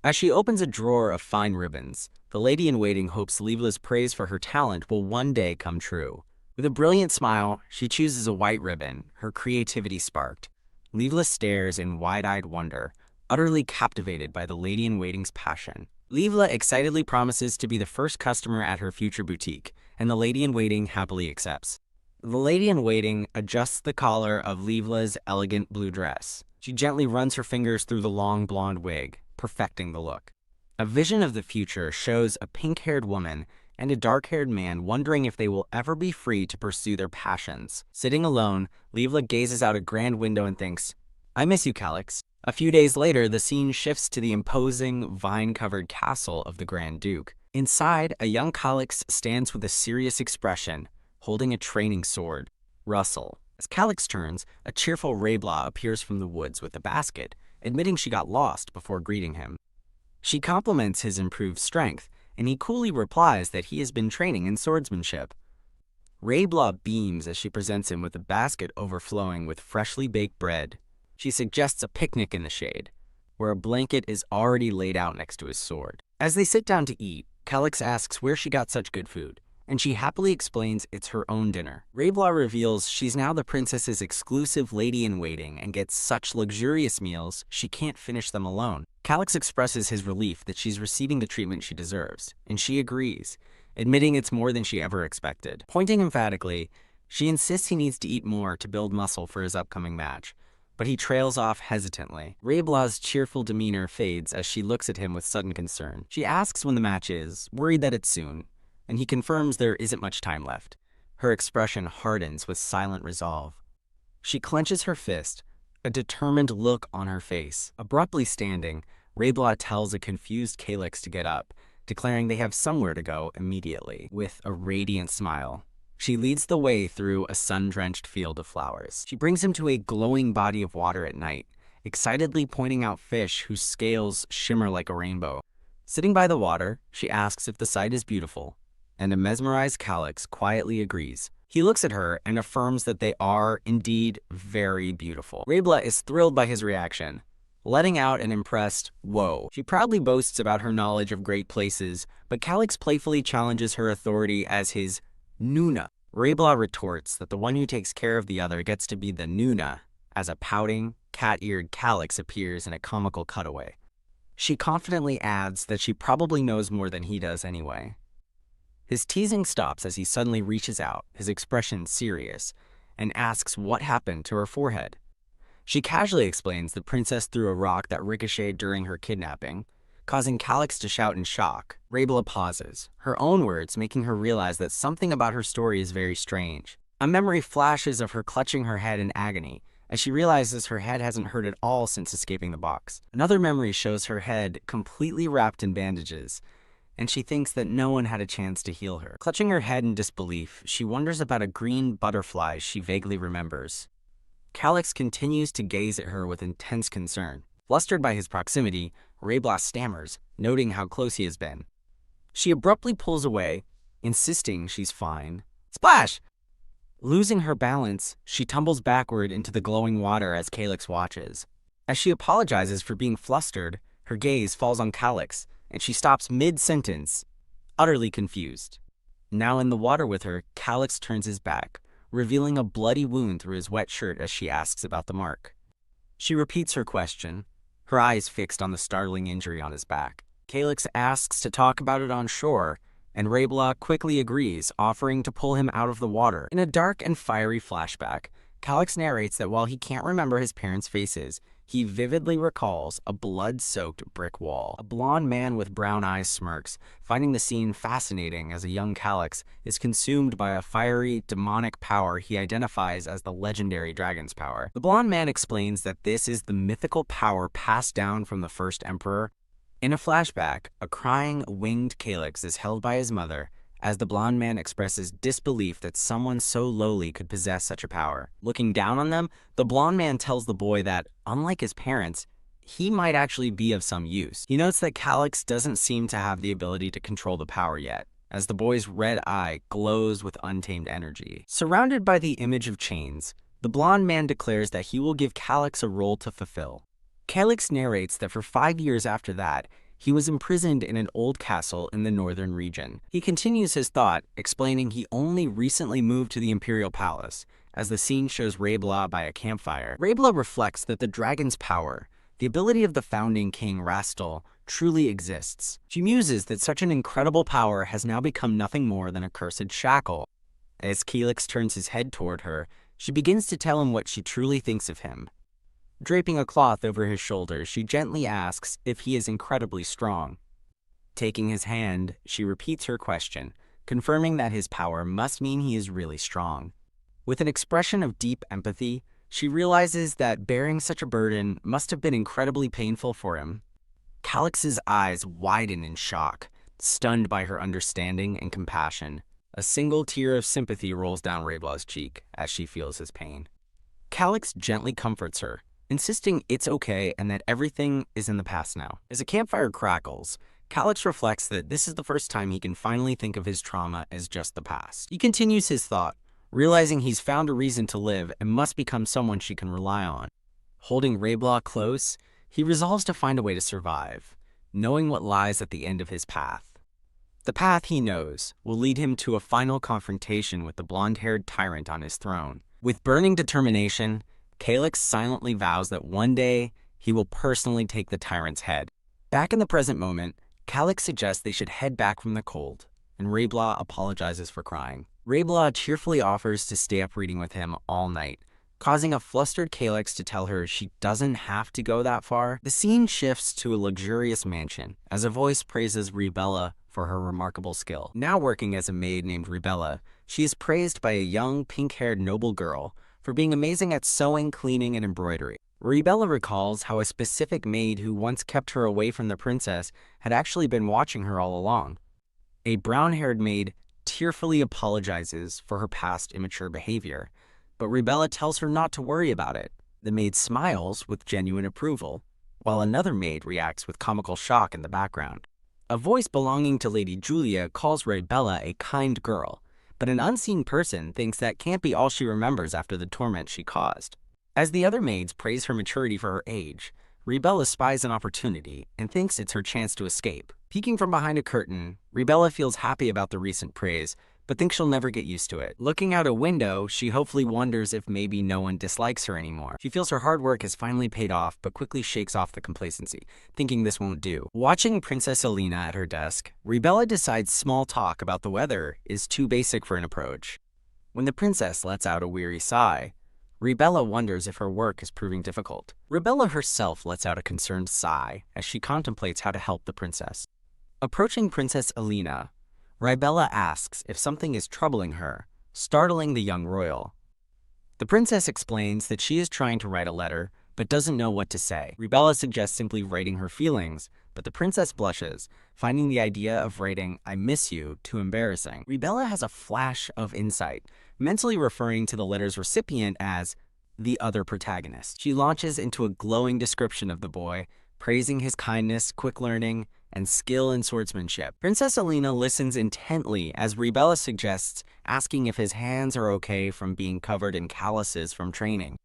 [SPEAKER 1] As she opens a drawer of fine ribbons, the lady-in-waiting hopes Livla's praise for her talent will one day come true. With a brilliant smile, she chooses a white ribbon, her creativity sparked. Livla stares in wide-eyed wonder, utterly captivated by the lady-in-waiting's passion. Livla excitedly promises to be the first customer at her future boutique, and the lady-in-waiting happily accepts. The lady-in-waiting adjusts the collar of Livla's elegant blue dress. She gently runs her fingers through the long blonde wig, perfecting the look. A vision of the future shows a pink-haired woman and a dark-haired man wondering if they will ever be free to pursue their passions. Sitting alone, Livla gazes out a grand window and thinks, I miss you, Calix. A few days later, the scene shifts to the imposing, vine-covered castle of the Grand Duke. Inside, a young Calix stands with a serious expression, holding a training sword. Rustle. As Calix turns, a cheerful Rayblaw appears from the woods with a basket, admitting she got lost before greeting him. She compliments his improved strength, and he coolly replies that he has been training in swordsmanship. Rayblaw beams as she presents him with a basket overflowing with freshly baked bread. She suggests a picnic in the shade, where a blanket is already laid out next to his sword. As they sit down to eat, Calix asks where she got such good food, and she happily explains it's her own dinner. Rayblaw reveals she's now the princess's exclusive lady-in-waiting and gets such luxurious meals she can't finish them alone. Calix expresses his relief that she's receiving the treatment she deserves, and she agrees, admitting it's more than she ever expected. Pointing emphatically, she insists he needs to eat more to build muscle for his upcoming match, but he trails off hesitantly. Rayblaw's cheerful demeanor fades as she looks at him with sudden concern. She asks when the match is, worried that it's soon, and he confirms there isn't much time left. Her expression hardens with silent resolve. She clenches her fist, a determined look on her face. Abruptly standing, Rayblaw tells a confused Calix to get up, declaring they have somewhere to go immediately. With a radiant smile, she leads the way through a sun-drenched field of flowers. She brings him to a glowing body of water at night, excitedly pointing out fish whose scales shimmer like a rainbow. Sitting by the water, she asks if the sight is beautiful, and a mesmerized Calix quietly agrees. He looks at her and affirms that they are, indeed, very beautiful. Rayblaw is thrilled by his reaction, letting out an impressed, "Whoa." She proudly boasts about her knowledge of great places, but Calix playfully challenges her authority as his Nuna. Rayblaw retorts that the one who takes care of the other gets to be the Nuna, as a pouting, cat-eared Calix appears in a comical cutaway. She confidently adds that she probably knows more than he does anyway. His teasing stops as he suddenly reaches out, his expression serious, and asks what happened to her forehead. She casually explains the princess threw a rock that ricocheted during her kidnapping, causing Calix to shout in shock. Rayblaw pauses, her own words making her realize that something about her story is very strange. A memory flashes of her clutching her head in agony, as she realizes her head hasn't hurt at all since escaping the box. Another memory shows her head completely wrapped in bandages, and she thinks that no one had a chance to heal her. Clutching her head in disbelief, she wonders about a green butterfly she vaguely remembers. Calix continues to gaze at her with intense concern. Flustered by his proximity, Rayblaw stammers, noting how close he has been. She abruptly pulls away, insisting she's fine. Splash! Losing her balance, she tumbles backward into the glowing water as Calix watches. As she apologizes for being flustered, her gaze falls on Calix, and she stops mid-sentence, utterly confused. Now in the water with her, Calix turns his back, revealing a bloody wound through his wet shirt as she asks about the mark. She repeats her question, her eyes fixed on the startling injury on his back. Calix asks to talk about it on shore, and Rayblaw quickly agrees, offering to pull him out of the water. In a dark and fiery flashback, Calix narrates that while he can't remember his parents' faces, he vividly recalls a blood-soaked brick wall. A blonde man with brown eyes smirks, finding the scene fascinating as a young Calix is consumed by a fiery, demonic power he identifies as the legendary dragon's power. The blonde man explains that this is the mythical power passed down from the first emperor. In a flashback, a crying, winged Calix is held by his mother, as the blonde man expresses disbelief that someone so lowly could possess such a power. Looking down on them, the blonde man tells the boy that, unlike his parents, he might actually be of some use. He notes that Calix doesn't seem to have the ability to control the power yet, as the boy's red eye glows with untamed energy. Surrounded by the image of chains, the blonde man declares that he will give Calix a role to fulfill. Calix narrates that for 5 years after that, he was imprisoned in an old castle in the northern region. He continues his thought, explaining he only recently moved to the Imperial Palace, as the scene shows Rayblaw by a campfire. Rayblaw reflects that the dragon's power, the ability of the founding king Rastal, truly exists. She muses that such an incredible power has now become nothing more than a cursed shackle. As Calix turns his head toward her, she begins to tell him what she truly thinks of him. Draping a cloth over his shoulders, she gently asks if he is incredibly strong. Taking his hand, she repeats her question, confirming that his power must mean he is really strong. With an expression of deep empathy, She realizes that bearing such a burden must have been incredibly painful for him. Calix's eyes widen in shock, stunned by her understanding and compassion. A single tear of sympathy rolls down Raybla's cheek as she feels his pain. Calix gently comforts her, insisting it's okay and that everything is in the past now. As a campfire crackles, Calix reflects that this is the first time he can finally think of his trauma as just the past. He continues his thought, realizing he's found a reason to live and must become someone she can rely on. Holding Raybla close, he resolves to find a way to survive, knowing what lies at the end of his path. The path, he knows, will lead him to a final confrontation with the blonde-haired tyrant on his throne. With burning determination, Calix silently vows that one day he will personally take the tyrant's head. Back in the present moment, Calix suggests they should head back from the cold, and Raybla apologizes for crying. Raybla cheerfully offers to stay up reading with him all night, causing a flustered Calix to tell her she doesn't have to go that far. The scene shifts to a luxurious mansion, as a voice praises Rebella for her remarkable skill. Now working as a maid named Rebella, she is praised by a young, pink-haired noble girl for being amazing at sewing, cleaning, and embroidery. Rebella recalls how a specific maid who once kept her away from the princess had actually been watching her all along. A brown-haired maid tearfully apologizes for her past immature behavior, but Rebella tells her not to worry about it. The maid smiles with genuine approval, while another maid reacts with comical shock in the background. A voice belonging to Lady Julia calls Rebella a kind girl, but an unseen person thinks that can't be all she remembers after the torment she caused. As the other maids praise her maturity for her age, Rebella spies an opportunity and thinks it's her chance to escape. Peeking from behind a curtain, Rebella feels happy about the recent praise, but thinks she'll never get used to it. Looking out a window, she hopefully wonders if maybe no one dislikes her anymore. She feels her hard work has finally paid off, but quickly shakes off the complacency, thinking this won't do. Watching Princess Alina at her desk, Rebella decides small talk about the weather is too basic for an approach. When the princess lets out a weary sigh, Rebella wonders if her work is proving difficult. Rebella herself lets out a concerned sigh as she contemplates how to help the princess. Approaching Princess Alina, Rebella asks if something is troubling her, startling the young royal. The princess explains that she is trying to write a letter, but doesn't know what to say. Rebella suggests simply writing her feelings, but the princess blushes, finding the idea of writing "I miss you" too embarrassing. Rebella has a flash of insight, mentally referring to the letter's recipient as the other protagonist. She launches into a glowing description of the boy, praising his kindness, quick learning, and skill in swordsmanship. Princess Alina listens intently as Rebella suggests asking if his hands are okay from being covered in calluses from training.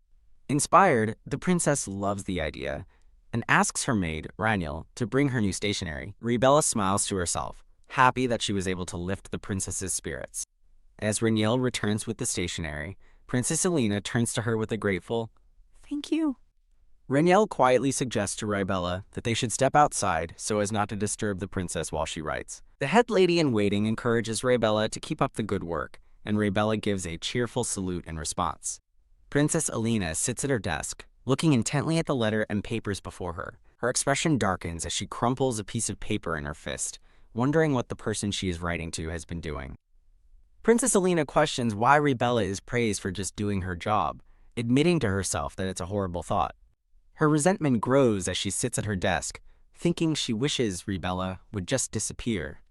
[SPEAKER 1] Inspired, the princess loves the idea and asks her maid, Raniel, to bring her new stationery. Rebella smiles to herself, happy that she was able to lift the princess's spirits. As Raniel returns with the stationery, Princess Alina turns to her with a grateful, "Thank you." Raniel quietly suggests to Rebella that they should step outside so as not to disturb the princess while she writes. The head lady-in-waiting encourages Rebella to keep up the good work, and Rebella gives a cheerful salute in response. Princess Alina sits at her desk, looking intently at the letter and papers before her. Her expression darkens as she crumples a piece of paper in her fist, wondering what the person she is writing to has been doing. Princess Alina questions why Rebella is praised for just doing her job, admitting to herself that it's a horrible thought. Her resentment grows as she sits at her desk, thinking she wishes Rebella would just disappear.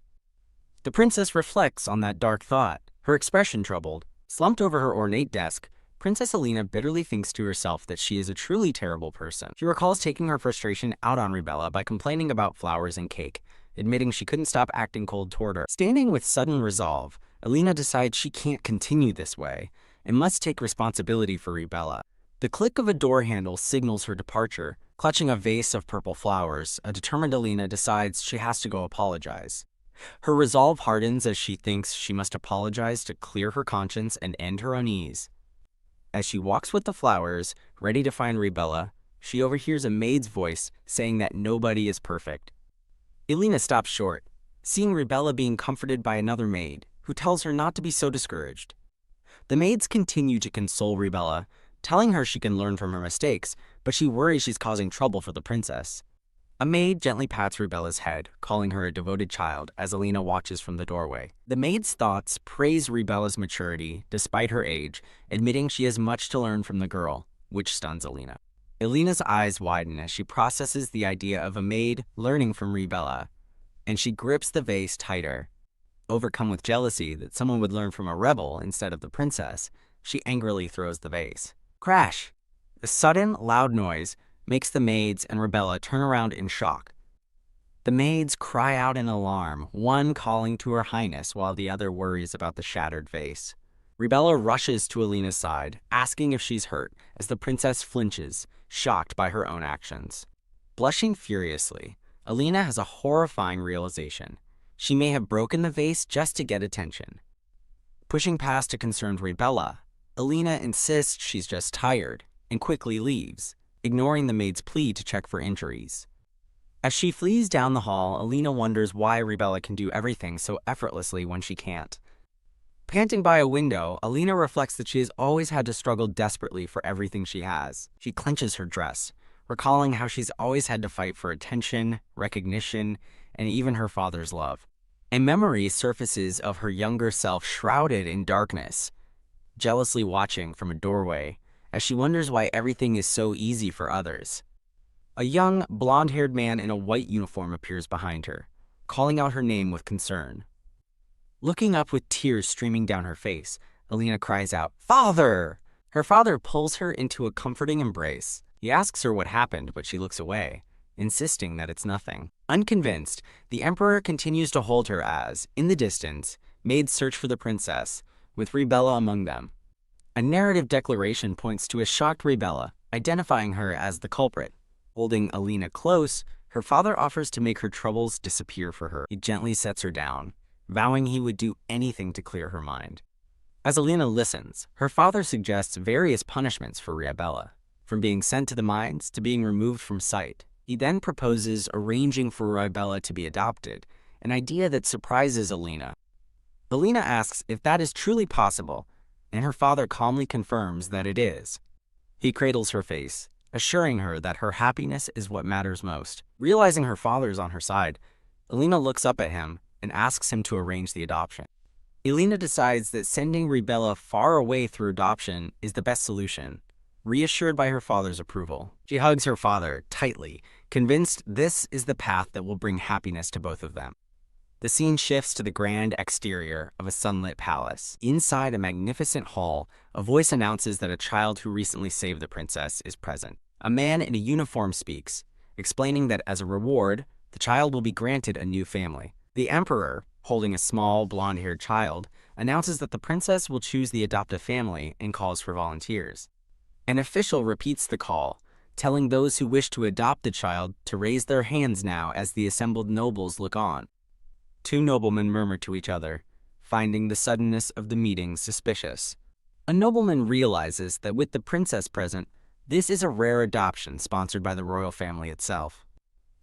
[SPEAKER 1] The princess reflects on that dark thought, her expression troubled. Slumped over her ornate desk, Princess Alina bitterly thinks to herself that she is a truly terrible person. She recalls taking her frustration out on Rebella by complaining about flowers and cake, admitting she couldn't stop acting cold toward her. Standing with sudden resolve, Alina decides she can't continue this way and must take responsibility for Rebella. The click of a door handle signals her departure. Clutching a vase of purple flowers, a determined Alina decides she has to go apologize. Her resolve hardens as she thinks she must apologize to clear her conscience and end her unease. As she walks with the flowers, ready to find Rebella, she overhears a maid's voice saying that nobody is perfect. Alina stops short, seeing Rebella being comforted by another maid, who tells her not to be so discouraged. The maids continue to console Rebella, telling her she can learn from her mistakes, but she worries she's causing trouble for the princess. A maid gently pats Rebella's head, calling her a devoted child as Alina watches from the doorway. The maid's thoughts praise Rebella's maturity despite her age, admitting she has much to learn from the girl. which stuns Alina. Alina's eyes widen as she processes the idea of a maid learning from Rebella, and she grips the vase tighter. Overcome with jealousy that someone would learn from a rebel instead of the princess, she angrily throws the vase. Crash! A sudden, loud noise makes the maids and Rebella turn around in shock. The maids cry out in alarm, one calling to her highness while the other worries about the shattered vase. Rebella rushes to Alina's side, asking if she's hurt, as the princess flinches, shocked by her own actions. Blushing furiously, Alina has a horrifying realization. She may have broken the vase just to get attention. Pushing past a concerned Rebella, Alina insists she's just tired and quickly leaves, ignoring the maid's plea to check for injuries. As she flees down the hall, Alina wonders why Rebella can do everything so effortlessly when she can't. Panting by a window, Alina reflects that she has always had to struggle desperately for everything she has. She clenches her dress, recalling how she's always had to fight for attention, recognition, and even her father's love. A memory surfaces of her younger self shrouded in darkness, jealously watching from a doorway, as she wonders why everything is so easy for others. A young, blonde-haired man in a white uniform appears behind her, calling out her name with concern. Looking up with tears streaming down her face, Alina cries out, "Father!" Her father pulls her into a comforting embrace. He asks her what happened, but she looks away, insisting that it's nothing. Unconvinced, the emperor continues to hold her as, in the distance, maids search for the princess, with Rebella among them. A narrative declaration points to a shocked Rebella, identifying her as the culprit. Holding Alina close, her father offers to make her troubles disappear for her. He gently sets her down, vowing he would do anything to clear her mind. As Alina listens, her father suggests various punishments for Rebella, from being sent to the mines to being removed from sight. He then proposes arranging for Rebella to be adopted, an idea that surprises Alina. Alina asks if that is truly possible, and her father calmly confirms that it is. He cradles her face, assuring her that her happiness is what matters most. Realizing her father is on her side, Alina looks up at him and asks him to arrange the adoption. Alina decides that sending Rebella far away through adoption is the best solution, reassured by her father's approval. She hugs her father tightly, convinced this is the path that will bring happiness to both of them. The scene shifts to the grand exterior of a sunlit palace. Inside a magnificent hall, a voice announces that a child who recently saved the princess is present. A man in a uniform speaks, explaining that as a reward, the child will be granted a new family. The emperor, holding a small, blonde-haired child, announces that the princess will choose the adoptive family and calls for volunteers. An official repeats the call, telling those who wish to adopt the child to raise their hands now as the assembled nobles look on. Two noblemen murmur to each other, finding the suddenness of the meeting suspicious. A nobleman realizes that with the princess present, this is a rare adoption sponsored by the royal family itself.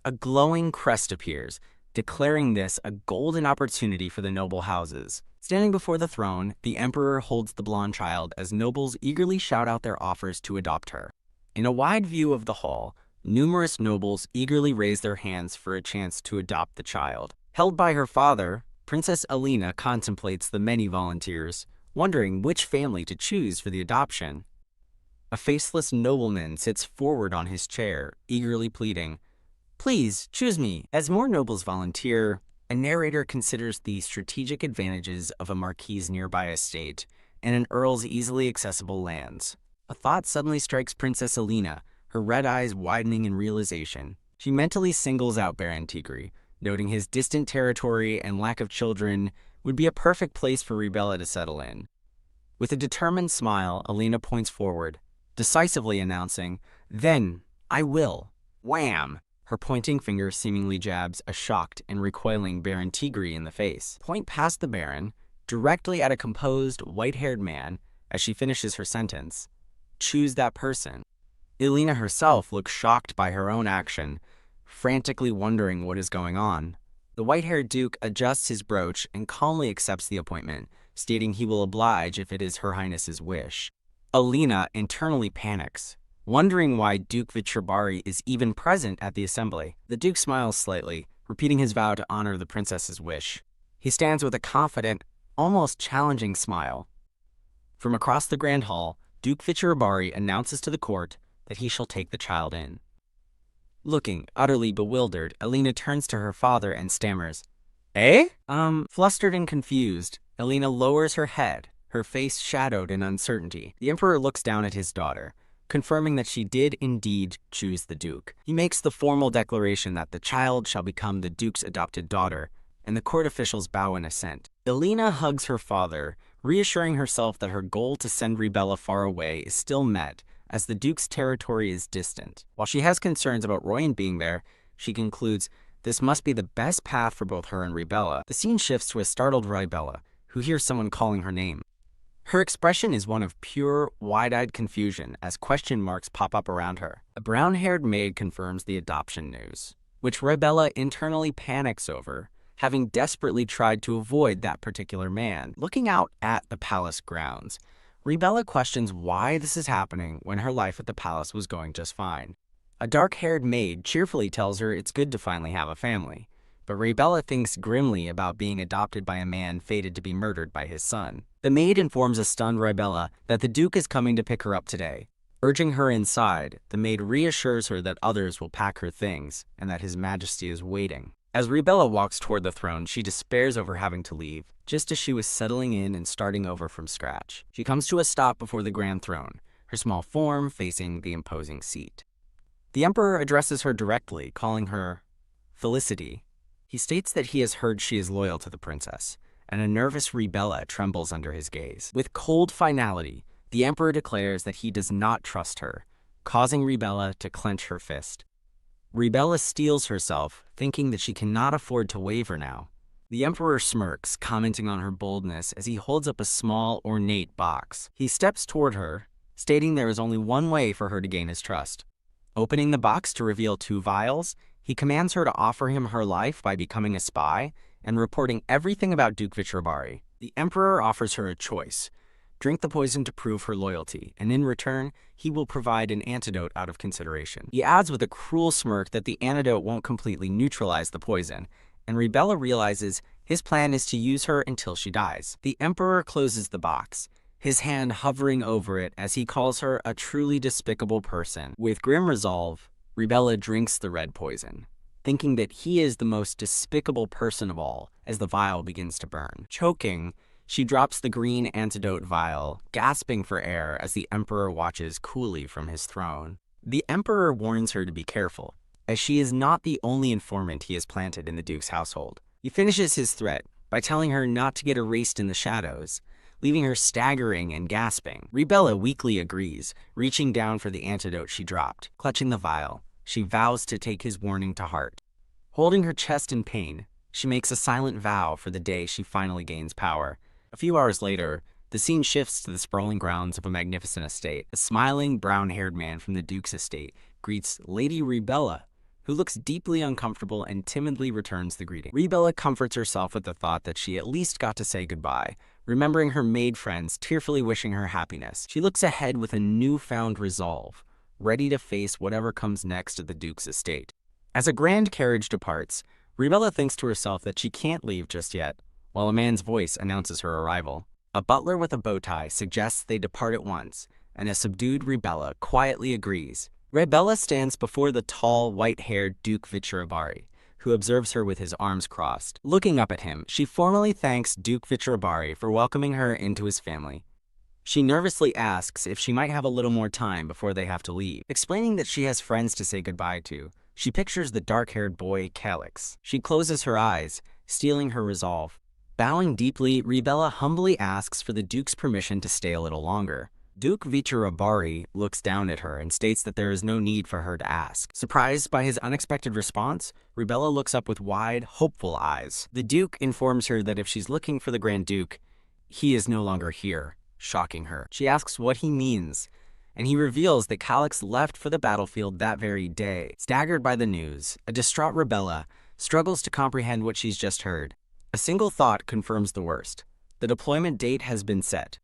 [SPEAKER 1] A glowing crest appears, declaring this a golden opportunity for the noble houses. Standing before the throne, the emperor holds the blonde child as nobles eagerly shout out their offers to adopt her. In a wide view of the hall, numerous nobles eagerly raise their hands for a chance to adopt the child. Held by her father, Princess Alina contemplates the many volunteers, wondering which family to choose for the adoption. A faceless nobleman sits forward on his chair, eagerly pleading, "Please, choose me." As more nobles volunteer, a narrator considers the strategic advantages of a marquis's nearby estate and an earl's easily accessible lands. A thought suddenly strikes Princess Alina, her red eyes widening in realization. She mentally singles out Baron Tigri, noting his distant territory and lack of children would be a perfect place for Rebella to settle in. With a determined smile, Alina points forward, decisively announcing, "Then, I will." Wham! Her pointing finger seemingly jabs a shocked and recoiling Baron Tigri in the face. Point past the Baron, directly at a composed, white-haired man, as she finishes her sentence. Choose that person. Alina herself looks shocked by her own action, frantically wondering what is going on. The white-haired duke adjusts his brooch and calmly accepts the appointment, stating he will oblige if it is Her Highness's wish. Alina internally panics, wondering why Duke Vitrabari is even present at the assembly. The duke smiles slightly, repeating his vow to honor the princess's wish. He stands with a confident, almost challenging smile. From across the grand hall, Duke Vichirabari announces to the court that he shall take the child in. Looking utterly bewildered, Elena turns to her father and stammers, "Eh?" Flustered and confused, Elena lowers her head, her face shadowed in uncertainty. The emperor looks down at his daughter, confirming that she did indeed choose the duke. He makes the formal declaration that the child shall become the duke's adopted daughter, and the court officials bow in assent. Elena hugs her father, reassuring herself that her goal to send Rebella far away is still met, as the duke's territory is distant. While she has concerns about Royan being there, she concludes this must be the best path for both her and Rebella. The scene shifts to a startled Rebella, who hears someone calling her name. Her expression is one of pure, wide-eyed confusion as question marks pop up around her. A brown-haired maid confirms the adoption news, which Rebella internally panics over, having desperately tried to avoid that particular man. Looking out at the palace grounds, Rebella questions why this is happening when her life at the palace was going just fine. A dark-haired maid cheerfully tells her it's good to finally have a family, but Rebella thinks grimly about being adopted by a man fated to be murdered by his son. The maid informs a stunned Rebella that the Duke is coming to pick her up today. Urging her inside, the maid reassures her that others will pack her things and that His Majesty is waiting. As Rebella walks toward the throne, she despairs over having to leave, just as she was settling in and starting over from scratch. She comes to a stop before the grand throne, her small form facing the imposing seat. The Emperor addresses her directly, calling her Felicity. He states that he has heard she is loyal to the princess, and a nervous Rebella trembles under his gaze. With cold finality, the Emperor declares that he does not trust her, causing Rebella to clench her fist. Rebella steels herself, thinking that she cannot afford to waver now. The Emperor smirks, commenting on her boldness as he holds up a small, ornate box. He steps toward her, stating there is only one way for her to gain his trust. Opening the box to reveal 2 vials, he commands her to offer him her life by becoming a spy and reporting everything about Duke Vichirabari. The Emperor offers her a choice. Drink the poison to prove her loyalty, and in return, he will provide an antidote out of consideration. He adds with a cruel smirk that the antidote won't completely neutralize the poison, and Rebella realizes his plan is to use her until she dies. The Emperor closes the box, his hand hovering over it as he calls her a truly despicable person. With grim resolve, Rebella drinks the red poison, thinking that he is the most despicable person of all as the vial begins to burn. Choking, she drops the green antidote vial, gasping for air as the Emperor watches coolly from his throne. The Emperor warns her to be careful, as she is not the only informant he has planted in the Duke's household. He finishes his threat by telling her not to get erased in the shadows, leaving her staggering and gasping. Rebella weakly agrees, reaching down for the antidote she dropped. Clutching the vial, she vows to take his warning to heart. Holding her chest in pain, she makes a silent vow for the day she finally gains power. A few hours later, the scene shifts to the sprawling grounds of a magnificent estate. A smiling, brown-haired man from the Duke's estate greets Lady Rebella, who looks deeply uncomfortable and timidly returns the greeting. Rebella comforts herself with the thought that she at least got to say goodbye, remembering her maid friends tearfully wishing her happiness. She looks ahead with a newfound resolve, ready to face whatever comes next at the Duke's estate. As a grand carriage departs, Rebella thinks to herself that she can't leave just yet, while a man's voice announces her arrival. A butler with a bow tie suggests they depart at once, and a subdued Rebella quietly agrees. Rebella stands before the tall, white-haired Duke Vichirabari, who observes her with his arms crossed. Looking up at him, she formally thanks Duke Vichirabari for welcoming her into his family. She nervously asks if she might have a little more time before they have to leave. Explaining that she has friends to say goodbye to, she pictures the dark-haired boy, Calix. She closes her eyes, steeling her resolve. Bowing deeply, Rebella humbly asks for the Duke's permission to stay a little longer. Duke Vichirabari looks down at her and states that there is no need for her to ask. Surprised by his unexpected response, Rebella looks up with wide, hopeful eyes. The Duke informs her that if she's looking for the Grand Duke, he is no longer here, shocking her. She asks what he means, and he reveals that Calix left for the battlefield that very day. Staggered by the news, a distraught Rebella struggles to comprehend what she's just heard. A single thought confirms the worst. The deployment date has been set.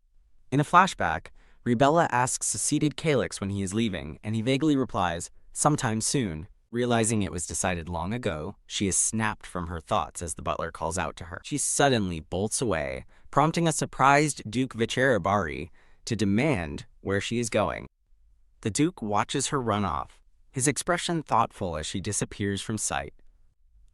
[SPEAKER 1] In a flashback, Rebella asks a seated Calix when he is leaving, and he vaguely replies, "Sometime soon." Realizing it was decided long ago, she is snapped from her thoughts as the butler calls out to her. She suddenly bolts away, prompting a surprised Duke Vichirabari to demand where she is going. The Duke watches her run off, his expression thoughtful as she disappears from sight.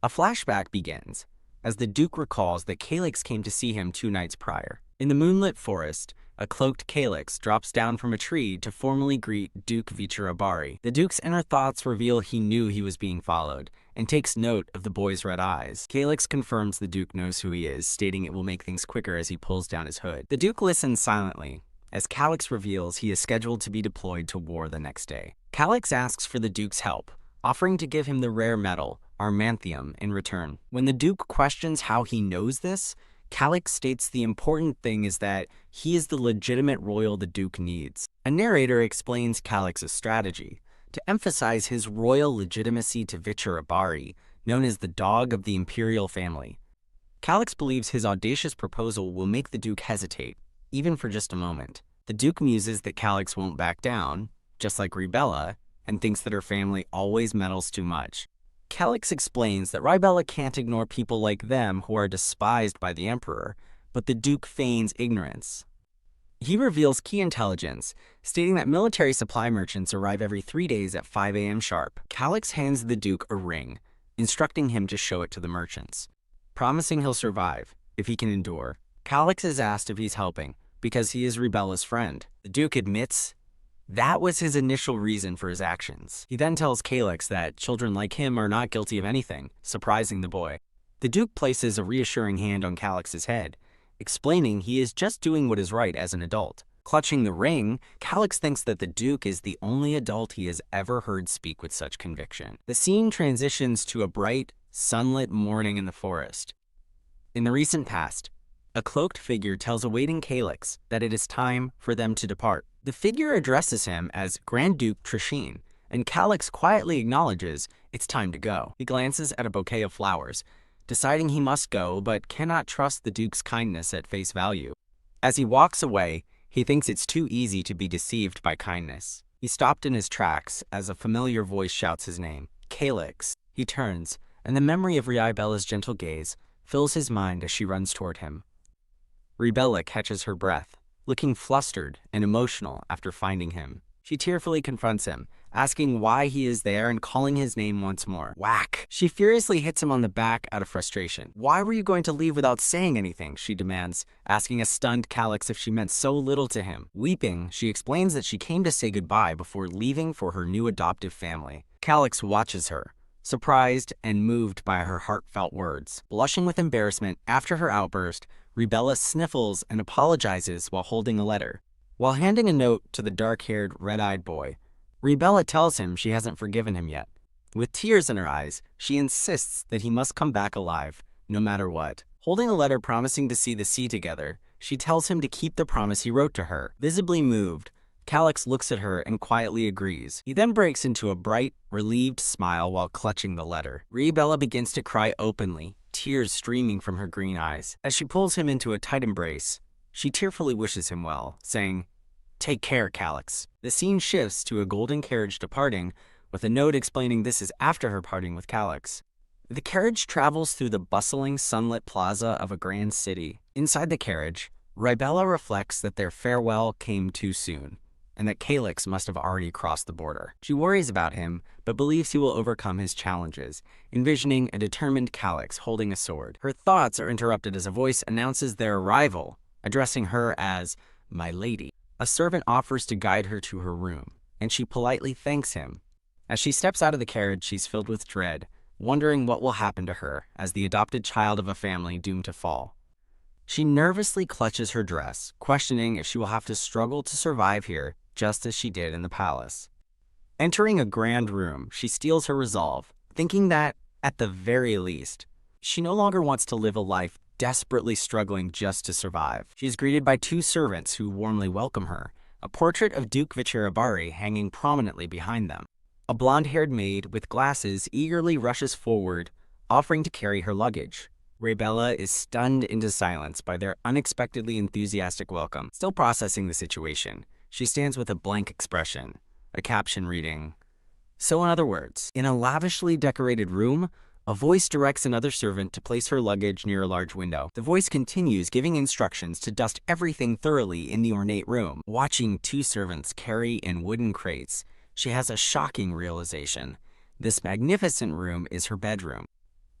[SPEAKER 1] A flashback begins, as the Duke recalls that Calyx came to see him 2 nights prior. In the moonlit forest, a cloaked Calyx drops down from a tree to formally greet Duke Vichurabari. The Duke's inner thoughts reveal he knew he was being followed, and takes note of the boy's red eyes. Calyx confirms the Duke knows who he is, stating it will make things quicker as he pulls down his hood. The Duke listens silently, as Calyx reveals he is scheduled to be deployed to war the next day. Calyx asks for the Duke's help, offering to give him the rare metal, Armanthium, in return. When the Duke questions how he knows this, Calyx states the important thing is that he is the legitimate royal the Duke needs. A narrator explains Calyx's strategy, to emphasize his royal legitimacy to Vichurabari, known as the dog of the imperial family. Calyx believes his audacious proposal will make the Duke hesitate, even for just a moment. The Duke muses that Calyx won't back down, just like Ribella, and thinks that her family always meddles too much. Calyx explains that Ribella can't ignore people like them who are despised by the Emperor, but the Duke feigns ignorance. He reveals key intelligence, stating that military supply merchants arrive every 3 days at 5 a.m. sharp. Calyx hands the Duke a ring, instructing him to show it to the merchants, promising he'll survive if he can endure. Calyx is asked if he's helping, because he is Ribella's friend. The Duke admits that was his initial reason for his actions. He then tells Calyx that children like him are not guilty of anything, surprising the boy. The Duke places a reassuring hand on Calyx's head, explaining he is just doing what is right as an adult. Clutching the ring, Calyx thinks that the Duke is the only adult he has ever heard speak with such conviction. The scene transitions to a bright, sunlit morning in the forest. In the recent past, a cloaked figure tells a waiting Calyx that it is time for them to depart. The figure addresses him as Grand Duke Trishine, and Calyx quietly acknowledges it's time to go. He glances at a bouquet of flowers, deciding he must go but cannot trust the Duke's kindness at face value. As he walks away, he thinks it's too easy to be deceived by kindness. He stopped in his tracks as a familiar voice shouts his name, Calyx. He turns, and the memory of Ribella's gentle gaze fills his mind as she runs toward him. Ribella catches her breath, looking flustered and emotional after finding him. She tearfully confronts him, asking why he is there and calling his name once more. Whack! She furiously hits him on the back out of frustration. Why were you going to leave without saying anything? She demands, asking a stunned Calyx if she meant so little to him. Weeping, she explains that she came to say goodbye before leaving for her new adoptive family. Calyx watches her, surprised and moved by her heartfelt words. Blushing with embarrassment after her outburst, Ribella sniffles and apologizes while holding a letter. While handing a note to the dark-haired, red-eyed boy, Ribella tells him she hasn't forgiven him yet. With tears in her eyes, she insists that he must come back alive, no matter what. Holding a letter promising to see the sea together, she tells him to keep the promise he wrote to her. Visibly moved, Calyx looks at her and quietly agrees. He then breaks into a bright, relieved smile while clutching the letter. Ribella begins to cry openly, tears streaming from her green eyes. As she pulls him into a tight embrace, she tearfully wishes him well, saying, "Take care, Calyx." The scene shifts to a golden carriage departing, with a note explaining this is after her parting with Calyx. The carriage travels through the bustling, sunlit plaza of a grand city. Inside the carriage, Ribella reflects that their farewell came too soon, and that Calyx must have already crossed the border. She worries about him, but believes he will overcome his challenges, envisioning a determined Calyx holding a sword. Her thoughts are interrupted as a voice announces their arrival, addressing her as "my lady." A servant offers to guide her to her room, and she politely thanks him. As she steps out of the carriage, she's filled with dread, wondering what will happen to her as the adopted child of a family doomed to fall. She nervously clutches her dress, questioning if she will have to struggle to survive here, just as she did in the palace. Entering a grand room, she steels her resolve, thinking that, at the very least, she no longer wants to live a life desperately struggling just to survive. She is greeted by 2 servants who warmly welcome her, a portrait of Duke Vichurabari hanging prominently behind them. A blonde-haired maid with glasses eagerly rushes forward, offering to carry her luggage. Ribella is stunned into silence by their unexpectedly enthusiastic welcome. Still processing the situation, she stands with a blank expression, a caption reading, "So in other words, in a lavishly decorated room, A voice directs another servant to place her luggage near a large window. The voice continues, giving instructions to dust everything thoroughly in the ornate room. Watching two servants carry in wooden crates, she has a shocking realization. This magnificent room is her bedroom.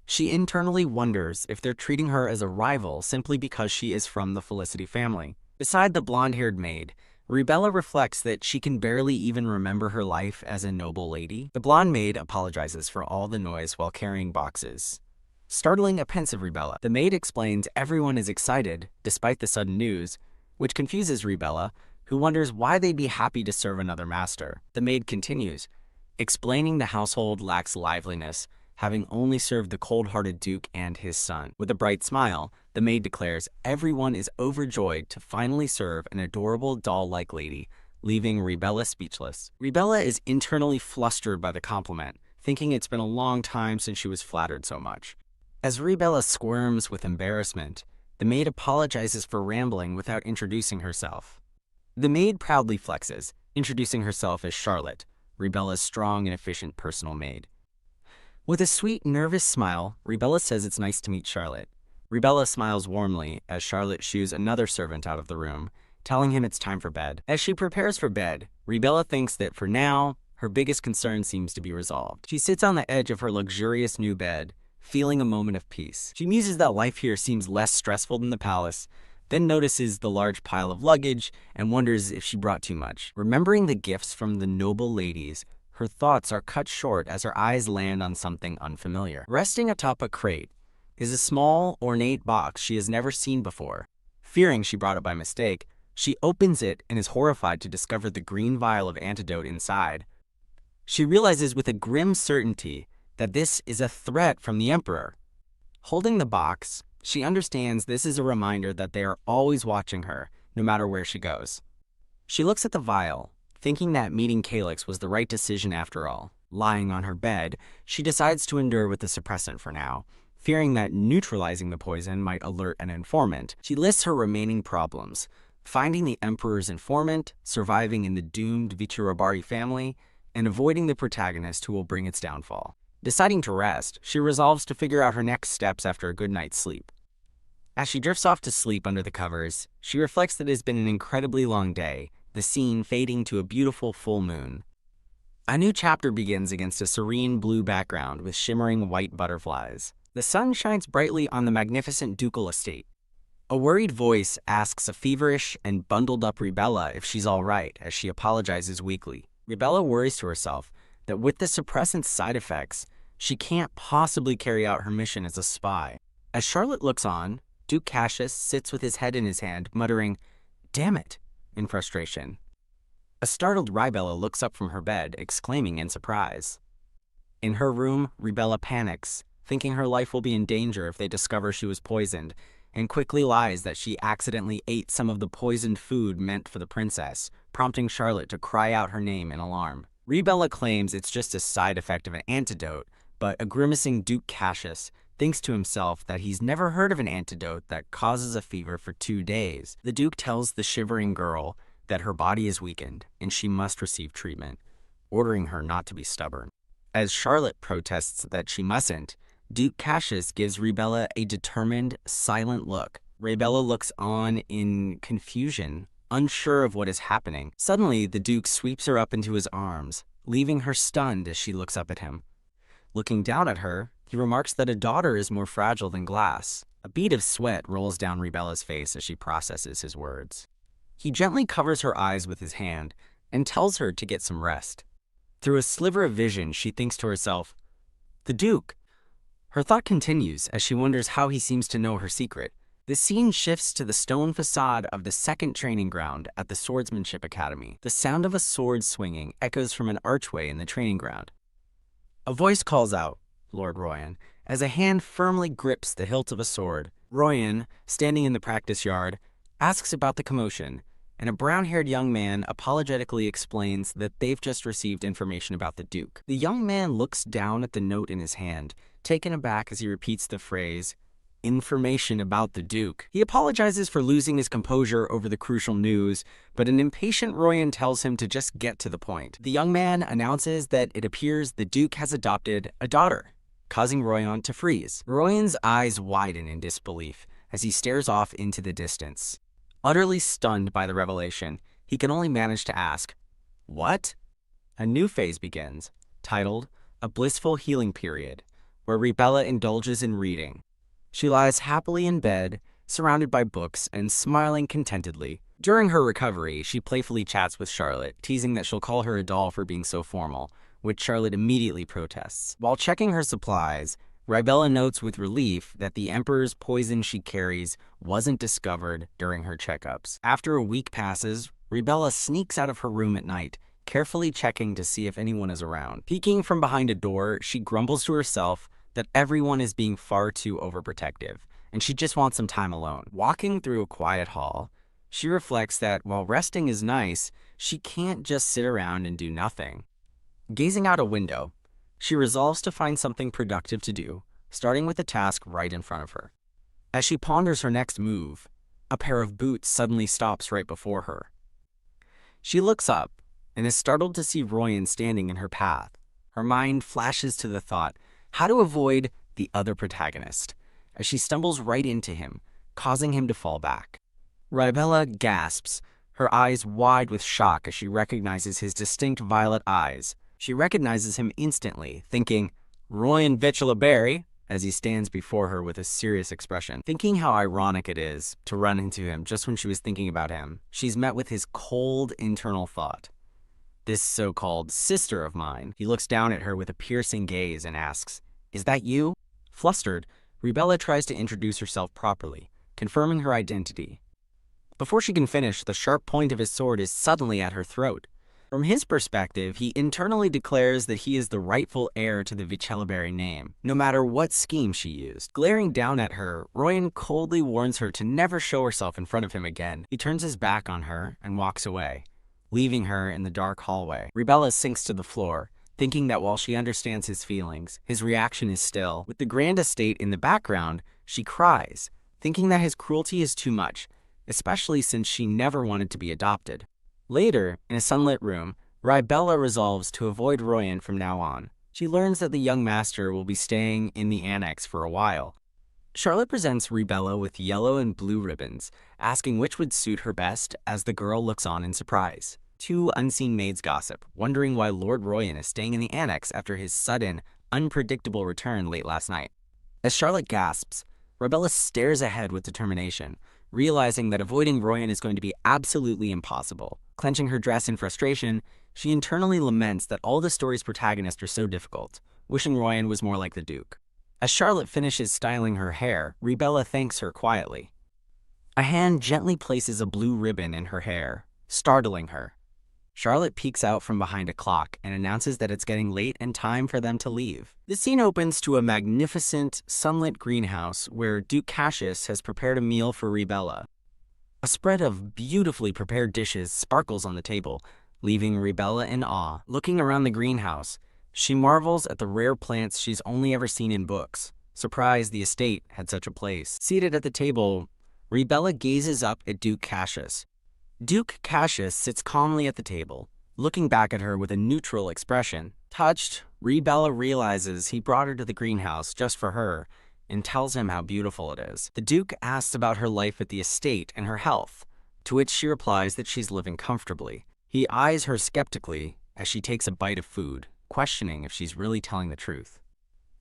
[SPEAKER 1] She internally wonders if they're treating her as a rival simply because she is from the Felicity family. Beside the blonde-haired maid, Rebella reflects that she can barely even remember her life as a noble lady. The blonde maid apologizes for all the noise while carrying boxes, startling a pensive Rebella. The maid explains everyone is excited, despite the sudden news, which confuses Rebella, who wonders why they'd be happy to serve another master. The maid continues, explaining the household lacks liveliness, having only served the cold-hearted Duke and his son. With a bright smile, the maid declares everyone is overjoyed to finally serve an adorable doll-like lady, leaving Rebella speechless. Rebella is internally flustered by the compliment, thinking it's been a long time since she was flattered so much. As Rebella squirms with embarrassment, the maid apologizes for rambling without introducing herself. The maid proudly flexes, introducing herself as Charlotte, Rebella's strong and efficient personal maid. With a sweet, nervous smile, Rebella says it's nice to meet Charlotte. Rebella smiles warmly as Charlotte shoos another servant out of the room, telling him it's time for bed. As she prepares for bed, Rebella thinks that for now, her biggest concern seems to be resolved. She sits on the edge of her luxurious new bed, feeling a moment of peace. She muses that life here seems less stressful than the palace, then notices the large pile of luggage and wonders if she brought too much. Remembering the gifts from the noble ladies, her thoughts are cut short as her eyes land on something unfamiliar. Resting atop a crate is a small, ornate box she has never seen before. Fearing she brought it by mistake, she opens it and is horrified to discover the green vial of antidote inside. She realizes with a grim certainty that this is a threat from the Emperor. Holding the box, she understands this is a reminder that they are always watching her, no matter where she goes. She looks at the vial, thinking that meeting Calyx was the right decision after all. Lying on her bed, she decides to endure with the suppressant for now, fearing that neutralizing the poison might alert an informant. She lists her remaining problems: finding the Emperor's informant, surviving in the doomed Vichurabari family, and avoiding the protagonist who will bring its downfall. Deciding to rest, she resolves to figure out her next steps after a good night's sleep. As she drifts off to sleep under the covers, she reflects that it has been an incredibly long day, the scene fading to a beautiful full moon. A new chapter begins against a serene blue background with shimmering white butterflies. The sun shines brightly on the magnificent ducal estate. A worried voice asks a feverish and bundled-up Rebella if she's all right, as she apologizes weakly. Rebella worries to herself that with the suppressant's side effects, she can't possibly carry out her mission as a spy. As Charlotte looks on, Duke Cassius sits with his head in his hand, muttering, "Damn it," in frustration. A startled Rebella looks up from her bed, exclaiming in surprise. In her room, Rebella panics, thinking her life will be in danger if they discover she was poisoned, and quickly lies that she accidentally ate some of the poisoned food meant for the princess, prompting Charlotte to cry out her name in alarm. Rebella claims it's just a side effect of an antidote, but a grimacing Duke Cassius thinks to himself that he's never heard of an antidote that causes a fever for 2 days. The Duke tells the shivering girl that her body is weakened and she must receive treatment, ordering her not to be stubborn. As Charlotte protests that she mustn't, Duke Cassius gives Rebella a determined, silent look. Rebella looks on in confusion, unsure of what is happening. Suddenly, the Duke sweeps her up into his arms, leaving her stunned as she looks up at him. Looking down at her, he remarks that a daughter is more fragile than glass. A bead of sweat rolls down Rebella's face as she processes his words. He gently covers her eyes with his hand and tells her to get some rest. Through a sliver of vision, she thinks to herself, "The Duke." Her thought continues as she wonders how he seems to know her secret. The scene shifts to the stone facade of the second training ground at the Swordsmanship Academy. The sound of a sword swinging echoes from an archway in the training ground. A voice calls out, "Lord Royan," as a hand firmly grips the hilt of a sword. Royan, standing in the practice yard, asks about the commotion, and a brown-haired young man apologetically explains that they've just received information about the Duke. The young man looks down at the note in his hand, taken aback as he repeats the phrase, "information about the Duke." He apologizes for losing his composure over the crucial news, but an impatient Royan tells him to just get to the point. The young man announces that it appears the Duke has adopted a daughter. causing Royan to freeze. Royan's eyes widen in disbelief as he stares off into the distance. Utterly stunned by the revelation, he can only manage to ask, "What?" A new phase begins, titled A Blissful Healing Period, where Rebella indulges in reading. She lies happily in bed, surrounded by books and smiling contentedly. During her recovery, she playfully chats with Charlotte, teasing that she'll call her a doll for being so formal, which Charlotte immediately protests. While checking her supplies, Rebella notes with relief that the Emperor's poison she carries wasn't discovered during her checkups. After a week passes, Rebella sneaks out of her room at night, carefully checking to see if anyone is around. Peeking from behind a door, she grumbles to herself that everyone is being far too overprotective, and she just wants some time alone. Walking through a quiet hall, she reflects that while resting is nice, she can't just sit around and do nothing. Gazing out a window, she resolves to find something productive to do, starting with a task right in front of her. As she ponders her next move, a pair of boots suddenly stops right before her. She looks up and is startled to see Royan standing in her path. Her mind flashes to the thought how to avoid the other protagonist, as she stumbles right into him, causing him to fall back. Rebella gasps, her eyes wide with shock as she recognizes his distinct violet eyes. She recognizes him instantly, thinking, "Royan Vitchelaberry," as he stands before her with a serious expression. Thinking how ironic it is to run into him just when she was thinking about him, she's met with his cold internal thought. "This so-called sister of mine." He looks down at her with a piercing gaze and asks, "Is that you?" Flustered, Rebella tries to introduce herself properly, confirming her identity. Before she can finish, the sharp point of his sword is suddenly at her throat. From his perspective, he internally declares that he is the rightful heir to the Vitchelaberry name, no matter what scheme she used. Glaring down at her, Royan coldly warns her to never show herself in front of him again. He turns his back on her and walks away, leaving her in the dark hallway. Rebella sinks to the floor, thinking that while she understands his feelings, his reaction is still. With the grand estate in the background, she cries, thinking that his cruelty is too much, especially since she never wanted to be adopted. Later, in a sunlit room, Rebella resolves to avoid Royan from now on. She learns that the young master will be staying in the annex for a while. Charlotte presents Rebella with yellow and blue ribbons, asking which would suit her best as the girl looks on in surprise. Two unseen maids gossip, wondering why Lord Royan is staying in the annex after his sudden, unpredictable return late last night. As Charlotte gasps, Rebella stares ahead with determination, realizing that avoiding Royan is going to be absolutely impossible. Clenching her dress in frustration, she internally laments that all the story's protagonists are so difficult, wishing Royan was more like the Duke. As Charlotte finishes styling her hair, Rebella thanks her quietly. A hand gently places a blue ribbon in her hair, startling her. Charlotte peeks out from behind a clock and announces that it's getting late and time for them to leave. The scene opens to a magnificent, sunlit greenhouse where Duke Cassius has prepared a meal for Rebella. A spread of beautifully prepared dishes sparkles on the table, leaving Rebella in awe. Looking around the greenhouse, she marvels at the rare plants she's only ever seen in books, surprised the estate had such a place. Seated at the table, Rebella gazes up at Duke Cassius. Duke Cassius sits calmly at the table, looking back at her with a neutral expression. Touched, Rebella realizes he brought her to the greenhouse just for her and tells him how beautiful it is. The Duke asks about her life at the estate and her health, to which she replies that she's living comfortably. He eyes her skeptically as she takes a bite of food, questioning if she's really telling the truth.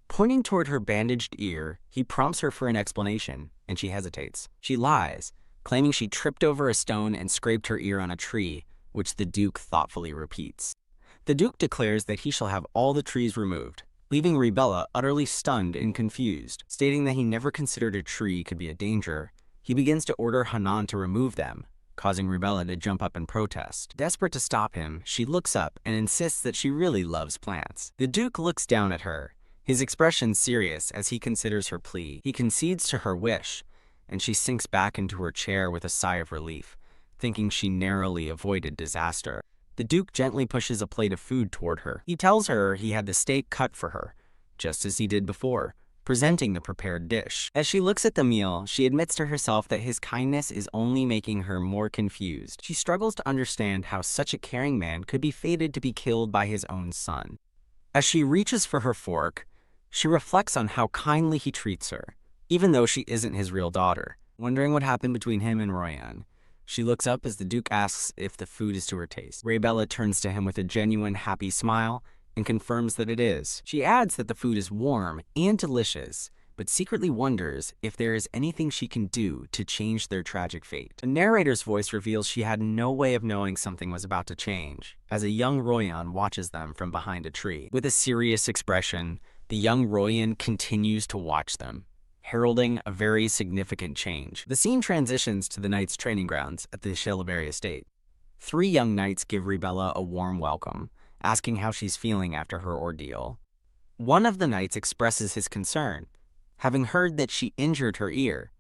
[SPEAKER 1] Pointing toward her bandaged ear, he prompts her for an explanation, and she hesitates. She lies, claiming she tripped over a stone and scraped her ear on a tree, which the Duke thoughtfully repeats. The Duke declares that he shall have all the trees removed, leaving Rebella utterly stunned and confused. Stating that he never considered a tree could be a danger, he begins to order Hanan to remove them, causing Rebella to jump up and protest. Desperate to stop him, she looks up and insists that she really loves plants. The Duke looks down at her, his expression serious as he considers her plea. He concedes to her wish, and she sinks back into her chair with a sigh of relief, thinking she narrowly avoided disaster. The Duke gently pushes a plate of food toward her. He tells her he had the steak cut for her, just as he did before, presenting the prepared dish. As she looks at the meal, she admits to herself that his kindness is only making her more confused. She struggles to understand how such a caring man could be fated to be killed by his own son. As she reaches for her fork, She reflects on how kindly he treats her, even though she isn't his real daughter. Wondering what happened between him and Royan, she looks up as the Duke asks if the food is to her taste. Raybella turns to him with a genuine, happy smile and confirms that it is. She adds that the food is warm and delicious, but secretly wonders if there is anything she can do to change their tragic fate. The narrator's voice reveals she had no way of knowing something was about to change, as a young Royan watches them from behind a tree. With a serious expression, the young Royan continues to watch them, heralding a very significant change. The scene transitions to the knights' training grounds at the Shellberry estate. 3 young knights give Raybella a warm welcome, asking how she's feeling after her ordeal. One of the knights expresses his concern, having heard that she injured her ear.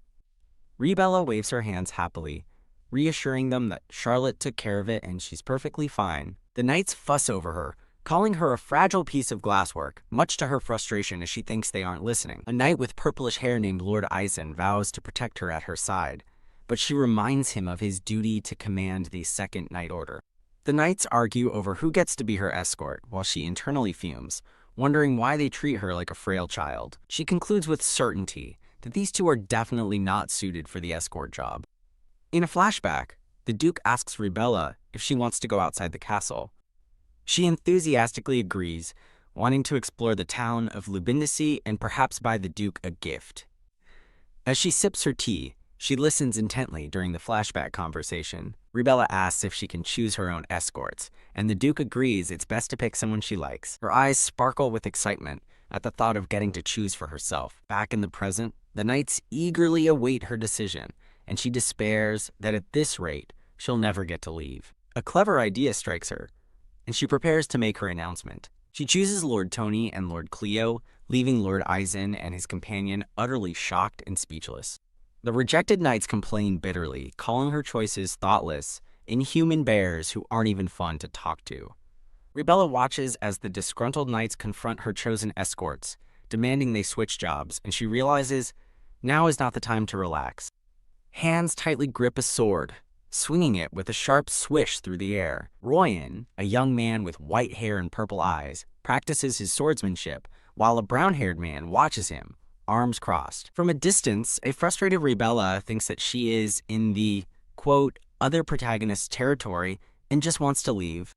[SPEAKER 1] Raybella waves her hands happily, reassuring them that Charlotte took care of it and she's perfectly fine. The knights fuss over her, calling her a fragile piece of glasswork, much to her frustration as she thinks they aren't listening. A knight with purplish hair named Lord Eisen vows to protect her at her side, but she reminds him of his duty to command the Second Knight Order. The knights argue over who gets to be her escort, while she internally fumes, wondering why they treat her like a frail child. She concludes with certainty that these two are definitely not suited for the escort job. In a flashback, the Duke asks Raybella if she wants to go outside the castle. She enthusiastically agrees, wanting to explore the town of Lubindici and perhaps buy the Duke a gift. As she sips her tea, she listens intently during the flashback conversation. Raybella asks if she can choose her own escorts, and the Duke agrees it's best to pick someone she likes. Her eyes sparkle with excitement at the thought of getting to choose for herself. Back in the present, the knights eagerly await her decision, and she despairs that at this rate, she'll never get to leave. A clever idea strikes her, and she prepares to make her announcement. She chooses Lord Tony and Lord Cleo, leaving Lord Eisen and his companion utterly shocked and speechless. The rejected knights complain bitterly, calling her choices thoughtless, inhuman bears who aren't even fun to talk to. Raybella watches as the disgruntled knights confront her chosen escorts, demanding they switch jobs, and she realizes now is not the time to relax. Hands tightly grip a sword, swinging it with a sharp swish through the air. Royan, a young man with white hair and purple eyes, practices his swordsmanship, while a brown-haired man watches him, arms crossed. From a distance, a frustrated Raybella thinks that she is in the, quote, other protagonist's territory and just wants to leave.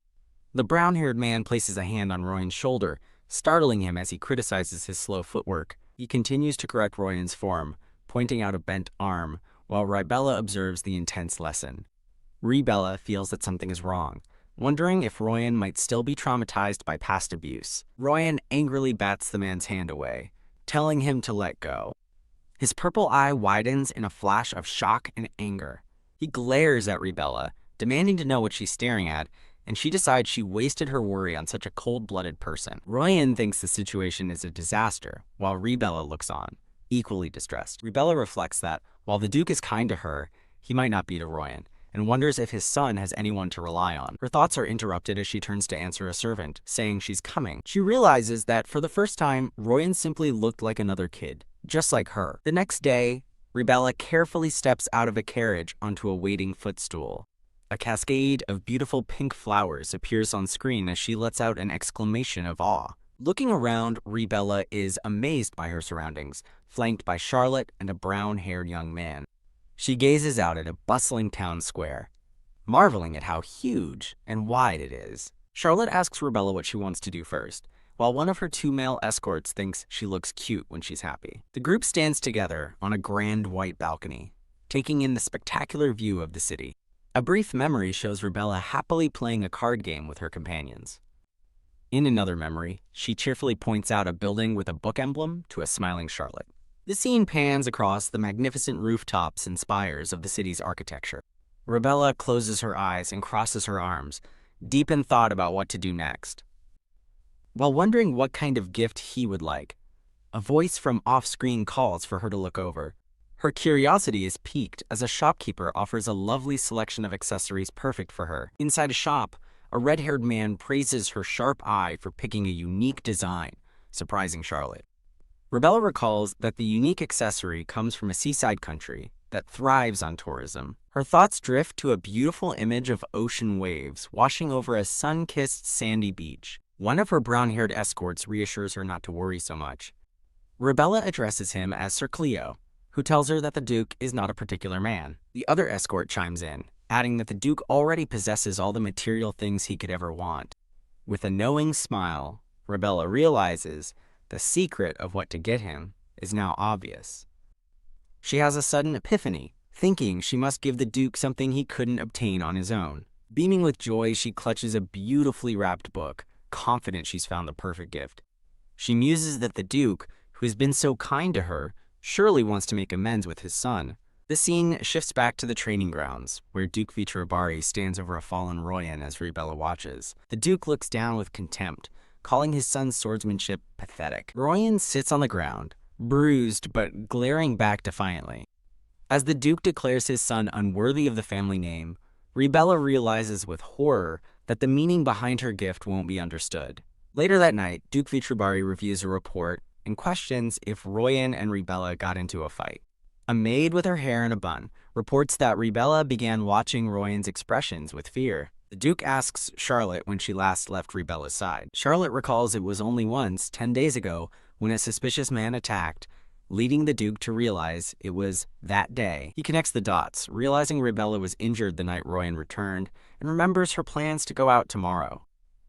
[SPEAKER 1] The brown-haired man places a hand on Royan's shoulder, startling him as he criticizes his slow footwork. He continues to correct Royan's form, pointing out a bent arm, while Raybella observes the intense lesson. Raybella feels that something is wrong, wondering if Royan might still be traumatized by past abuse. Royan angrily bats the man's hand away, telling him to let go. His purple eye widens in a flash of shock and anger. He glares at Raybella, demanding to know what she's staring at, and she decides she wasted her worry on such a cold-blooded person. Royan thinks the situation is a disaster, while Raybella looks on, equally distressed. Raybella reflects that, while the Duke is kind to her, he might not be to Royan, and wonders if his son has anyone to rely on. Her thoughts are interrupted as she turns to answer a servant, saying she's coming. She realizes that, for the first time, Royan simply looked like another kid, just like her. The next day, Raybella carefully steps out of a carriage onto a waiting footstool. A cascade of beautiful pink flowers appears on screen as she lets out an exclamation of awe. Looking around, Raybella is amazed by her surroundings, flanked by Charlotte and a brown-haired young man. She gazes out at a bustling town square, marveling at how huge and wide it is. Charlotte asks Raybella what she wants to do first, while one of her 2 male escorts thinks she looks cute when she's happy. The group stands together on a grand white balcony, taking in the spectacular view of the city. A brief memory shows Raybella happily playing a card game with her companions. In another memory, she cheerfully points out a building with a book emblem to a smiling Charlotte. The scene pans across the magnificent rooftops and spires of the city's architecture. Raybella closes her eyes and crosses her arms, deep in thought about what to do next. While wondering what kind of gift he would like, a voice from off-screen calls for her to look over. Her curiosity is piqued as a shopkeeper offers a lovely selection of accessories perfect for her. Inside a shop, a red-haired man praises her sharp eye for picking a unique design, surprising Charlotte. Raybella recalls that the unique accessory comes from a seaside country that thrives on tourism. Her thoughts drift to a beautiful image of ocean waves washing over a sun-kissed sandy beach. One of her brown-haired escorts reassures her not to worry so much, Rebella addresses him as Sir Cleo, who tells her that the Duke is not a particular man. The other escort chimes in, adding that the Duke already possesses all the material things he could ever want. With a knowing smile, Rebella realizes the secret of what to get him is now obvious. She has a sudden epiphany, thinking she must give the Duke something he couldn't obtain on his own. Beaming with joy, she clutches a beautifully wrapped book, confident she's found the perfect gift. She muses that the Duke, who has been so kind to her, surely wants to make amends with his son. The scene shifts back to the training grounds, where Duke Vitrabari stands over a fallen Royan as Rebella watches. The Duke looks down with contempt, calling his son's swordsmanship pathetic. Royan sits on the ground, bruised but glaring back defiantly. As the Duke declares his son unworthy of the family name, Rebella realizes with horror that the meaning behind her gift won't be understood. Later that night, Duke Vitrabari reviews a report and questions if Royan and Rebella got into a fight. A maid with her hair in a bun reports that Rebella began watching Royan's expressions with fear. The Duke asks Charlotte when she last left Rebella's side. Charlotte recalls it was only once, 10 days ago, when a suspicious man attacked, leading the Duke to realize it was that day. He connects the dots, realizing Rebella was injured the night Royan returned, and remembers her plans to go out tomorrow.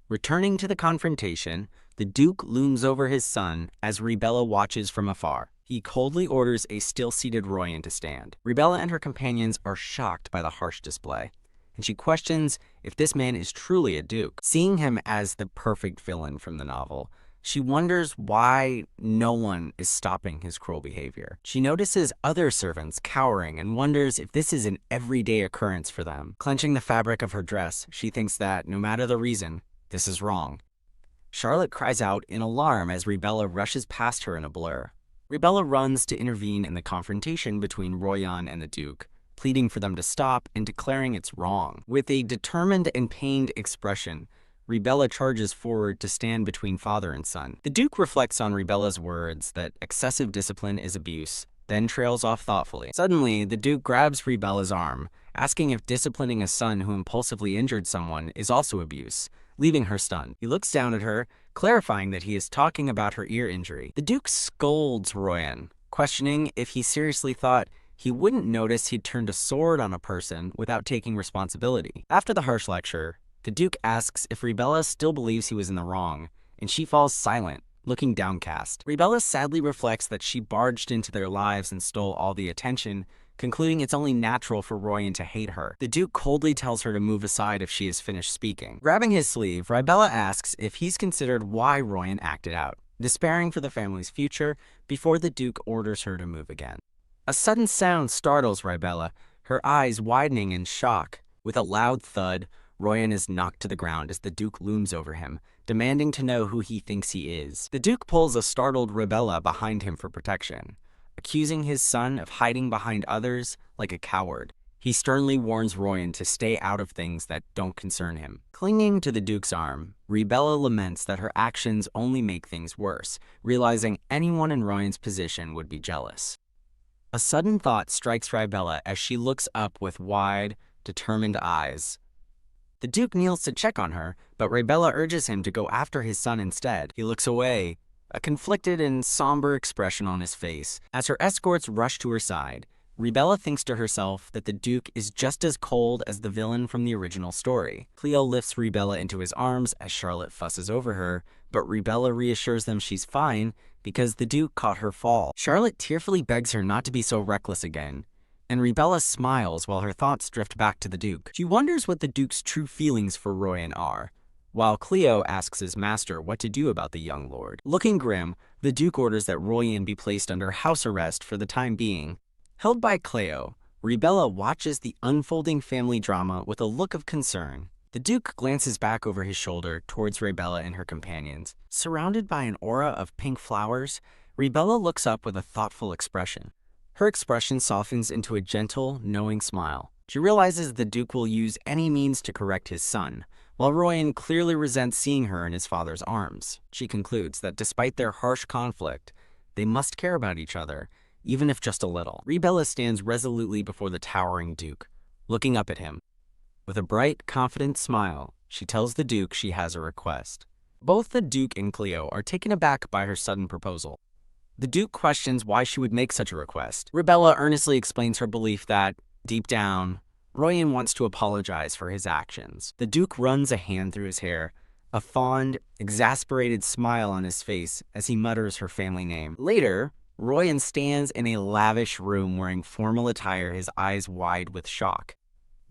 [SPEAKER 1] Returning to the confrontation, the Duke looms over his son as Rebella watches from afar. He coldly orders a still-seated Royan to stand. Rebella and her companions are shocked by the harsh display, and she questions if this man is truly a Duke. Seeing him as the perfect villain from the novel, she wonders why no one is stopping his cruel behavior. She notices other servants cowering and wonders if this is an everyday occurrence for them. Clenching the fabric of her dress, she thinks that, no matter the reason, this is wrong. Charlotte cries out in alarm as Rebella rushes past her in a blur. Rebella runs to intervene in the confrontation between Royan and the Duke, pleading for them to stop and declaring it's wrong. With a determined and pained expression, Rebella charges forward to stand between father and son. The Duke reflects on Rebella's words that excessive discipline is abuse, then trails off thoughtfully. Suddenly, the Duke grabs Rebella's arm, asking if disciplining a son who impulsively injured someone is also abuse, leaving her stunned. He looks down at her, clarifying that he is talking about her ear injury. The Duke scolds Royan, questioning if he seriously thought he wouldn't notice he'd turned a sword on a person without taking responsibility. After the harsh lecture, the Duke asks if Rebella still believes he was in the wrong, and she falls silent, looking downcast. Rebella sadly reflects that she barged into their lives and stole all the attention, concluding it's only natural for Royan to hate her. The Duke coldly tells her to move aside if she has finished speaking. Grabbing his sleeve, Rebella asks if he's considered why Royan acted out, despairing for the family's future before the Duke orders her to move again. A sudden sound startles Rebella, her eyes widening in shock. With a loud thud, Royan is knocked to the ground as the Duke looms over him, demanding to know who he thinks he is. The Duke pulls a startled Rebella behind him for protection, accusing his son of hiding behind others like a coward. He sternly warns Royan to stay out of things that don't concern him. Clinging to the Duke's arm, Rebella laments that her actions only make things worse, realizing anyone in Royan's position would be jealous. A sudden thought strikes Rebella as she looks up with wide, determined eyes. The Duke kneels to check on her, but Rebella urges him to go after his son instead. He looks away, a conflicted and somber expression on his face. As her escorts rush to her side, Rebella thinks to herself that the Duke is just as cold as the villain from the original story. Cleo lifts Rebella into his arms as Charlotte fusses over her, but Rebella reassures them she's fine because the Duke caught her fall. Charlotte tearfully begs her not to be so reckless again, and Rebella smiles while her thoughts drift back to the Duke. She wonders what the Duke's true feelings for Royan are, while Cleo asks his master what to do about the young lord. Looking grim, the Duke orders that Royan be placed under house arrest for the time being. Held by Cleo, Rebella watches the unfolding family drama with a look of concern. The Duke glances back over his shoulder towards Rebella and her companions. Surrounded by an aura of pink flowers, Rebella looks up with a thoughtful expression. Her expression softens into a gentle, knowing smile. She realizes the Duke will use any means to correct his son, while Royan clearly resents seeing her in his father's arms. She concludes that despite their harsh conflict, they must care about each other, even if just a little. Rebella stands resolutely before the towering Duke, looking up at him. With a bright, confident smile, she tells the Duke she has a request. Both the Duke and Cleo are taken aback by her sudden proposal. The Duke questions why she would make such a request. Ribella earnestly explains her belief that, deep down, Royan wants to apologize for his actions. The Duke runs a hand through his hair, a fond, exasperated smile on his face as he mutters her family name. Later, Royan stands in a lavish room wearing formal attire, his eyes wide with shock.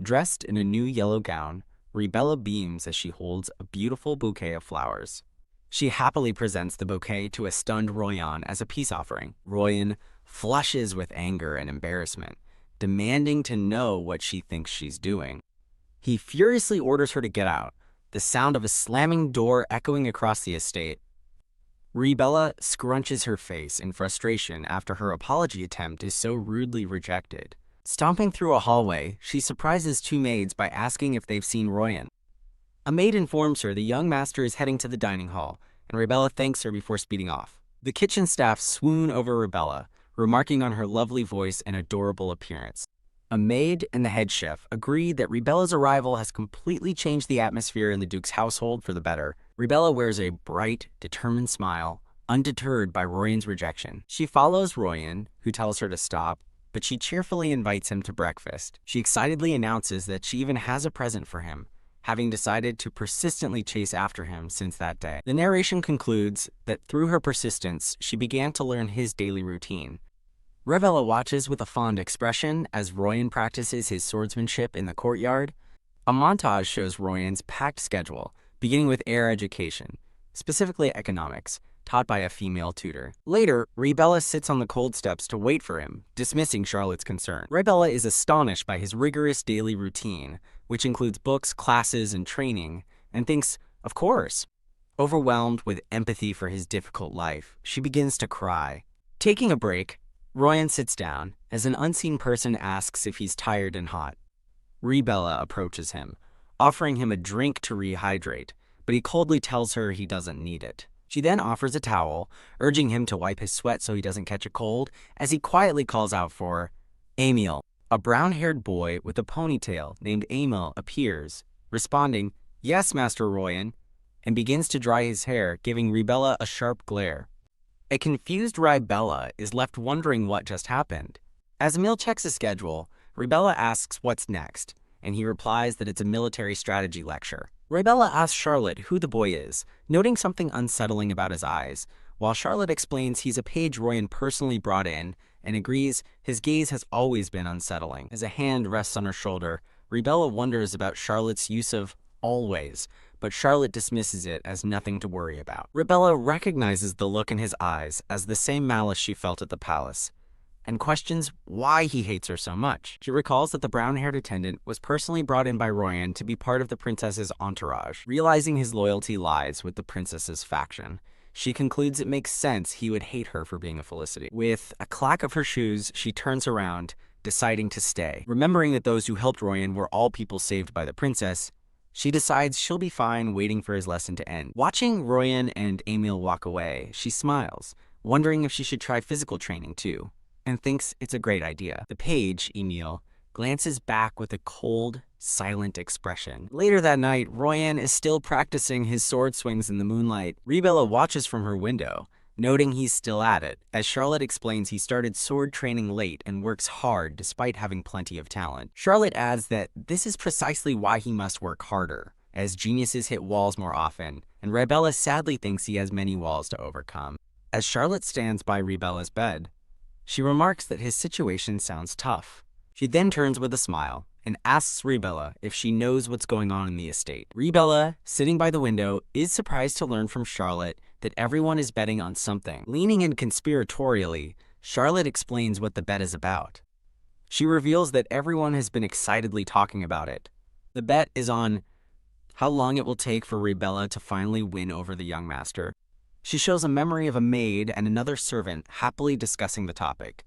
[SPEAKER 1] Dressed in a new yellow gown, Ribella beams as she holds a beautiful bouquet of flowers. She happily presents the bouquet to a stunned Royan as a peace offering. Royan flushes with anger and embarrassment, demanding to know what she thinks she's doing. He furiously orders her to get out, the sound of a slamming door echoing across the estate. Ribella scrunches her face in frustration after her apology attempt is so rudely rejected. Stomping through a hallway, she surprises two maids by asking if they've seen Royan. A maid informs her the young master is heading to the dining hall, and Ribella thanks her before speeding off. The kitchen staff swoon over Ribella, remarking on her lovely voice and adorable appearance. A maid and the head chef agree that Ribella's arrival has completely changed the atmosphere in the Duke's household for the better. Ribella wears a bright, determined smile, undeterred by Royan's rejection. She follows Royan, who tells her to stop, but she cheerfully invites him to breakfast. She excitedly announces that she even has a present for him, having decided to persistently chase after him since that day. The narration concludes that through her persistence, she began to learn his daily routine. Ribella watches with a fond expression as Royan practices his swordsmanship in the courtyard. A montage shows Royan's packed schedule, beginning with air education, specifically economics, taught by a female tutor. Later, Ribella sits on the cold steps to wait for him, dismissing Charlotte's concern. Ribella is astonished by his rigorous daily routine, which includes books, classes, and training, and thinks, of course. Overwhelmed with empathy for his difficult life, she begins to cry. Taking a break, Royan sits down as an unseen person asks if he's tired and hot. Ribella approaches him, offering him a drink to rehydrate, but he coldly tells her he doesn't need it. She then offers a towel, urging him to wipe his sweat so he doesn't catch a cold, as he quietly calls out for Emil. A brown-haired boy with a ponytail named Emil appears, responding, "Yes, Master Royan," and begins to dry his hair, giving Ribella a sharp glare. A confused Ribella is left wondering what just happened. As Emil checks his schedule, Ribella asks what's next, and he replies that it's a military strategy lecture. Ribella asks Charlotte who the boy is, noting something unsettling about his eyes, while Charlotte explains he's a page Royan personally brought in and agrees his gaze has always been unsettling. As a hand rests on her shoulder, Ribella wonders about Charlotte's use of always, but Charlotte dismisses it as nothing to worry about. Ribella recognizes the look in his eyes as the same malice she felt at the palace, and questions why he hates her so much. She recalls that the brown-haired attendant was personally brought in by Royan to be part of the princess's entourage. Realizing his loyalty lies with the princess's faction, she concludes it makes sense he would hate her for being a Felicity. With a clack of her shoes, she turns around, deciding to stay. Remembering that those who helped Royan were all people saved by the princess, she decides she'll be fine waiting for his lesson to end. Watching Royan and Emil walk away, she smiles, wondering if she should try physical training too, and thinks it's a great idea. The page, Emil, glances back with a cold, silent expression. Later that night, Royan is still practicing his sword swings in the moonlight. Ribella watches from her window, noting he's still at it, as Charlotte explains he started sword training late and works hard despite having plenty of talent. Charlotte adds that this is precisely why he must work harder, as geniuses hit walls more often, and Ribella sadly thinks he has many walls to overcome. As Charlotte stands by Ribella's bed, she remarks that his situation sounds tough. She then turns with a smile and asks Ribella if she knows what's going on in the estate. Ribella, sitting by the window, is surprised to learn from Charlotte that everyone is betting on something. Leaning in conspiratorially, Charlotte explains what the bet is about. She reveals that everyone has been excitedly talking about it. The bet is on how long it will take for Ribella to finally win over the young master. She shows a memory of a maid and another servant happily discussing the topic.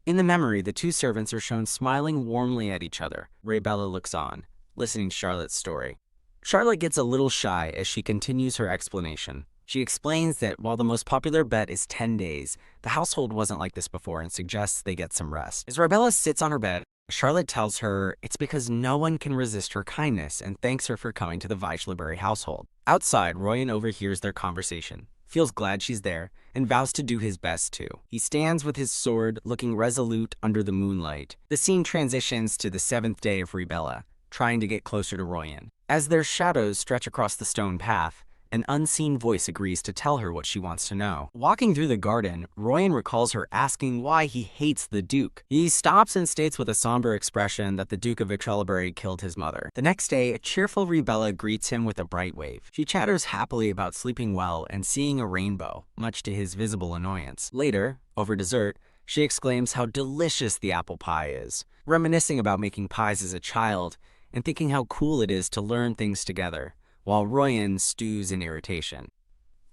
[SPEAKER 1] In the memory, the two servants are shown smiling warmly at each other. Ribella looks on, listening to Charlotte's story. Charlotte gets a little shy as she continues her explanation. She explains that while the most popular bet is 10 days, the household wasn't like this before and suggests they get some rest. As Ribella sits on her bed, Charlotte tells her it's because no one can resist her kindness and thanks her for coming to the Weichlberry household. Outside, Royan overhears their conversation. feels glad she's there, and vows to do his best too. He stands with his sword, looking resolute under the moonlight. The scene transitions to the 7th day of Rebella, trying to get closer to Royan. As their shadows stretch across the stone path, an unseen voice agrees to tell her what she wants to know. Walking through the garden, Royan recalls her asking why he hates the Duke. He stops and states with a somber expression that the Duke of Victrellebury killed his mother. The next day, a cheerful Rebella greets him with a bright wave. She chatters happily about sleeping well and seeing a rainbow, much to his visible annoyance. Later, over dessert, she exclaims how delicious the apple pie is, reminiscing about making pies as a child and thinking how cool it is to learn things together, while Royan stews in irritation.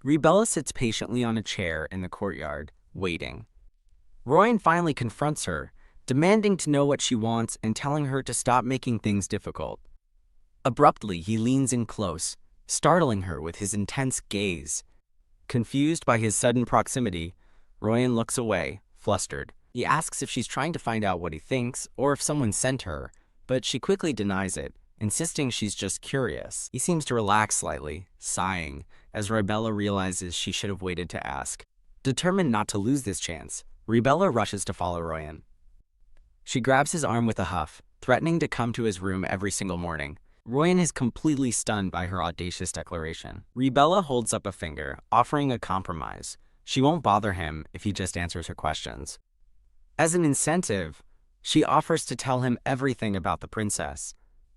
[SPEAKER 1] Rebella sits patiently on a chair in the courtyard, waiting. Royan finally confronts her, demanding to know what she wants and telling her to stop making things difficult. Abruptly, he leans in close, startling her with his intense gaze. Confused by his sudden proximity, Royan looks away, flustered. He asks if she's trying to find out what he thinks or if someone sent her, but she quickly denies it, insisting she's just curious. He seems to relax slightly, sighing, as Rebella realizes she should have waited to ask. Determined not to lose this chance, Rebella rushes to follow Royan. She grabs his arm with a huff, threatening to come to his room every single morning. Royan is completely stunned by her audacious declaration. Rebella holds up a finger, offering a compromise. She won't bother him if he just answers her questions. As an incentive, she offers to tell him everything about the princess.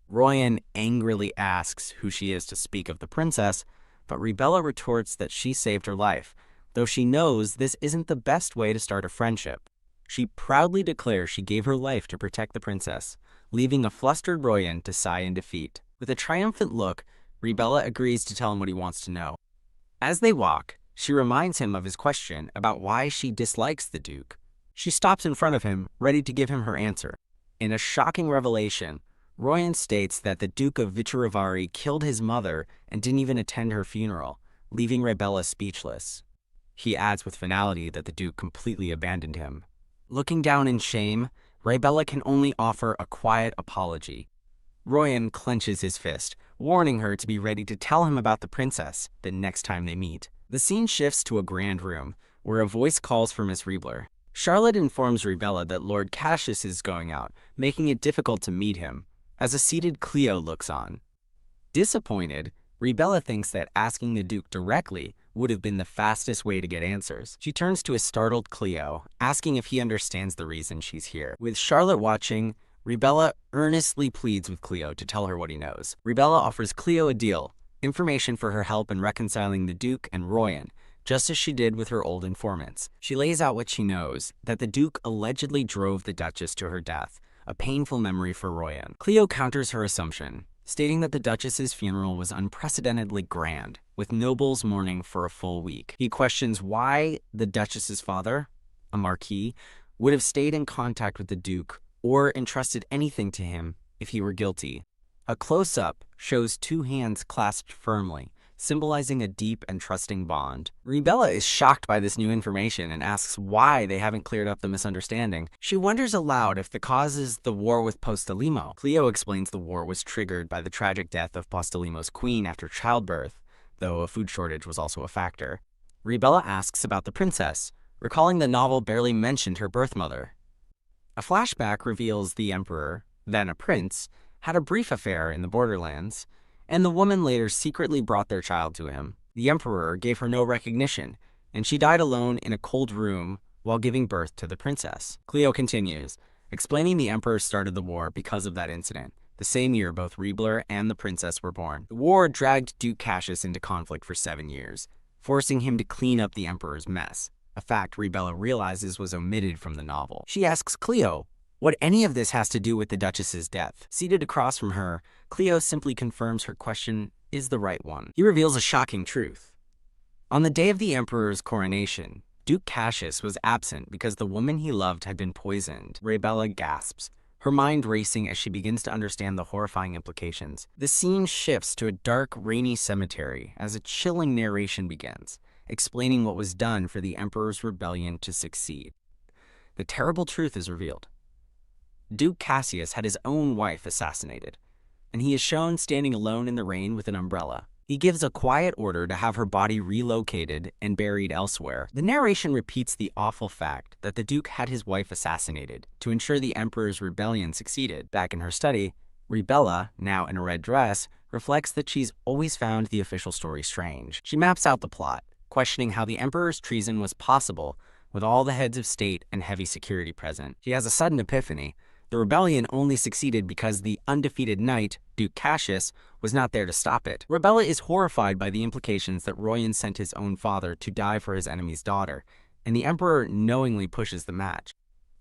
[SPEAKER 1] Royan angrily asks who she is to speak of the princess, but Rebella retorts that she saved her life, though she knows this isn't the best way to start a friendship. She proudly declares she gave her life to protect the princess, leaving a flustered Royan to sigh in defeat. With a triumphant look, Rebella agrees to tell him what he wants to know. As they walk, she reminds him of his question about why she dislikes the Duke. She stops in front of him, ready to give him her answer. In a shocking revelation, Royan states that the Duke of Victrellebury killed his mother and didn't even attend her funeral, leaving Rebella speechless. He adds with finality that the Duke completely abandoned him. Looking down in shame, Rebella can only offer a quiet apology. Royan clenches his fist, warning her to be ready to tell him about the princess the next time they meet. The scene shifts to a grand room, where a voice calls for Miss Rebler. Charlotte informs Rebella that Lord Cassius is going out, making it difficult to meet him, as a seated Cleo looks on. Disappointed, Rebella thinks that asking the Duke directly would have been the fastest way to get answers. She turns to a startled Cleo, asking if he understands the reason she's here. With Charlotte watching, Rebella earnestly pleads with Cleo to tell her what he knows. Rebella offers Cleo a deal, information for her help in reconciling the Duke and Royan, just as she did with her old informants. She lays out what she knows, that the Duke allegedly drove the Duchess to her death, a painful memory for Royan. Cleo counters her assumption, stating that the Duchess's funeral was unprecedentedly grand, with nobles mourning for a full week. He questions why the Duchess's father, a marquis, would have stayed in contact with the Duke or entrusted anything to him if he were guilty. A close-up shows two hands clasped firmly, symbolizing a deep and trusting bond. Rebella is shocked by this new information and asks why they haven't cleared up the misunderstanding. She wonders aloud if the cause is the war with Postelimo. Cleo explains the war was triggered by the tragic death of Postelimo's queen after childbirth, though a food shortage was also a factor. Rebella asks about the princess, recalling the novel barely mentioned her birth mother. A flashback reveals the emperor, then a prince, had a brief affair in the borderlands, and the woman later secretly brought their child to him. The emperor gave her no recognition, and she died alone in a cold room while giving birth to the princess. Cleo continues, explaining the emperor started the war because of that incident. The same year, both Rebler and the princess were born. The war dragged Duke Cassius into conflict for 7 years, forcing him to clean up the emperor's mess, a fact Rebella realizes was omitted from the novel. She asks Cleo what any of this has to do with the Duchess's death. Seated across from her, Cleo simply confirms her question is the right one. He reveals a shocking truth. On the day of the emperor's coronation, Duke Cassius was absent because the woman he loved had been poisoned. Rebella gasps, her mind racing as she begins to understand the horrifying implications. The scene shifts to a dark, rainy cemetery as a chilling narration begins, explaining what was done for the emperor's rebellion to succeed. The terrible truth is revealed. Duke Cassius had his own wife assassinated, and he is shown standing alone in the rain with an umbrella, He gives a quiet order to have her body relocated and buried elsewhere. The narration repeats the awful fact that the Duke had his wife assassinated to ensure the Emperor's rebellion succeeded. Back in her study, Rebella, now in a red dress, reflects that she's always found the official story strange. She maps out the plot, questioning how the Emperor's treason was possible with all the heads of state and heavy security present. She has a sudden epiphany. The rebellion only succeeded because the undefeated knight, Duke Cassius, was not there to stop it. Rebella is horrified by the implications that Royan sent his own father to die for his enemy's daughter, and the Emperor knowingly pushes the match.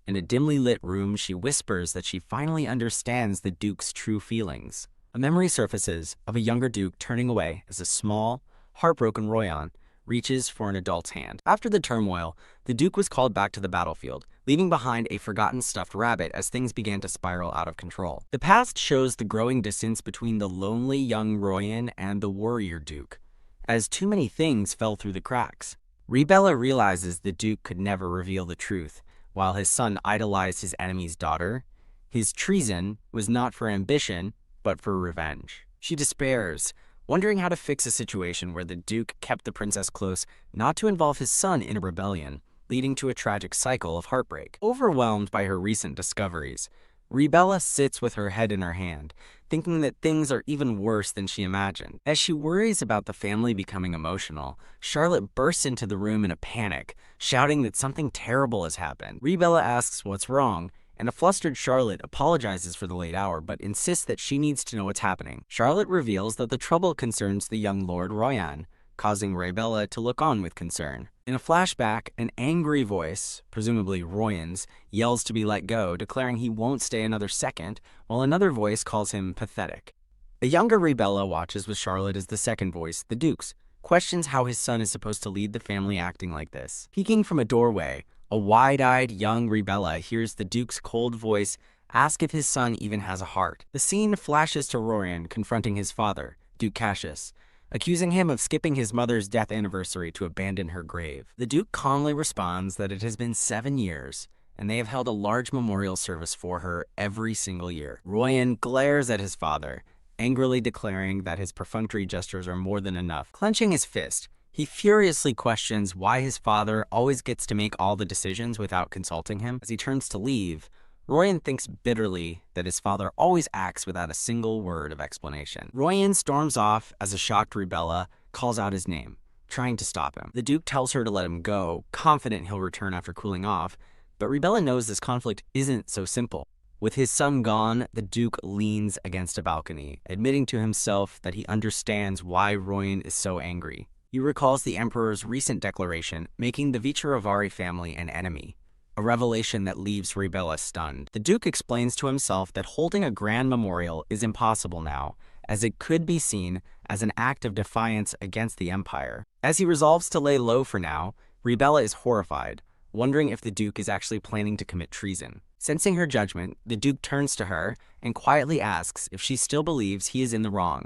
[SPEAKER 1] In a dimly lit room, she whispers that she finally understands the Duke's true feelings. A memory surfaces of a younger Duke turning away as a small, heartbroken Royan reaches for an adult's hand. After the turmoil, the Duke was called back to the battlefield, leaving behind a forgotten stuffed rabbit as things began to spiral out of control. The past shows the growing distance between the lonely young Royan and the warrior Duke, as too many things fell through the cracks. Rebella realizes the Duke could never reveal the truth. While his son idolized his enemy's daughter, his treason was not for ambition, but for revenge. She despairs, wondering how to fix a situation where the Duke kept the princess close not to involve his son in a rebellion, leading to a tragic cycle of heartbreak. Overwhelmed by her recent discoveries, Rebella sits with her head in her hand, thinking that things are even worse than she imagined. As she worries about the family becoming emotional, Charlotte bursts into the room in a panic, shouting that something terrible has happened. Rebella asks what's wrong, and a flustered Charlotte apologizes for the late hour but insists that she needs to know what's happening. Charlotte reveals that the trouble concerns the young Lord Royan, causing Rebella to look on with concern. In a flashback, an angry voice, presumably Royan's, yells to be let go, declaring he won't stay another second, while another voice calls him pathetic. A younger Rebella watches with Charlotte as the second voice, the Duke's, questions how his son is supposed to lead the family acting like this. Peeking from a doorway, a wide-eyed young Rebella hears the Duke's cold voice ask if his son even has a heart. The scene flashes to Royan confronting his father, Duke Cassius, accusing him of skipping his mother's death anniversary to abandon her grave. The Duke calmly responds that it has been 7 years, and they have held a large memorial service for her every single year. Royan glares at his father, angrily declaring that his perfunctory gestures are more than enough. Clenching his fist, he furiously questions why his father always gets to make all the decisions without consulting him. As he turns to leave, Royan thinks bitterly that his father always acts without a single word of explanation. Royan storms off as a shocked Rebella calls out his name, trying to stop him. The Duke tells her to let him go, confident he'll return after cooling off, but Rebella knows this conflict isn't so simple. With his son gone, the Duke leans against a balcony, admitting to himself that he understands why Royan is so angry. He recalls the Emperor's recent declaration, making the Vicharavari family an enemy, a revelation that leaves Rebella stunned. The Duke explains to himself that holding a grand memorial is impossible now, as it could be seen as an act of defiance against the Empire. As he resolves to lay low for now, Rebella is horrified, wondering if the Duke is actually planning to commit treason. Sensing her judgment, the Duke turns to her and quietly asks if she still believes he is in the wrong.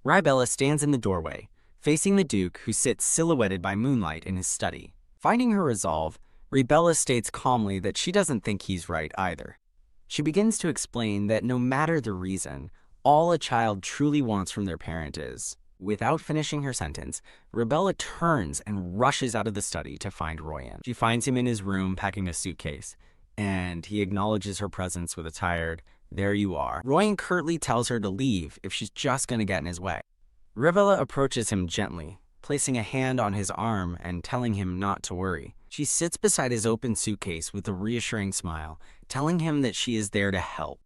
[SPEAKER 1] Rebella stands in the doorway, facing the Duke, who sits silhouetted by moonlight in his study. Finding her resolve, Rebella states calmly that she doesn't think he's right either. She begins to explain that no matter the reason, all a child truly wants from their parent is. Without finishing her sentence, Rebella turns and rushes out of the study to find Royan. She finds him in his room packing a suitcase, and he acknowledges her presence with a tired, "There you are." Royan curtly tells her to leave if she's just going to get in his way. Rebella approaches him gently, placing a hand on his arm and telling him not to worry. She sits beside his open suitcase with a reassuring smile, telling him that she is there to help.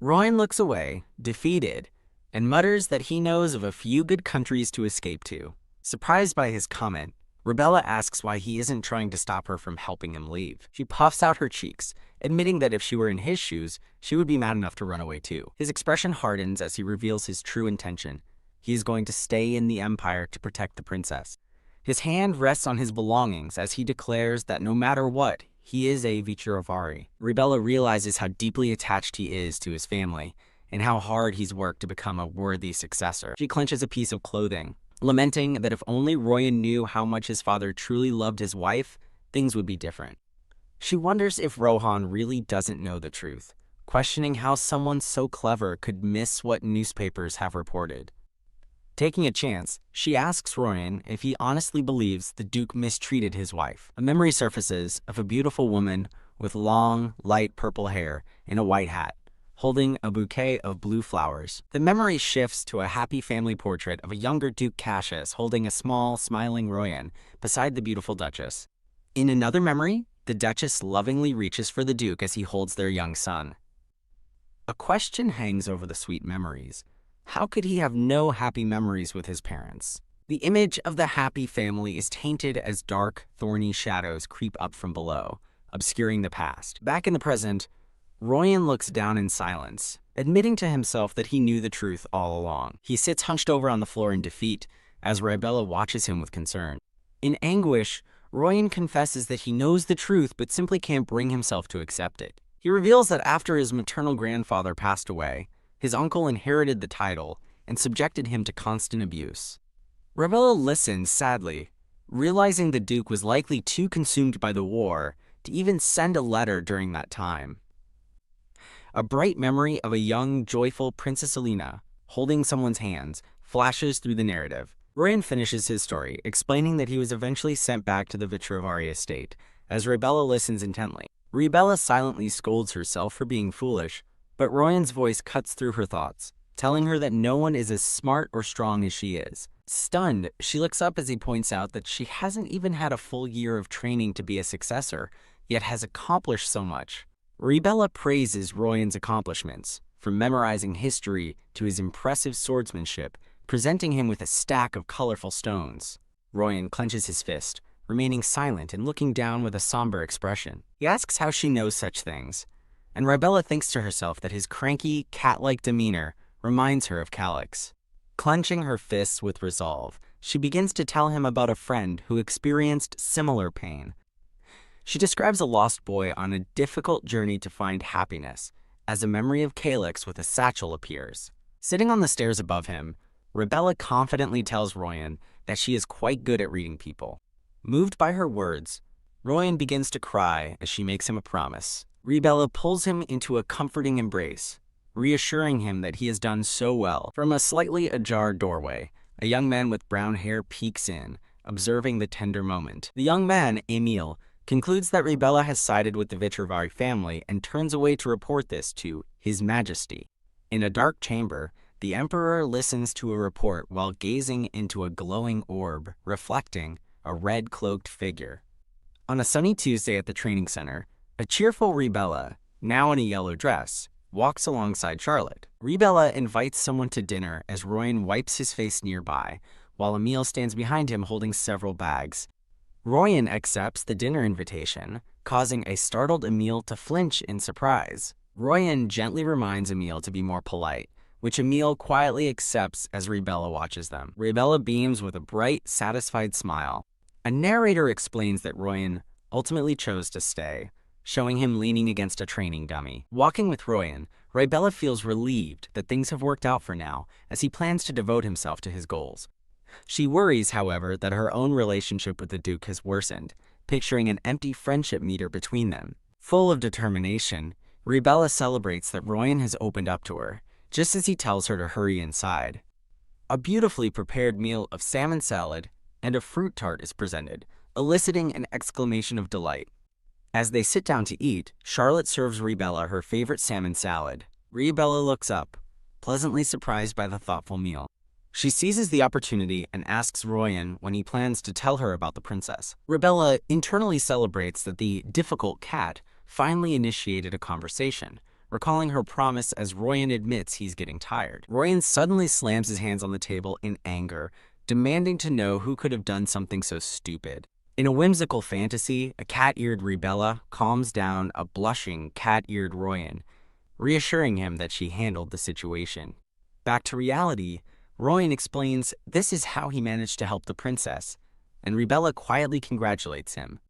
[SPEAKER 1] Royan looks away, defeated, and mutters that he knows of a few good countries to escape to. Surprised by his comment, Rebella asks why he isn't trying to stop her from helping him leave. She puffs out her cheeks, admitting that if she were in his shoes, she would be mad enough to run away too. His expression hardens as he reveals his true intention. He is going to stay in the Empire to protect the princess. His hand rests on his belongings as he declares that no matter what, he is a Vicharavari. Rebella realizes how deeply attached he is to his family and how hard he's worked to become a worthy successor. She clenches a piece of clothing, lamenting that if only Royan knew how much his father truly loved his wife, things would be different. She wonders if Rohan really doesn't know the truth, questioning how someone so clever could miss what newspapers have reported. Taking a chance, she asks Royan if he honestly believes the Duke mistreated his wife. A memory surfaces of a beautiful woman with long, light purple hair and a white hat, holding a bouquet of blue flowers. The memory shifts to a happy family portrait of a younger Duke Cassius holding a small, smiling Royan beside the beautiful Duchess. In another memory, the Duchess lovingly reaches for the Duke as he holds their young son. A question hangs over the sweet memories. How could he have no happy memories with his parents? The image of the happy family is tainted as dark, thorny shadows creep up from below, obscuring the past. Back in the present, Royan looks down in silence, admitting to himself that he knew the truth all along. He sits hunched over on the floor in defeat as Ribella watches him with concern. In anguish, Royan confesses that he knows the truth but simply can't bring himself to accept it. He reveals that after his maternal grandfather passed away, his uncle inherited the title and subjected him to constant abuse. Ribella listens sadly, realizing the Duke was likely too consumed by the war to even send a letter during that time. A bright memory of a young, joyful Princess Alina holding someone's hands flashes through the narrative. Royan finishes his story, explaining that he was eventually sent back to the Vitravari estate, as Ribella listens intently. Ribella silently scolds herself for being foolish, but Royan's voice cuts through her thoughts, telling her that no one is as smart or strong as she is. Stunned, she looks up as he points out that she hasn't even had a full year of training to be a successor, yet has accomplished so much. Ribella praises Royan's accomplishments, from memorizing history to his impressive swordsmanship, presenting him with a stack of colorful stones. Royan clenches his fist, remaining silent and looking down with a somber expression. He asks how she knows such things, and Ribella thinks to herself that his cranky, cat-like demeanor reminds her of Calix. Clenching her fists with resolve, she begins to tell him about a friend who experienced similar pain. She describes a lost boy on a difficult journey to find happiness, as a memory of Calix with a satchel appears. Sitting on the stairs above him, Ribella confidently tells Royan that she is quite good at reading people. Moved by her words, Royan begins to cry as she makes him a promise. Ribella pulls him into a comforting embrace, reassuring him that he has done so well. From a slightly ajar doorway, a young man with brown hair peeks in, observing the tender moment. The young man, Emil, concludes that Ribella has sided with the Vitravari family and turns away to report this to His Majesty. In a dark chamber, the Emperor listens to a report while gazing into a glowing orb reflecting a red-cloaked figure. On a sunny Tuesday at the training center, a cheerful Ribella, now in a yellow dress, walks alongside Charlotte. Ribella invites someone to dinner as Royan wipes his face nearby, while Emil stands behind him holding several bags. Royan accepts the dinner invitation, causing a startled Emil to flinch in surprise. Royan gently reminds Emil to be more polite, which Emil quietly accepts as Ribella watches them. Ribella beams with a bright, satisfied smile. A narrator explains that Royan ultimately chose to stay, showing him leaning against a training dummy. Walking with Royan, Ribella feels relieved that things have worked out for now, as he plans to devote himself to his goals. She worries, however, that her own relationship with the Duke has worsened, picturing an empty friendship meter between them. Full of determination, Ribella celebrates that Royan has opened up to her, just as he tells her to hurry inside. A beautifully prepared meal of salmon salad and a fruit tart is presented, eliciting an exclamation of delight. As they sit down to eat, Charlotte serves Ribella her favorite salmon salad. Ribella looks up, pleasantly surprised by the thoughtful meal. She seizes the opportunity and asks Royan when he plans to tell her about the princess. Ribella internally celebrates that the difficult cat finally initiated a conversation, recalling her promise as Royan admits he's getting tired. Royan suddenly slams his hands on the table in anger, demanding to know who could have done something so stupid. In a whimsical fantasy, a cat-eared Ribella calms down a blushing, cat-eared Royan, reassuring him that she handled the situation. Back to reality, Royan explains this is how he managed to help the princess, and Ribella quietly congratulates him.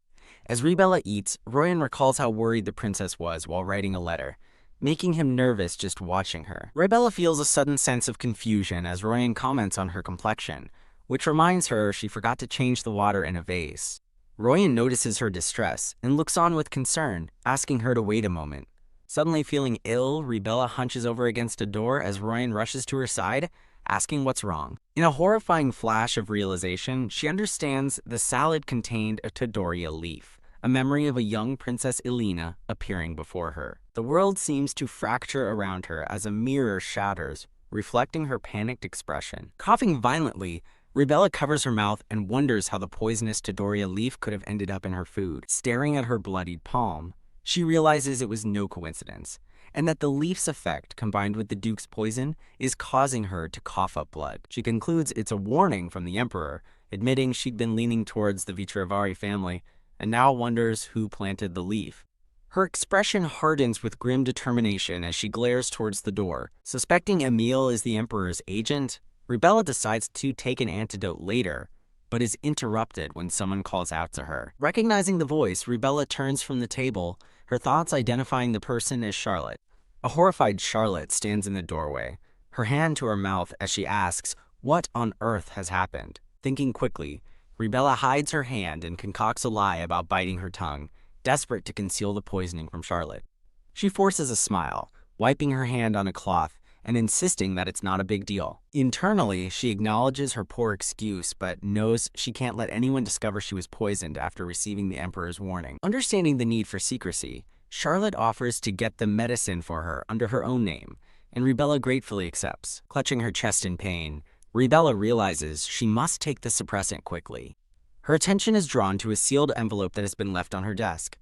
[SPEAKER 1] As Ribella eats, Royan recalls how worried the princess was while writing a letter, making him nervous just watching her. Ribella feels a sudden sense of confusion as Royan comments on her complexion, which reminds her she forgot to change the water in a vase. Royan notices her distress and looks on with concern, asking her to wait a moment. Suddenly feeling ill, Ribella hunches over against a door as Royan rushes to her side, asking what's wrong. In a horrifying flash of realization, she understands the salad contained a Todoria leaf, a memory of a young Princess Elena appearing before her. The world seems to fracture around her as a mirror shatters, reflecting her panicked expression. Coughing violently, Rebella covers her mouth and wonders how the poisonous Todoria leaf could have ended up in her food. Staring at her bloodied palm, she realizes it was no coincidence, and that the leaf's effect, combined with the Duke's poison, is causing her to cough up blood. She concludes it's a warning from the Emperor, admitting she'd been leaning towards the Vitravari family, and now wonders who planted the leaf. Her expression hardens with grim determination as she glares towards the door. Suspecting Emil is the Emperor's agent, Rebella decides to take an antidote later, but is interrupted when someone calls out to her. Recognizing the voice, Rebella turns from the table, her thoughts identifying the person as Charlotte. A horrified Charlotte stands in the doorway, her hand to her mouth as she asks, "What on earth has happened?" Thinking quickly, Rebella hides her hand and concocts a lie about biting her tongue, desperate to conceal the poisoning from Charlotte. She forces a smile, wiping her hand on a cloth and insisting that it's not a big deal. Internally, she acknowledges her poor excuse, but knows she can't let anyone discover she was poisoned after receiving the Emperor's warning. Understanding the need for secrecy, Charlotte offers to get the medicine for her under her own name, and Rebella gratefully accepts. Clutching her chest in pain, Rebella realizes she must take the suppressant quickly. Her attention is drawn to a sealed envelope that has been left on her desk.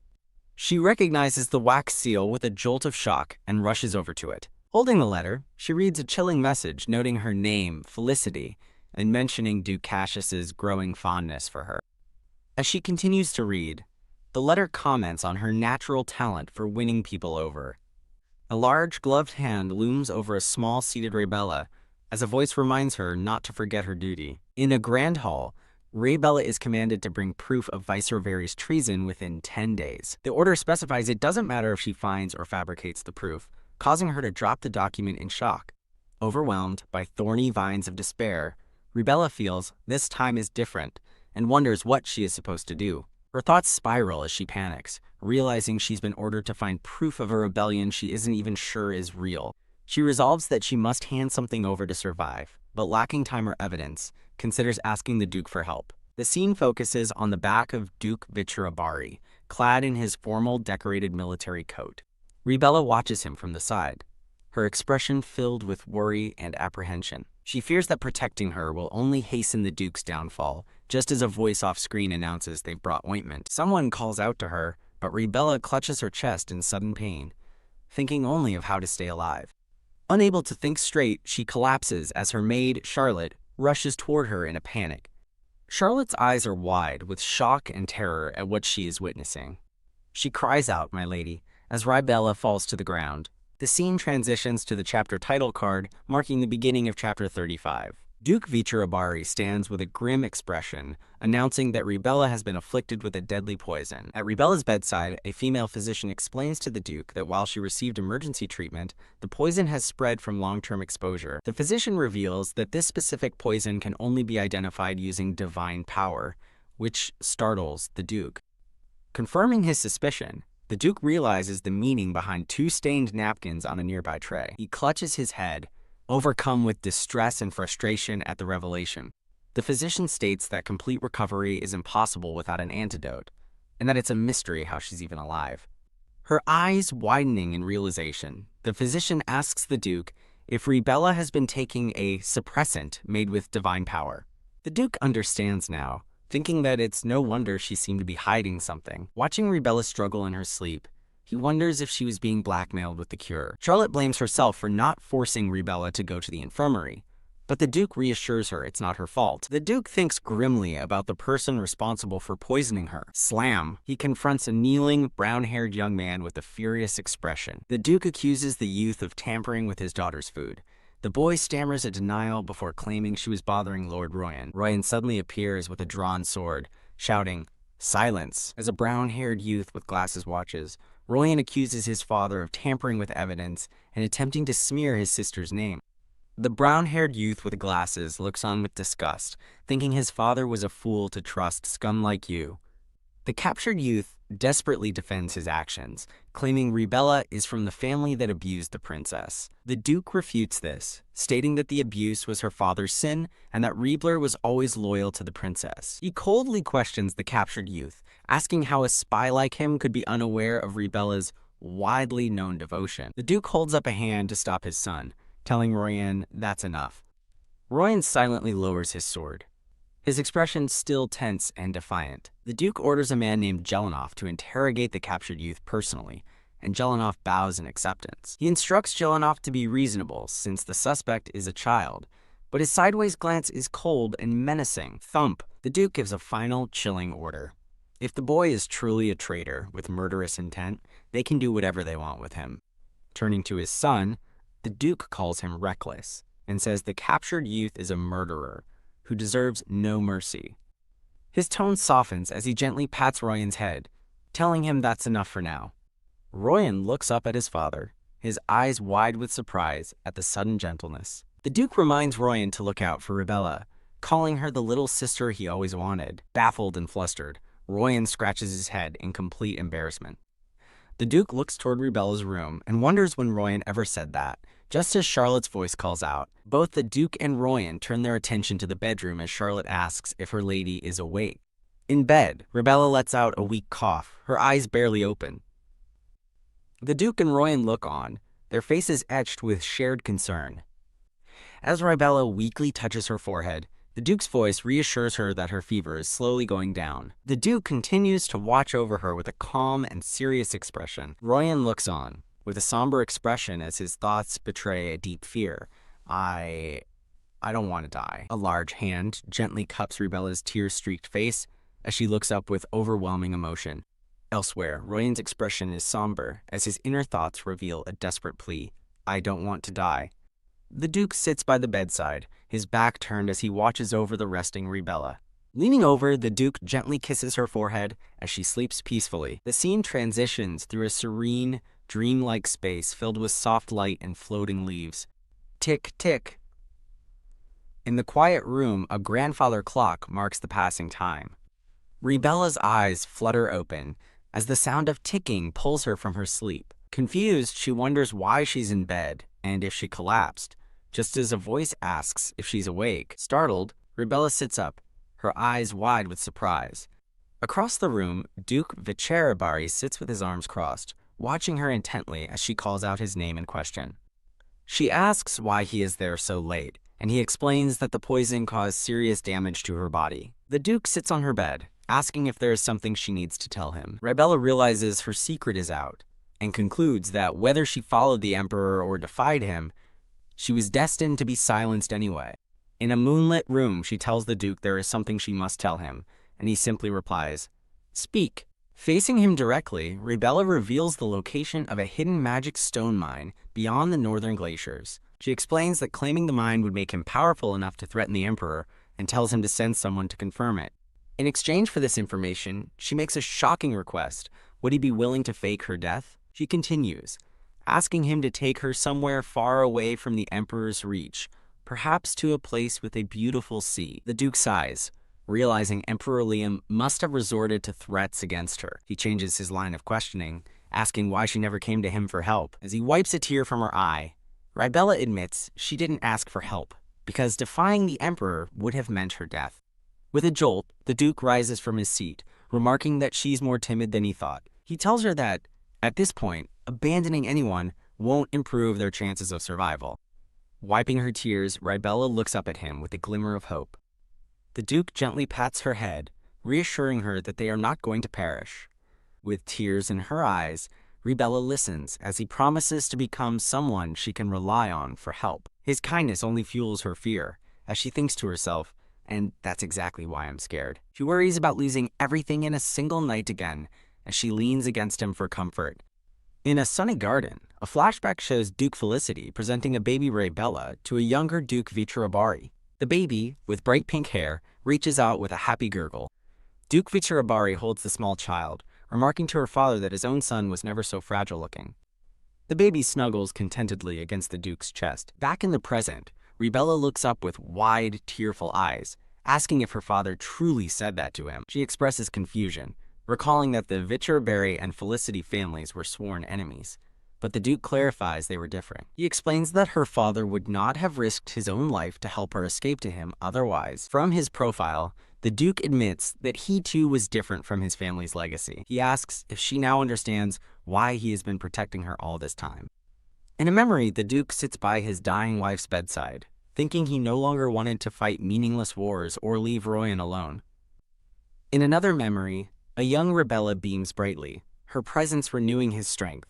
[SPEAKER 1] She recognizes the wax seal with a jolt of shock and rushes over to it. Holding the letter, she reads a chilling message noting her name, Felicity, and mentioning Duke Cassius's growing fondness for her. As she continues to read, the letter comments on her natural talent for winning people over. A large gloved hand looms over a small seated Rebella, as a voice reminds her not to forget her duty. In a grand hall, Rebella is commanded to bring proof of Vicerovari's treason within 10 days. The order specifies it doesn't matter if she finds or fabricates the proof, causing her to drop the document in shock. Overwhelmed by thorny vines of despair, Rebella feels this time is different and wonders what she is supposed to do. Her thoughts spiral as she panics, realizing she's been ordered to find proof of a rebellion she isn't even sure is real. She resolves that she must hand something over to survive, but lacking time or evidence, considers asking the Duke for help. The scene focuses on the back of Duke Vitravari, clad in his formal decorated military coat. Rebella watches him from the side, her expression filled with worry and apprehension. She fears that protecting her will only hasten the Duke's downfall, just as a voice off-screen announces they've brought ointment. Someone calls out to her, but Rebella clutches her chest in sudden pain, thinking only of how to stay alive. Unable to think straight, she collapses as her maid, Charlotte, rushes toward her in a panic. Charlotte's eyes are wide with shock and terror at what she is witnessing. She cries out, "My lady," as Rebella falls to the ground. The scene transitions to the chapter title card, marking the beginning of chapter 35. Duke Vitravari stands with a grim expression, announcing that Rebella has been afflicted with a deadly poison. At Rebella's bedside, a female physician explains to the Duke that while she received emergency treatment, the poison has spread from long-term exposure. The physician reveals that this specific poison can only be identified using divine power, which startles the Duke. Confirming his suspicion, the Duke realizes the meaning behind two stained napkins on a nearby tray. He clutches his head, overcome with distress and frustration at the revelation. The physician states that complete recovery is impossible without an antidote, and that it's a mystery how she's even alive. Her eyes widening in realization, the physician asks the Duke if Rebella has been taking a suppressant made with divine power. The Duke understands now, thinking that it's no wonder she seemed to be hiding something. Watching Rebella struggle in her sleep, he wonders if she was being blackmailed with the cure. Charlotte blames herself for not forcing Rebella to go to the infirmary, but the Duke reassures her it's not her fault. The Duke thinks grimly about the person responsible for poisoning her. Slam! He confronts a kneeling, brown-haired young man with a furious expression. The Duke accuses the youth of tampering with his daughter's food. The boy stammers a denial before claiming she was bothering Lord Royan. Royan suddenly appears with a drawn sword, shouting, "Silence!" As a brown-haired youth with glasses watches, Royan accuses his father of tampering with evidence and attempting to smear his sister's name. The brown-haired youth with glasses looks on with disgust, thinking his father was a fool to trust scum like you. The captured youth desperately defends his actions, claiming Rebella is from the family that abused the princess. The Duke refutes this, stating that the abuse was her father's sin and that Rebler was always loyal to the princess. He coldly questions the captured youth, asking how a spy like him could be unaware of Rebella's widely known devotion. The Duke holds up a hand to stop his son, telling Royan that's enough. Royan silently lowers his sword, his expression still tense and defiant. The Duke orders a man named Jelenoff to interrogate the captured youth personally, and Jelenoff bows in acceptance. He instructs Jelenoff to be reasonable since the suspect is a child, but his sideways glance is cold and menacing. Thump! The Duke gives a final, chilling order. If the boy is truly a traitor with murderous intent, they can do whatever they want with him. Turning to his son, the Duke calls him reckless and says the captured youth is a murderer who deserves no mercy. His tone softens as he gently pats Royan's head, telling him that's enough for now. Royan looks up at his father, his eyes wide with surprise at the sudden gentleness. The Duke reminds Royan to look out for Rebella, calling her the little sister he always wanted. Baffled and flustered, Royan scratches his head in complete embarrassment. The Duke looks toward Rebella's room and wonders when Royan ever said that. Just as Charlotte's voice calls out, both the Duke and Royan turn their attention to the bedroom as Charlotte asks if her lady is awake. In bed, Rebella lets out a weak cough, her eyes barely open. The Duke and Royan look on, their faces etched with shared concern. As Rebella weakly touches her forehead, the Duke's voice reassures her that her fever is slowly going down. The Duke continues to watch over her with a calm and serious expression. Royan looks on, with a somber expression as his thoughts betray a deep fear. I don't want to die. A large hand gently cups Rebella's tear-streaked face as she looks up with overwhelming emotion. Elsewhere, Royan's expression is somber as his inner thoughts reveal a desperate plea. I don't want to die. The Duke sits by the bedside, his back turned as he watches over the resting Rebella. Leaning over, the Duke gently kisses her forehead as she sleeps peacefully. The scene transitions through a serene, dreamlike space filled with soft light and floating leaves. Tick, tick. In the quiet room, a grandfather clock marks the passing time. Rebella's eyes flutter open as the sound of ticking pulls her from her sleep. Confused, she wonders why she's in bed and if she collapsed, just as a voice asks if she's awake. Startled, Rebella sits up, her eyes wide with surprise. Across the room, Duke Vicherabari sits with his arms crossed, watching her intently as she calls out his name in question. She asks why he is there so late, and he explains that the poison caused serious damage to her body. The Duke sits on her bed, asking if there is something she needs to tell him. Rebella realizes her secret is out, and concludes that whether she followed the Emperor or defied him, she was destined to be silenced anyway. In a moonlit room, she tells the Duke there is something she must tell him, and he simply replies, "Speak." Facing him directly, Rebella reveals the location of a hidden magic stone mine beyond the northern glaciers. She explains that claiming the mine would make him powerful enough to threaten the Emperor, and tells him to send someone to confirm it. In exchange for this information, she makes a shocking request. Would he be willing to fake her death? She continues, asking him to take her somewhere far away from the Emperor's reach, perhaps to a place with a beautiful sea. The Duke sighs, realizing Emperor Liam must have resorted to threats against her. He changes his line of questioning, asking why she never came to him for help. As he wipes a tear from her eye, Rebella admits she didn't ask for help, because defying the Emperor would have meant her death. With a jolt, the Duke rises from his seat, remarking that she's more timid than he thought. He tells her that, at this point, abandoning anyone won't improve their chances of survival. Wiping her tears, Rebella looks up at him with a glimmer of hope. The Duke gently pats her head, reassuring her that they are not going to perish. With tears in her eyes, Rebella listens as he promises to become someone she can rely on for help. His kindness only fuels her fear, as she thinks to herself, and that's exactly why I'm scared. She worries about losing everything in a single night again, as she leans against him for comfort. In a sunny garden, a flashback shows Duke Felicity presenting a baby Rebella to a younger Duke Vicherabari. The baby, with bright pink hair, reaches out with a happy gurgle. Duke Vicherabari holds the small child, remarking to her father that his own son was never so fragile-looking. The baby snuggles contentedly against the Duke's chest. Back in the present, Rebella looks up with wide, tearful eyes, asking if her father truly said that to him. She expresses confusion, recalling that the Vitcherberry and Felicity families were sworn enemies. But the Duke clarifies they were different. He explains that her father would not have risked his own life to help her escape to him otherwise. From his profile, the Duke admits that he too was different from his family's legacy. He asks if she now understands why he has been protecting her all this time. In a memory, the Duke sits by his dying wife's bedside, thinking he no longer wanted to fight meaningless wars or leave Royan alone. In another memory, a young Rebella beams brightly, her presence renewing his strength.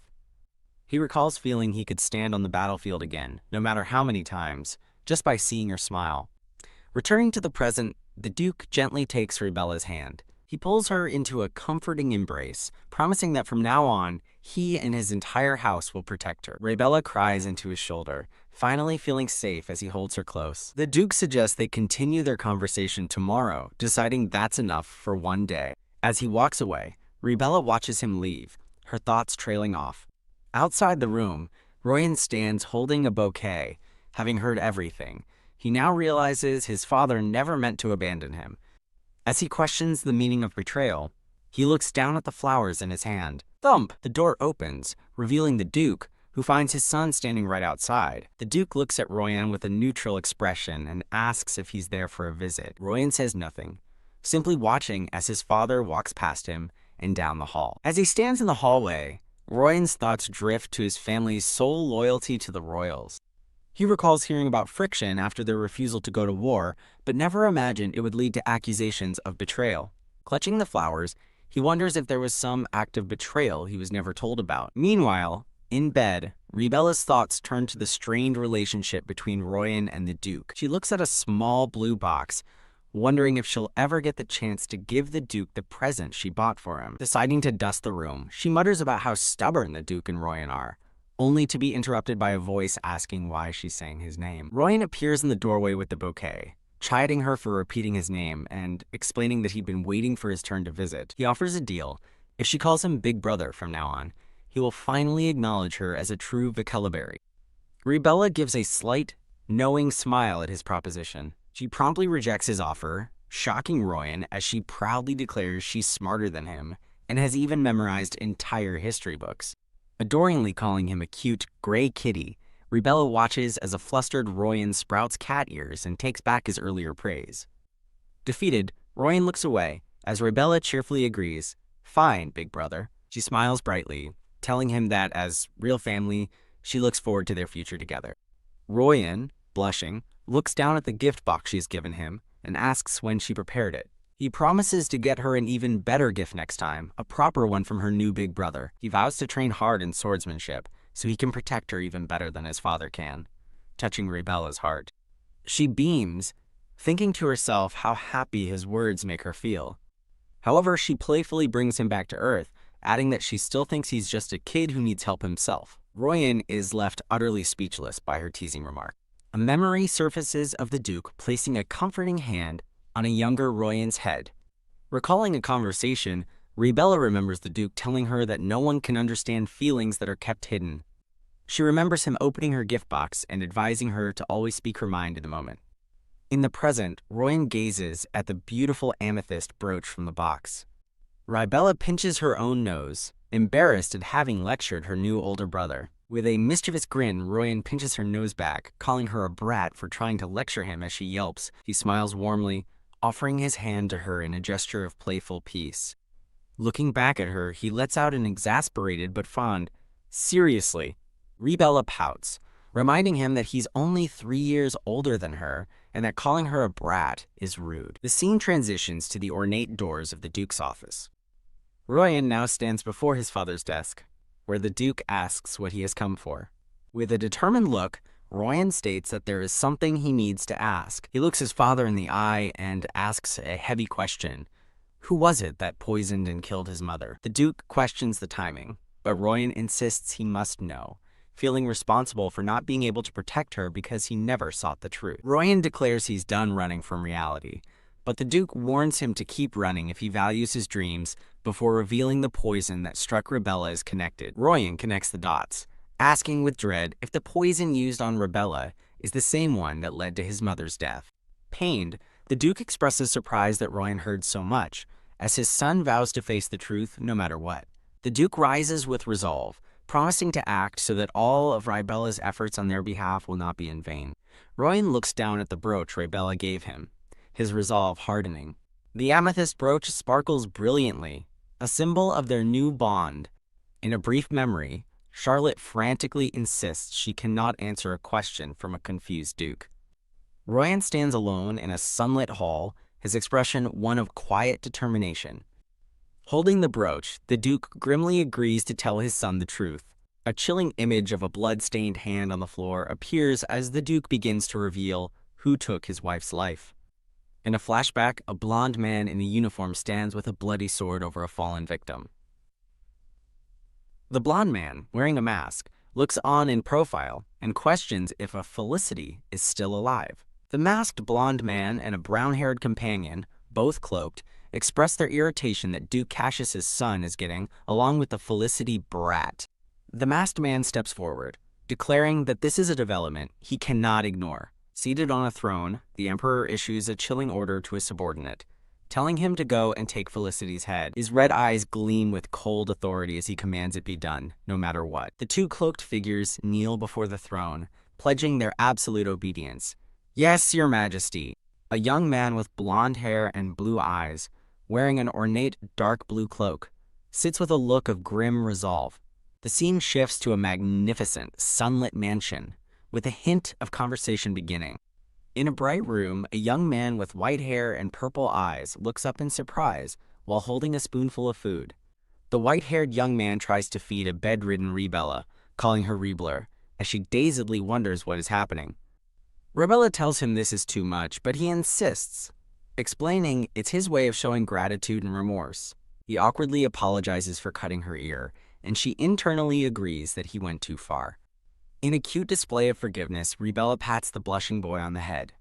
[SPEAKER 1] He recalls feeling he could stand on the battlefield again, no matter how many times, just by seeing her smile. Returning to the present, the Duke gently takes Rebella's hand. He pulls her into a comforting embrace, promising that from now on, he and his entire house will protect her. Rebella cries into his shoulder, finally feeling safe as he holds her close. The Duke suggests they continue their conversation tomorrow, deciding that's enough for one day. As he walks away, Rebella watches him leave, her thoughts trailing off. Outside the room, Royan stands holding a bouquet, having heard everything. He now realizes his father never meant to abandon him. As he questions the meaning of betrayal, he looks down at the flowers in his hand. Thump! The door opens, revealing the Duke, who finds his son standing right outside. The Duke looks at Royan with a neutral expression and asks if he's there for a visit. Royan says nothing, simply watching as his father walks past him and down the hall. As he stands in the hallway, Royan's thoughts drift to his family's sole loyalty to the royals. He recalls hearing about friction after their refusal to go to war, but never imagined it would lead to accusations of betrayal. Clutching the flowers, he wonders if there was some act of betrayal he was never told about. Meanwhile, in bed, Rebella's thoughts turn to the strained relationship between Royan and the Duke. She looks at a small blue box, wondering if she'll ever get the chance to give the Duke the present she bought for him. Deciding to dust the room, she mutters about how stubborn the Duke and Royan are, only to be interrupted by a voice asking why she's saying his name. Royan appears in the doorway with the bouquet, chiding her for repeating his name and explaining that he'd been waiting for his turn to visit. He offers a deal. If she calls him Big Brother from now on, he will finally acknowledge her as a true Vitcherberry. Rebella gives a slight, knowing smile at his proposition. She promptly rejects his offer, shocking Royan as she proudly declares she's smarter than him and has even memorized entire history books. Adoringly calling him a cute, gray kitty, Rebella watches as a flustered Royan sprouts cat ears and takes back his earlier praise. Defeated, Royan looks away as Rebella cheerfully agrees, "Fine, Big Brother." She smiles brightly, telling him that as real family, she looks forward to their future together. Royan, blushing, looks down at the gift box she's given him and asks when she prepared it. He promises to get her an even better gift next time, a proper one from her new big brother. He vows to train hard in swordsmanship so he can protect her even better than his father can, touching Rebella's heart. She beams, thinking to herself how happy his words make her feel. However, she playfully brings him back to earth, adding that she still thinks he's just a kid who needs help himself. Royan is left utterly speechless by her teasing remark. A memory surfaces of the Duke placing a comforting hand on a younger Royan's head. Recalling a conversation, Rebella remembers the Duke telling her that no one can understand feelings that are kept hidden. She remembers him opening her gift box and advising her to always speak her mind in the moment. In the present, Royan gazes at the beautiful amethyst brooch from the box. Rebella pinches her own nose, embarrassed at having lectured her new older brother. With a mischievous grin, Royan pinches her nose back, calling her a brat for trying to lecture him as she yelps. He smiles warmly, offering his hand to her in a gesture of playful peace. Looking back at her, he lets out an exasperated but fond, "Seriously." Rebella pouts, reminding him that he's only 3 years older than her and that calling her a brat is rude. The scene transitions to the ornate doors of the Duke's office. Royan now stands before his father's desk, where the Duke asks what he has come for. With a determined look, Royan states that there is something he needs to ask. He looks his father in the eye and asks a heavy question. Who was it that poisoned and killed his mother? The Duke questions the timing, but Royan insists he must know, feeling responsible for not being able to protect her because he never sought the truth. Royan declares he's done running from reality, but the Duke warns him to keep running if he values his dreams before revealing the poison that struck Rebella as connected. Royan connects the dots, asking with dread if the poison used on Rebella is the same one that led to his mother's death. Pained, the Duke expresses surprise that Royan heard so much, as his son vows to face the truth no matter what. The Duke rises with resolve, promising to act so that all of Rybella's efforts on their behalf will not be in vain. Royan looks down at the brooch Rybella gave him, his resolve hardening. The amethyst brooch sparkles brilliantly, a symbol of their new bond. In a brief memory, Charlotte frantically insists she cannot answer a question from a confused Duke. Royan stands alone in a sunlit hall, his expression one of quiet determination. Holding the brooch, the Duke grimly agrees to tell his son the truth. A chilling image of a blood-stained hand on the floor appears as the Duke begins to reveal who took his wife's life. In a flashback, a blond man in a uniform stands with a bloody sword over a fallen victim. The blond man, wearing a mask, looks on in profile and questions if a Felicity is still alive. The masked blond man and a brown-haired companion, both cloaked, express their irritation that Duke Cassius's son is getting along with the Felicity brat. The masked man steps forward, declaring that this is a development he cannot ignore. Seated on a throne, the Emperor issues a chilling order to his subordinate, telling him to go and take Felicity's head. His red eyes gleam with cold authority as he commands it be done, no matter what. The two cloaked figures kneel before the throne, pledging their absolute obedience. "Yes, Your Majesty." A young man with blonde hair and blue eyes, wearing an ornate dark blue cloak, sits with a look of grim resolve. The scene shifts to a magnificent, sunlit mansion, with a hint of conversation beginning. In a bright room, a young man with white hair and purple eyes looks up in surprise while holding a spoonful of food. The white-haired young man tries to feed a bedridden Rybella, calling her Rebler, as she dazedly wonders what is happening. Rybella tells him this is too much, but he insists, explaining it's his way of showing gratitude and remorse. He awkwardly apologizes for cutting her ear, and she internally agrees that he went too far. In a cute display of forgiveness, Rybella pats the blushing boy on the head.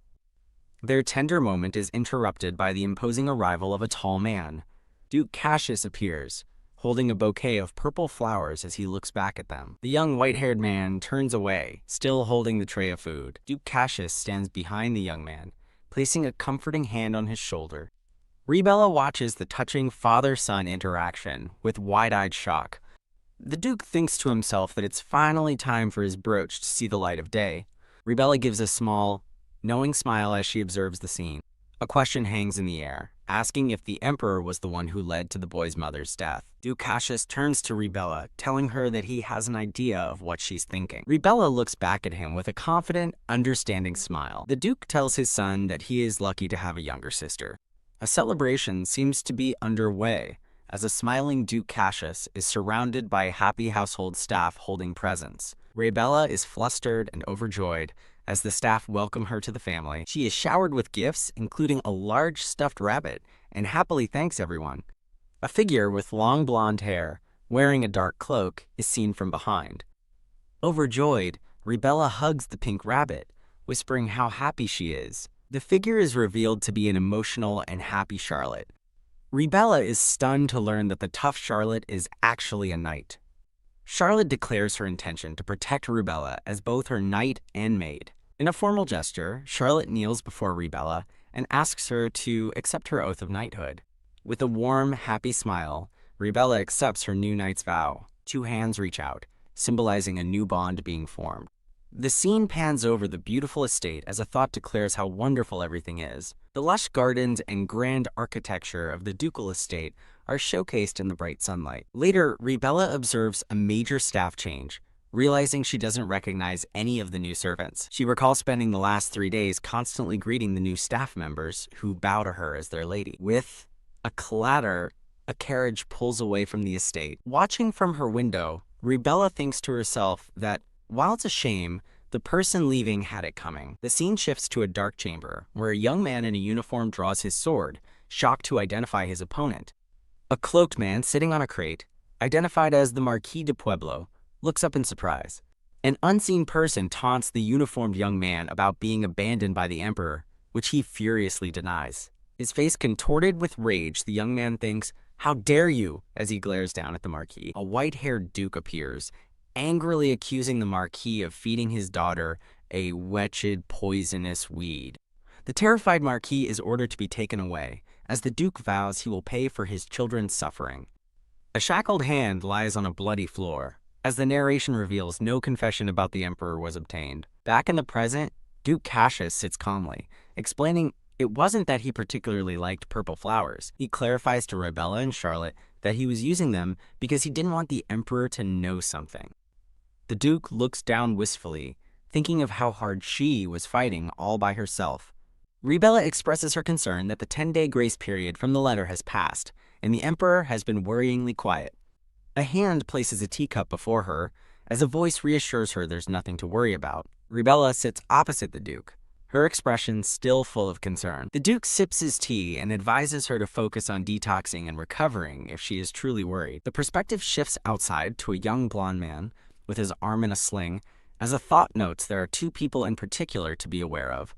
[SPEAKER 1] Their tender moment is interrupted by the imposing arrival of a tall man. Duke Cassius appears, holding a bouquet of purple flowers as he looks back at them. The young white-haired man turns away, still holding the tray of food. Duke Cassius stands behind the young man, placing a comforting hand on his shoulder. Rybella watches the touching father-son interaction with wide-eyed shock. The Duke thinks to himself that it's finally time for his brooch to see the light of day. Rybella gives a small, knowing smile as she observes the scene. A question hangs in the air, asking if the Emperor was the one who led to the boy's mother's death. Duke Cassius turns to Rybella, telling her that he has an idea of what she's thinking. Rybella looks back at him with a confident, understanding smile. The Duke tells his son that he is lucky to have a younger sister. A celebration seems to be underway, as a smiling Duke Cassius is surrounded by a happy household staff holding presents. Rybella is flustered and overjoyed as the staff welcome her to the family. She is showered with gifts, including a large stuffed rabbit, and happily thanks everyone. A figure with long blonde hair, wearing a dark cloak, is seen from behind. Overjoyed, Rybella hugs the pink rabbit, whispering how happy she is. The figure is revealed to be an emotional and happy Charlotte. Rybella is stunned to learn that the tough Charlotte is actually a knight. Charlotte declares her intention to protect Rybella as both her knight and maid. In a formal gesture, Charlotte kneels before Rybella and asks her to accept her oath of knighthood. With a warm, happy smile, Rybella accepts her new knight's vow. Two hands reach out, symbolizing a new bond being formed. The scene pans over the beautiful estate as a thought declares how wonderful everything is. The lush gardens and grand architecture of the ducal estate are showcased in the bright sunlight. Later, Rybella observes a major staff change, realizing she doesn't recognize any of the new servants. She recalls spending the last 3 days constantly greeting the new staff members who bow to her as their lady. With a clatter, a carriage pulls away from the estate. Watching from her window, Rybella thinks to herself that, while it's a shame, the person leaving had it coming. The scene shifts to a dark chamber, where a young man in a uniform draws his sword, shocked to identify his opponent. A cloaked man sitting on a crate, identified as the Marquis de Pueblo, looks up in surprise. An unseen person taunts the uniformed young man about being abandoned by the Emperor, which he furiously denies. His face contorted with rage, the young man thinks, "How dare you?" as he glares down at the Marquis. A white-haired duke appears, angrily accusing the Marquis of feeding his daughter a wretched, poisonous weed. The terrified Marquis is ordered to be taken away, as the Duke vows he will pay for his children's suffering. A shackled hand lies on a bloody floor, as the narration reveals no confession about the Emperor was obtained. Back in the present, Duke Cassius sits calmly, explaining it wasn't that he particularly liked purple flowers. He clarifies to Ribella and Charlotte that he was using them because he didn't want the Emperor to know something. The Duke looks down wistfully, thinking of how hard she was fighting all by herself. Ribella expresses her concern that the 10-day grace period from the letter has passed, and the Emperor has been worryingly quiet. A hand places a teacup before her, as a voice reassures her there's nothing to worry about. Ribella sits opposite the Duke, her expression still full of concern. The Duke sips his tea and advises her to focus on detoxing and recovering if she is truly worried. The perspective shifts outside to a young blonde man with his arm in a sling, as a thought notes there are two people in particular to be aware of.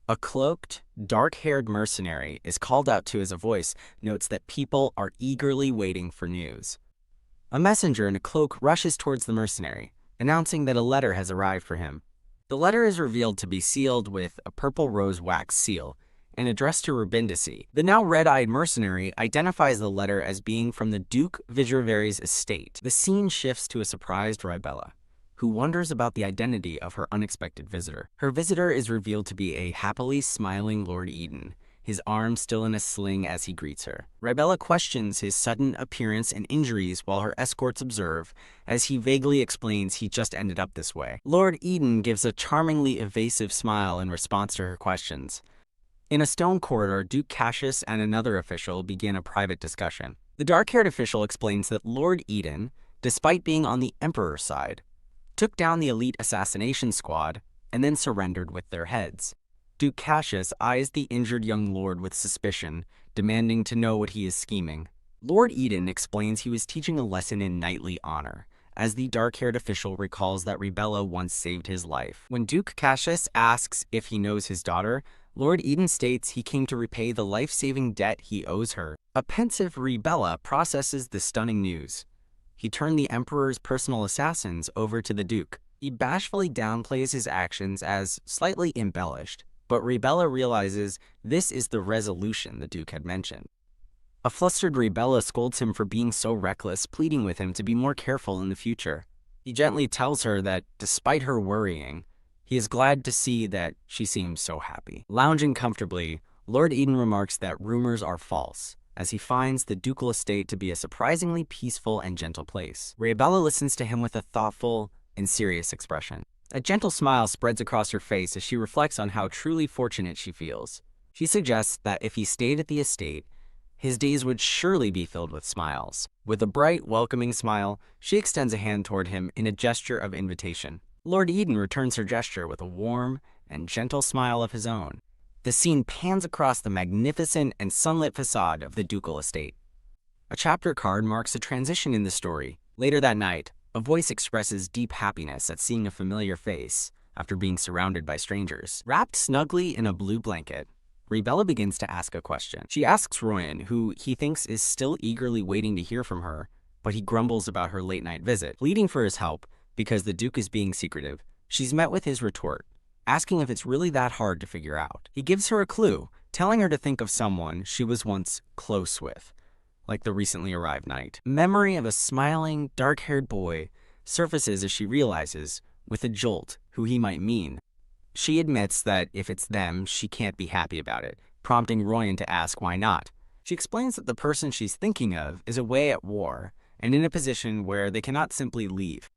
[SPEAKER 1] A cloaked, dark-haired mercenary is called out to as a voice notes that people are eagerly waiting for news. A messenger in a cloak rushes towards the mercenary, announcing that a letter has arrived for him. The letter is revealed to be sealed with a purple rose wax seal and addressed to Rubindice. The now red-eyed mercenary identifies the letter as being from the Duke Vigeveri's estate. The scene shifts to a surprised Ribella, who wonders about the identity of her unexpected visitor. Her visitor is revealed to be a happily smiling Lord Eden, his arm still in a sling as he greets her. Ribella questions his sudden appearance and injuries while her escorts observe, as he vaguely explains he just ended up this way. Lord Eden gives a charmingly evasive smile in response to her questions. In a stone corridor, Duke Cassius and another official begin a private discussion. The dark-haired official explains that Lord Eden, despite being on the Emperor's side, took down the elite assassination squad and then surrendered with their heads. Duke Cassius eyes the injured young lord with suspicion, demanding to know what he is scheming. Lord Eden explains he was teaching a lesson in knightly honor, as the dark-haired official recalls that Ribella once saved his life. When Duke Cassius asks if he knows his daughter, Lord Eden states he came to repay the life-saving debt he owes her. A pensive Ribella processes the stunning news. He turned the Emperor's personal assassins over to the Duke. He bashfully downplays his actions as slightly embellished, but Ribella realizes this is the resolution the Duke had mentioned. A flustered Ribella scolds him for being so reckless, pleading with him to be more careful in the future. He gently tells her that, despite her worrying, he is glad to see that she seems so happy. Lounging comfortably, Lord Eden remarks that rumors are false, as he finds the ducal estate to be a surprisingly peaceful and gentle place. Ribella listens to him with a thoughtful and serious expression. A gentle smile spreads across her face as she reflects on how truly fortunate she feels. She suggests that if he stayed at the estate, his days would surely be filled with smiles. With a bright, welcoming smile, she extends a hand toward him in a gesture of invitation. Lord Eden returns her gesture with a warm and gentle smile of his own. The scene pans across the magnificent and sunlit facade of the ducal estate. A chapter card marks a transition in the story. Later that night, a voice expresses deep happiness at seeing a familiar face after being surrounded by strangers. Wrapped snugly in a blue blanket, Ribella begins to ask a question. She asks Royan, who he thinks is still eagerly waiting to hear from her, but he grumbles about her late-night visit. Pleading for his help because the Duke is being secretive, she's met with his retort, asking if it's really that hard to figure out. He gives her a clue, telling her to think of someone she was once close with, like the recently arrived knight. Memory of a smiling, dark-haired boy surfaces as she realizes, with a jolt, who he might mean. She admits that if it's them, she can't be happy about it, prompting Royan to ask why not. She explains that the person she's thinking of is away at war and in a position where they cannot simply leave.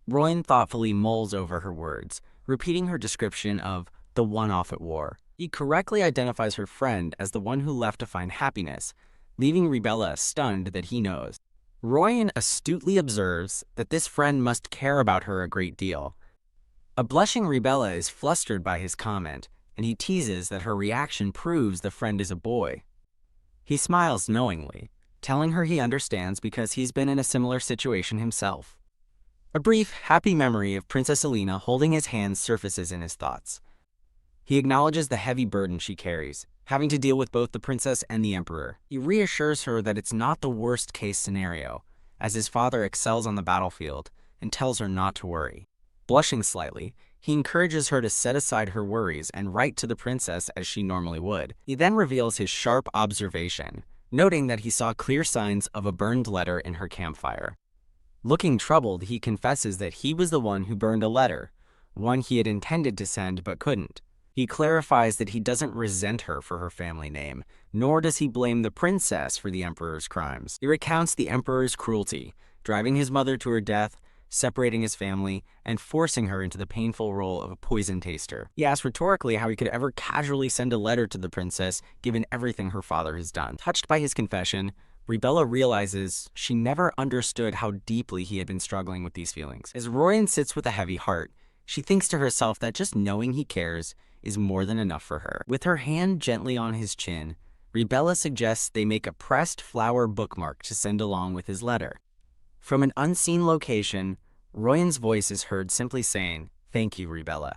[SPEAKER 1] Royan thoughtfully mulls over her words, repeating her description of the one off at war. He correctly identifies her friend as the one who left to find happiness, leaving Ribella stunned that he knows. Royan astutely observes that this friend must care about her a great deal. A blushing Ribella is flustered by his comment, and he teases that her reaction proves the friend is a boy. He smiles knowingly, telling her he understands because he's been in a similar situation himself. A brief, happy memory of Princess Alina holding his hand surfaces in his thoughts. He acknowledges the heavy burden she carries, having to deal with both the princess and the emperor. He reassures her that it's not the worst-case scenario, as his father excels on the battlefield and tells her not to worry. Blushing slightly, He encourages her to set aside her worries and write to the princess as she normally would. He then reveals his sharp observation, noting that he saw clear signs of a burned letter in her campfire. Looking troubled, he confesses that he was the one who burned a letter, one he had intended to send but couldn't. He clarifies that he doesn't resent her for her family name, nor does he blame the princess for the emperor's crimes. He recounts the emperor's cruelty, driving his mother to her death, separating his family, and forcing her into the painful role of a poison taster. He asks rhetorically how he could ever casually send a letter to the princess given everything her father has done. Touched by his confession, Rebella realizes she never understood how deeply he had been struggling with these feelings. As Royan sits with a heavy heart, she thinks to herself that just knowing he cares is more than enough for her. With her hand gently on his chin, Rebella suggests they make a pressed flower bookmark to send along with his letter. From an unseen location, Royan's voice is heard simply saying, "Thank you, Rebella."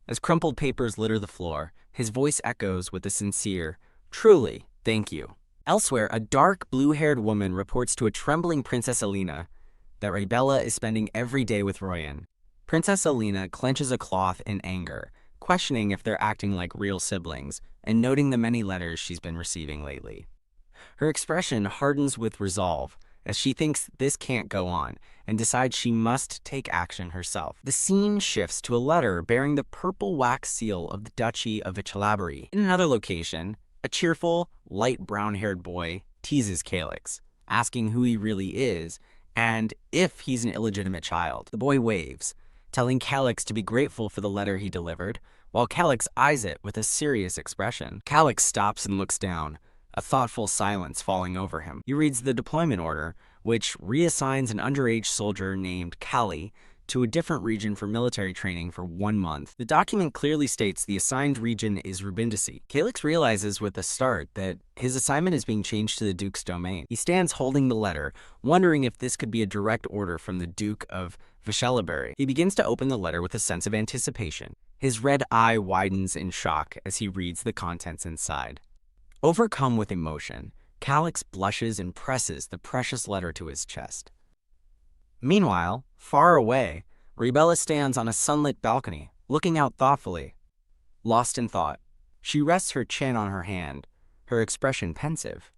[SPEAKER 1] As crumpled papers litter the floor, his voice echoes with a sincere, "Truly, thank you." Elsewhere, a dark, blue-haired woman reports to a trembling Princess Alina that Rebella is spending every day with Royan. Princess Alina clenches a cloth in anger, questioning if they're acting like real siblings, and noting the many letters she's been receiving lately. Her expression hardens with resolve, as she thinks this can't go on, and decides she must take action herself. The scene shifts to a letter bearing the purple wax seal of the Duchy of Vichalabri. In another location, a cheerful, light brown-haired boy teases Calix, asking who he really is and if he's an illegitimate child. The boy waves, telling Calix to be grateful for the letter he delivered, while Calix eyes it with a serious expression. Calix stops and looks down, a thoughtful silence falling over him. He reads the deployment order, which reassigns an underage soldier named Callie to a different region for military training for 1 month. The document clearly states the assigned region is Rubindici. Calix realizes with a start that his assignment is being changed to the Duke's domain. He stands holding the letter, wondering if this could be a direct order from the Duke of Vichalabri. He begins to open the letter with a sense of anticipation. His red eye widens in shock as he reads the contents inside. Overcome with emotion, Calix blushes and presses the precious letter to his chest. Meanwhile, far away, Rebella stands on a sunlit balcony, looking out thoughtfully. Lost in thought, she rests her chin on her hand, her expression pensive.